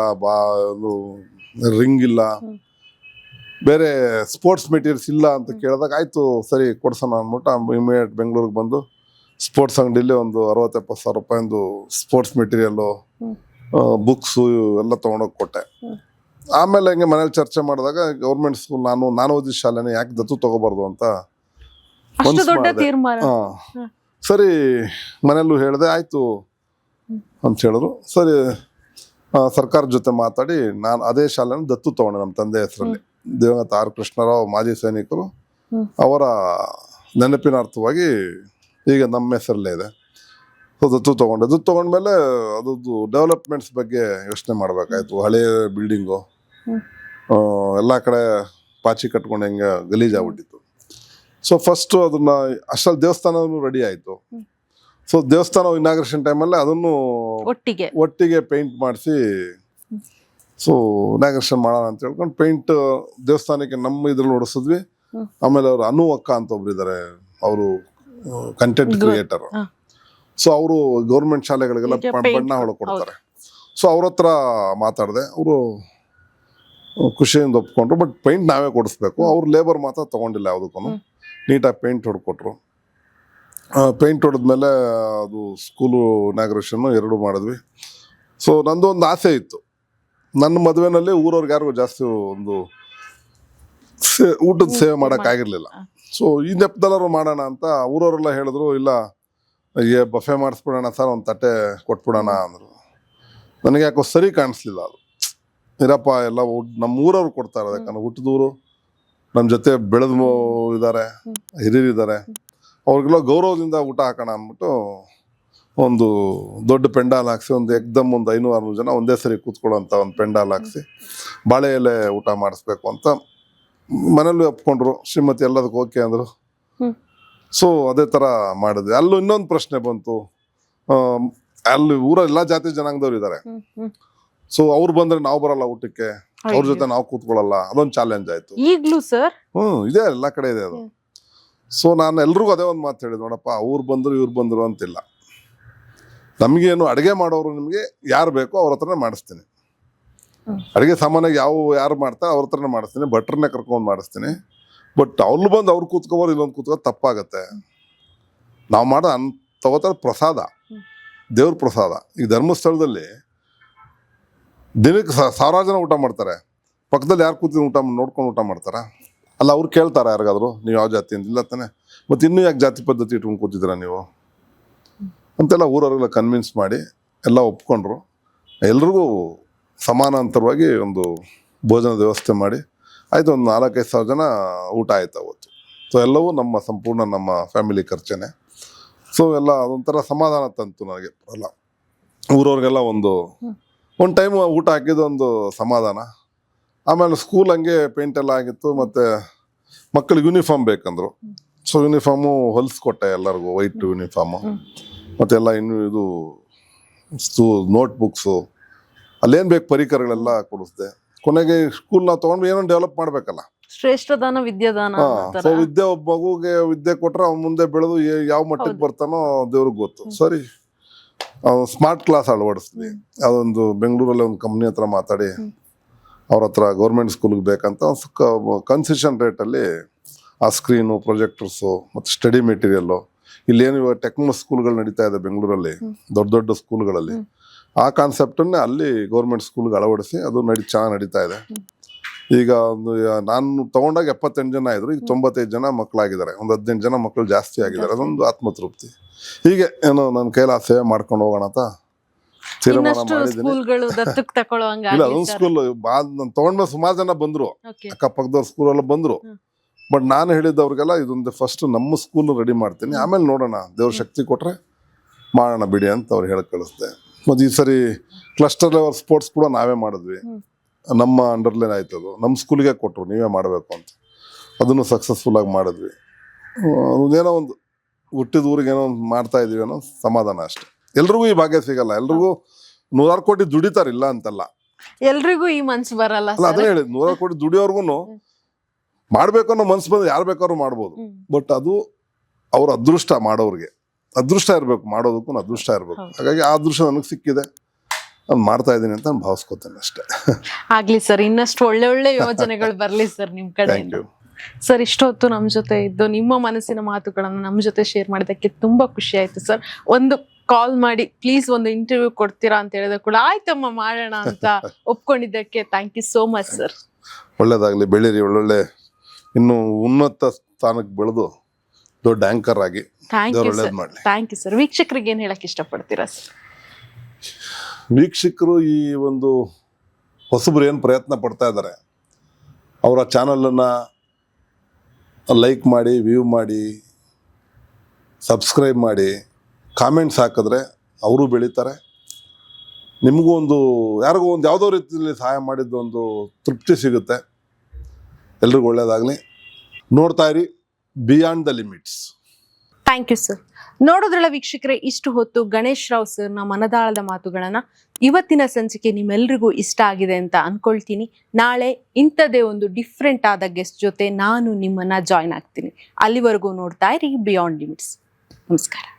ರಿಂಗ್ ಇಲ್ಲ, ಬೇರೆ ಸ್ಪೋರ್ಟ್ಸ್ ಮೆಟೀರಿಯಲ್ಸ್ ಇಲ್ಲ ಅಂತ ಕೇಳಿದಾಗ ಆಯಿತು ಸರಿ ಕೊಡ್ಸೋಣ ಅಂದ್ಬಿಟ್ಟು ಇಮಿಡಿಯೇಟ್ ಬೆಂಗಳೂರಿಗೆ ಬಂದು ಸ್ಪೋರ್ಟ್ಸ್ ಅಂಗಡಿಲಿ ಒಂದು 60-70 ಸಾವಿರ ರೂಪಾಯಿಂದು ಸ್ಪೋರ್ಟ್ಸ್ ಮೆಟೀರಿಯಲ್ಲು, ಬುಕ್ಸು ಎಲ್ಲ ತೊಗೊಂಡೋಗಿ ಕೊಟ್ಟೆ. ಆಮೇಲೆ ಹಂಗೆ ಮನೇಲಿ ಚರ್ಚೆ ಮಾಡಿದಾಗ ಗೌರ್ಮೆಂಟ್ ಸ್ಕೂಲ್ ನಾನು ಓದಿದ ಶಾಲೆನೇ ಯಾಕೆ ದತ್ತು ತಗೋಬಾರ್ದು ಅಂತ ಸರಿ ಮನೆಯಲ್ಲೂ ಹೇಳಿದೆ. ಆಯಿತು ಅಂತ ಹೇಳಿದ್ರು. ಸರಿ ಸರ್ಕಾರದ ಜೊತೆ ಮಾತಾಡಿ ನಾನು ಅದೇ ಶಾಲೆನ ದತ್ತು ತೊಗೊಂಡೆ ನಮ್ಮ ತಂದೆ ಹೆಸರಲ್ಲಿ. ದಿವಂಗತ ಆರ್ ಕೃಷ್ಣರಾವ್ ಮಾಜಿ ಸೈನಿಕರು, ಅವರ ನೆನಪಿನಾರ್ಥವಾಗಿ ಈಗ ನಮ್ಮ ಹೆಸರಲ್ಲೇ ಇದೆ. ಸೊ ದತ್ತು ತೊಗೊಂಡೆ. ದತ್ತು ತೊಗೊಂಡ್ಮೇಲೆ ಅದ್ರದ್ದು ಡೆವಲಪ್ಮೆಂಟ್ಸ್ ಬಗ್ಗೆ ಯೋಚನೆ ಮಾಡಬೇಕಾಯ್ತು. ಹಳೆ ಬಿಲ್ಡಿಂಗು ಎಲ್ಲ ಕಡೆ ಪಾಚಿ ಕಟ್ಕೊಂಡು ಹೆಂಗೆ ಗಲೀಜಾಗ್ಬಿಟ್ಟಿತ್ತು. ಸೊ ಫಸ್ಟು ಅದನ್ನ ಅಷ್ಟರಲ್ಲಿ ದೇವಸ್ಥಾನವೂ ರೆಡಿ ಆಯಿತು. ಸೊ ದೇವಸ್ಥಾನ ಇನಾಗ್ರೇಷನ್ ಟೈಮಲ್ಲಿ ಅದನ್ನು ಒಟ್ಟಿಗೆ ಪೇಂಟ್ ಮಾಡಿಸಿ ಸೊ ಇನಾಗ್ರೇಷನ್ ಮಾಡೋಣ ಅಂತ ಹೇಳ್ಕೊಂಡು ಪೇಂಟ್ ದೇವಸ್ಥಾನಕ್ಕೆ ನಮ್ಮ ಇದ್ರಲ್ಲಿ ಹೊಡಿಸಿದ್ವಿ. ಆಮೇಲೆ ಅವರು ಅನು ಅಕ್ಕ ಅಂತ ಒಬ್ರು ಇದ್ದಾರೆ, ಅವರು ಕಂಟೆಂಟ್ ಕ್ರಿಯೇಟರ್. ಸೊ ಅವರು ಗೌರ್ಮೆಂಟ್ ಶಾಲೆಗಳಿಗೆಲ್ಲ ಬಣ್ಣ ಹೊಡ್ಕೊಡ್ತಾರೆ. ಸೊ ಅವ್ರ ಹತ್ರ ಮಾತಾಡಿದೆ. ಅವರು ಖುಷಿಯಿಂದ ಒಪ್ಕೊಂಡ್ರು. ಬಟ್ ಪೇಂಟ್ ನಾವೇ ಕೊಡಿಸ್ಬೇಕು, ಅವ್ರು ಲೇಬರ್ ಮಾತ್ರ ತೊಗೊಂಡಿಲ್ಲ ಯಾವುದಕ್ಕೂ. ನೀಟಾಗಿ ಪೇಂಟ್ ಹೊಡ್ಕೊಟ್ರು. ಪೇಂಟ್ ಹೊಡೆದ್ಮೇಲೆ ಅದು ಸ್ಕೂಲು ಇನಾಗ್ರೇಷನ್ನು 2 ಮಾಡಿದ್ವಿ. ಸೊ ನಂದು ಒಂದು ಆಸೆ ಇತ್ತು, ನನ್ನ ಮದುವೆನಲ್ಲಿ ಊರವ್ರಿಗೆ ಯಾರಿಗೂ ಜಾಸ್ತಿ ಒಂದು ಊಟದ ಸೇವೆ ಮಾಡೋಕ್ಕಾಗಿರ್ಲಿಲ್ಲ. ಸೊ ಈ ನೆಪದಲ್ಲಾರು ಮಾಡೋಣ ಅಂತ ಊರವರೆಲ್ಲ ಹೇಳಿದ್ರು. ಇಲ್ಲ ಬಫೆ ಮಾಡಿಸ್ಬಿಡೋಣ ಸರ್, ಒಂದು ತಟ್ಟೆ ಕೊಟ್ಬಿಡೋಣ ಅಂದರು. ನನಗೆ ಯಾಕೋ ಸರಿ ಕಾಣಿಸ್ಲಿಲ್ಲ ಅದು. ಇರಪ್ಪ ಎಲ್ಲ ನಮ್ಮ ಊರವ್ರು ಕೊಡ್ತಾರೆ, ಯಾಕಂದ್ರೆ ಹುಟ್ಟಿದೂರು, ನಮ್ಮ ಜೊತೆ ಬೆಳೆದು ಇದ್ದಾರೆ, ಹಿರಿಯರಿದ್ದಾರೆ, ಅವ್ರಿಗೆಲ್ಲ ಗೌರವದಿಂದ ಊಟ ಹಾಕೋಣ ಅಂದ್ಬಿಟ್ಟು ಒಂದು ದೊಡ್ಡ ಪೆಂಡಾಲ್ ಹಾಕ್ಸಿ ಒಂದು ಎಕ್ದಮ್ ಒಂದು 500-600 ಜನ ಒಂದೇ ಸರಿ ಕೂತ್ಕೊಳ್ಳೋಂಥ ಒಂದು ಪೆಂಡಾಲ್ ಹಾಕ್ಸಿ ಬಾಳೆ ಎಲೆ ಊಟ ಮಾಡಿಸ್ಬೇಕು ಅಂತ ಮನೇಲಿ ಒಪ್ಕೊಂಡ್ರು. ಶ್ರೀಮತಿ ಎಲ್ಲದಕ್ಕೆ ಓಕೆ ಅಂದರು. ಸೊ ಅದೇ ಥರ ಮಾಡಿದ್ವಿ. ಅಲ್ಲೂ ಇನ್ನೊಂದು ಪ್ರಶ್ನೆ ಬಂತು. ಅಲ್ಲಿ ಊರ ಎಲ್ಲ ಜಾತಿ ಜನಾಂಗದವ್ರು ಇದ್ದಾರೆ. ಸೊ ಅವ್ರು ಬಂದ್ರೆ ನಾವು ಬರಲ್ಲ ಊಟಕ್ಕೆ, ಅವ್ರ ಜೊತೆ ನಾವು ಕೂತ್ಕೊಳ್ಳಲ್ಲ, ಅದೊಂದು ಚಾಲೆಂಜ್ ಆಯ್ತು. ಈಗಲೂ ಸರ್ ಇದೆ, ಎಲ್ಲ ಕಡೆ ಇದೆ ಅದು. ಸೊ ನಾನು ಎಲ್ರಿಗೂ ಅದೇ ಒಂದು ಮಾತು ಹೇಳಿದ್, ನೋಡಪ್ಪ ಅವ್ರು ಬಂದ್ರು ಇವ್ರು ಬಂದ್ರು ಅಂತಿಲ್ಲ, ನಮಗೇನು ಅಡುಗೆ ಮಾಡೋರು ನಿಮಗೆ ಯಾರು ಬೇಕೋ ಅವ್ರ ಹತ್ರನೇ ಮಾಡಿಸ್ತೀನಿ. ಅಡುಗೆ ಸಾಮಾನ್ಯವಾಗಿ ಯಾರು ಮಾಡ್ತಾರೆ ಅವ್ರ ಹತ್ರನೇ ಮಾಡಿಸ್ತೀನಿ, ಭಟ್ರನ್ನೇ ಕರ್ಕೊಂಡು ಮಾಡಿಸ್ತೀನಿ. ಬಟ್ ಅವ್ರು ಬಂದು ಅವ್ರು ಕೂತ್ಕೋಬೋದು, ಇಲ್ಲೊಂದು ಕೂತ್ಕೋ ತಪ್ಪಾಗತ್ತೆ. ನಾವು ಮಾಡೋ ತಗೋತಾರೆ ಪ್ರಸಾದ, ದೇವ್ರ ಪ್ರಸಾದ. ಈಗ ಧರ್ಮಸ್ಥಳದಲ್ಲಿ ದಿನಕ್ಕೆ 1000 ಜನ ಊಟ ಮಾಡ್ತಾರೆ, ಪಕ್ಕದಲ್ಲಿ ಯಾರು ಕೂತಿದ್ದು ನೋಡ್ಕೊಂಡು ಊಟ ಮಾಡ್ತಾರ? ಅಲ್ಲ, ಅವ್ರು ಕೇಳ್ತಾರ ಯಾರಿಗಾದ್ರು ನೀವು ಯಾವ ಜಾತಿ ಅಂತ? ಇಲ್ಲ ತಾನೆ. ಮತ್ತು ಇನ್ನೂ ಯಾಕೆ ಜಾತಿ ಪದ್ಧತಿ ಇಟ್ಕೊಂಡು ಕೂತಿದ್ದೀರ ನೀವು ಅಂತೆಲ್ಲ ಊರವರೆಲ್ಲ ಕನ್ವಿನ್ಸ್ ಮಾಡಿ ಎಲ್ಲ ಒಪ್ಕೊಂಡ್ರು. ಎಲ್ರಿಗೂ ಸಮಾನಾಂತರವಾಗಿ ಒಂದು ಭೋಜನದ ವ್ಯವಸ್ಥೆ ಮಾಡಿ ಆಯಿತು. ಒಂದು 4-5 ಸಾವಿರ ಜನ ಊಟ ಆಯ್ತು ಅವತ್ತು. ಸೊ ಎಲ್ಲವೂ ಸಂಪೂರ್ಣ ನಮ್ಮ ಫ್ಯಾಮಿಲಿ ಖರ್ಚೇನೆ. ಸೊ ಎಲ್ಲ ಅದೊಂಥರ ಸಮಾಧಾನ ತಂತು ನನಗೆ. ಅಲ್ಲ, ಊರವ್ರಿಗೆಲ್ಲ ಒಂದು ಟೈಮ್ ಊಟ ಹಾಕಿದ್ದು ಒಂದು ಸಮಾಧಾನ. ಆಮೇಲೆ ಸ್ಕೂಲ್ ಹಂಗೆ ಪೇಂಟ್ ಎಲ್ಲ ಆಗಿತ್ತು. ಮತ್ತು ಮಕ್ಕಳಿಗೆ ಯೂನಿಫಾರ್ಮ್ ಬೇಕಂದ್ರು. ಸೊ ಯೂನಿಫಾರ್ಮು ಹೊಲಿಸ್ಕೊಟ್ಟೆ ಎಲ್ಲರಿಗೂ, ವೈಟ್ ಯೂನಿಫಾರ್ಮು. ಮತ್ತೆಲ್ಲ ಇನ್ನು ಇದು ನೋಟ್ ಬುಕ್ಸು, ಅಲ್ಲೇನು ಬೇಕು ಪರಿಕರಗಳೆಲ್ಲ ಕೊಡಿಸ್ದೆ. ಕೊನೆಗೆ ಸ್ಕೂಲ್ ನಾವು ತೊಗೊಂಡು ಏನೋ ಡೆವಲಪ್ ಮಾಡಬೇಕಲ್ಲ, ಶ್ರೇಷ್ಠದಾನ ವಿದ್ಯಾದಾನ. ಸೊ ವಿದ್ಯೆ, ಒಬ್ಬ ಮಗುಗೆ ವಿದ್ಯೆ ಕೊಟ್ರೆ ಅವ್ನು ಮುಂದೆ ಬೆಳೆದು ಯಾವ ಮಟ್ಟಕ್ಕೆ ಬರ್ತಾನೋ ದೇವ್ರಿಗೆ ಗೊತ್ತು. ಸರಿ, ಸ್ಮಾರ್ಟ್ ಕ್ಲಾಸ್ ಅಳವಡಿಸ್ತೀವಿ. ಅದೊಂದು ಬೆಂಗಳೂರಲ್ಲಿ ಒಂದು ಕಂಪ್ನಿ ಹತ್ರ ಮಾತಾಡಿ ಅವ್ರ ಹತ್ರ ಗೌರ್ಮೆಂಟ್ ಸ್ಕೂಲ್ಗೆ ಬೇಕಂತ ಕನ್ಸೆಷನ್ ರೇಟಲ್ಲಿ ಆ ಸ್ಕ್ರೀನು, ಪ್ರೊಜೆಕ್ಟರ್ಸು ಮತ್ತು ಸ್ಟಡಿ ಮೆಟೀರಿಯಲ್ಲು. ಇಲ್ಲೇನು ಇವಾಗ ಟೆಕ್ನೋ ಸ್ಕೂಲ್ಗಳು ನಡೀತಾ ಇದೆ ಬೆಂಗಳೂರಲ್ಲಿ, ದೊಡ್ಡ ದೊಡ್ಡ ಸ್ಕೂಲ್ಗಳಲ್ಲಿ. ಆ ಕಾನ್ಸೆಪ್ಟನ್ನೇ ಅಲ್ಲಿ ಗೌರ್ಮೆಂಟ್ ಸ್ಕೂಲ್ಗೆ ಅಳವಡಿಸಿ ಅದು ಚೆನ್ನಾಗಿ ನಡೀತಾ ಇದೆ. ಈಗ ನಾನು ತಗೊಂಡಾಗ 78 ಜನ ಇದ್ರು, ಈಗ 95 ಜನ ಮಕ್ಕಳಾಗಿದ್ದಾರೆ, ಒಂದು 18 ಜನ ಮಕ್ಕಳು ಜಾಸ್ತಿ ಆಗಿದ್ದಾರೆ. ಅದೊಂದು ಆತ್ಮತೃಪ್ತಿ. ಹೀಗೆ ಏನೋ ನನ್ನ ಕೈಲಿ ಸೇವೆ ಮಾಡ್ಕೊಂಡು ಹೋಗೋಣ ಅಂತ ತೀರ್ಮಾನ ಮಾಡಿದ್ದೀನಿ. ಸ್ಕೂಲ್ಗಳು ದತ್ತಕ್ ತಗೊಳ್ಳೋಂಗ ಇಲ್ಲ, ಅದೊಂದು ಸ್ಕೂಲ್ ನಾನು ತಗೊಂಡ್ಮೇಲೆ ಸುಮಾರು ಜನ ಬಂದ್ರು, ಅಕ್ಕಪಕ್ಕದವ್ರ ಸ್ಕೂಲೆಲ್ಲ ಬಂದ್ರು. ಬಟ್ ನಾನು ಹೇಳಿದ್ದವ್ರಿಗೆಲ್ಲ ಇದೊಂದು ಫಸ್ಟ್ ನಮ್ಮ ಸ್ಕೂಲ್ ರೆಡಿ ಮಾಡ್ತೀನಿ, ಆಮೇಲೆ ನೋಡೋಣ, ದೇವ್ರ ಶಕ್ತಿ ಕೊಟ್ರೆ ಮಾಡೋಣ ಬಿಡಿ ಅಂತ ಅವ್ರು ಹೇಳಿ ಕಳಿಸ್ದೆ. ಮತ್ತು ಈ ಸರಿ ಕ್ಲಸ್ಟರ್ ಲೆವೆಲ್ ಸ್ಪೋರ್ಟ್ಸ್ ಕೂಡ ನಾವೇ ಮಾಡಿದ್ವಿ, ನಮ್ಮ ಅಂಡರ್ಲೇನ್ ಆಯ್ತದು, ನಮ್ಮ ಸ್ಕೂಲಿಗೆ ಕೊಟ್ಟರು ನೀವೇ ಮಾಡಬೇಕು ಅಂತ. ಅದನ್ನು ಸಕ್ಸಸ್ಫುಲ್ ಆಗಿ ಮಾಡಿದ್ವಿ. ಏನೋ ಒಂದು ಹುಟ್ಟಿದ ಊರಿಗೆ ಏನೋ ಒಂದು ಮಾಡ್ತಾ ಇದೀವಿ ಅನ್ನೋ ಸಮಾಧಾನ ಅಷ್ಟೆ. ಎಲ್ರಿಗೂ ಈ ಭಾಗ್ಯ ಸಿಗಲ್ಲ, ಎಲ್ರಿಗೂ 100 ಕೋಟಿ ದುಡಿತಾರಿಲ್ಲ ಅಂತಲ್ಲ, ಎಲ್ರಿಗೂ ಈ ಮನ್ಸು ಬರಲ್ಲ. ಅಲ್ಲ ಅದನ್ನ ಹೇಳಿದ್, 100 ಕೋಟಿ ದುಡಿಯೋರ್ಗು ಮಾಡ್ಬೇಕು ಅನ್ನೋ ಮನ್ಸು ಬಂದ್ರೆ ಯಾರು ಬೇಕಾದ್ರೂ ಮಾಡ್ಬೋದು. ಬಟ್ ಅದು ಅವ್ರ ಅದೃಷ್ಟ, ಮಾಡೋರ್ಗೆ ಅದೃಷ್ಟ ಇರ್ಬೇಕು, ಮಾಡೋದಕ್ಕೂ ಅದೃಷ್ಟ ಇರ್ಬೇಕು. ಹಾಗಾಗಿ ಆ ಅದೃಷ್ಟ ನನಗೆ ಸಿಕ್ಕಿದೆ, ನಾನು ಮಾಡ್ತಾ ಇದ್ದೀನಿ ಅಂತ ನಾನು ಭಾವಿಸ್ಕೊತೇನೆ ಅಷ್ಟೇ. ಆಗ್ಲಿ ಸರ್, ಇನ್ನಷ್ಟು ಒಳ್ಳೆ ಒಳ್ಳೆ ಯೋಜನೆಗಳು ಬರ್ಲಿ ಸರ್ ನಿಮ್ ಕಡೆಯಿಂದ. ಸರ್, ಇಷ್ಟೊತ್ತು ನಮ್ ಜೊತೆ ಇದ್ದು ನಿಮ್ಮ ಮನಸ್ಸಿನ ಮಾತುಗಳನ್ನ ನಮ್ ಜೊತೆ ಶೇರ್ ಮಾಡಿದಕ್ಕೆ ತುಂಬಾ ಖುಷಿ ಆಯ್ತು ಸರ್. ಒಂದು ಕಾಲ್ ಮಾಡಿ ಪ್ಲೀಸ್ ಒಂದು ಇಂಟರ್ವ್ಯೂ ಕೊಡ್ತೀರಾ ಅಂತ ಹೇಳಿದ್ರೆ ಕೂಡ ಆಯ್ತಮ್ಮ ಮಾಡೋಣ ಅಂತ ಒಪ್ಕೊಂಡಿದ್ದಕ್ಕೆ thank you so much sir. ಒಳ್ಳೇದಾಗ್ಲಿ, ಬೆಳೀರಿ, ಒಳ್ಳೊಳ್ಳೆ ಇನ್ನು ಉನ್ನತ ಸ್ಥಾನಕ್ಕೆ ಬೆಳೆದು ದೊಡ್ಡ ಆಂಕರ್ ಆಗಿ ಒಳ್ಳೇದ್ ಮಾಡ್ಲಿ. Thank you sir. ವೀಕ್ಷಕರಿಗೆ ಏನ್ ಹೇಳಕ್ ಇಷ್ಟಪಡ್ತೀರಾ ಸರ್? ವೀಕ್ಷಕರು ಈ ಒಂದು ಹೊಸಬ್ರು ಏನು ಪ್ರಯತ್ನ ಪಡ್ತಾ ಇದ್ದಾರೆ, ಅವರ ಚಾನಲನ್ನು ಲೈಕ್ ಮಾಡಿ, ವ್ಯೂ ಮಾಡಿ, ಸಬ್ಸ್ಕ್ರೈಬ್ ಮಾಡಿ, ಕಾಮೆಂಟ್ಸ್ ಹಾಕಿದ್ರೆ ಅವರು ಬೆಳೀತಾರೆ. ನಿಮಗೂ ಒಂದು ಯಾರಿಗೂ ಒಂದು ಯಾವುದೋ ರೀತಿಯಲ್ಲಿ ಸಹಾಯ ಮಾಡಿದ್ದು ಒಂದು ತೃಪ್ತಿ ಸಿಗುತ್ತೆ. ಎಲ್ರಿಗೂ ಒಳ್ಳೇದಾಗಲಿ. ನೋಡ್ತಾ ಇರಿ beyond the limits. Thank you sir. ನೋಡೋದ್ರಲ್ಲ ವೀಕ್ಷಕರೇ, ಇಷ್ಟು ಹೊತ್ತು ಗಣೇಶ್ ರಾವ್ ಸರ್ನ ಮನದಾಳದ ಮಾತುಗಳನ್ನ ಇವತ್ತಿನ ಸಂಚಿಕೆ ನಿಮ್ಮೆಲ್ರಿಗೂ ಇಷ್ಟ ಆಗಿದೆ ಅಂತ ಅನ್ಕೊಳ್ತೀನಿ. ನಾಳೆ ಇಂಥದೇ ಒಂದು ಡಿಫ್ರೆಂಟ್ ಆದ ಗೆಸ್ಟ್ ಜೊತೆ ನಾನು ನಿಮ್ಮನ್ನ ಜಾಯ್ನ್ ಆಗ್ತೀನಿ. ಅಲ್ಲಿವರೆಗೂ ನೋಡ್ತಾ ಇರಿ ಬಿಯಾಂಡ್ ಲಿಮಿಟ್ಸ್. ನಮಸ್ಕಾರ.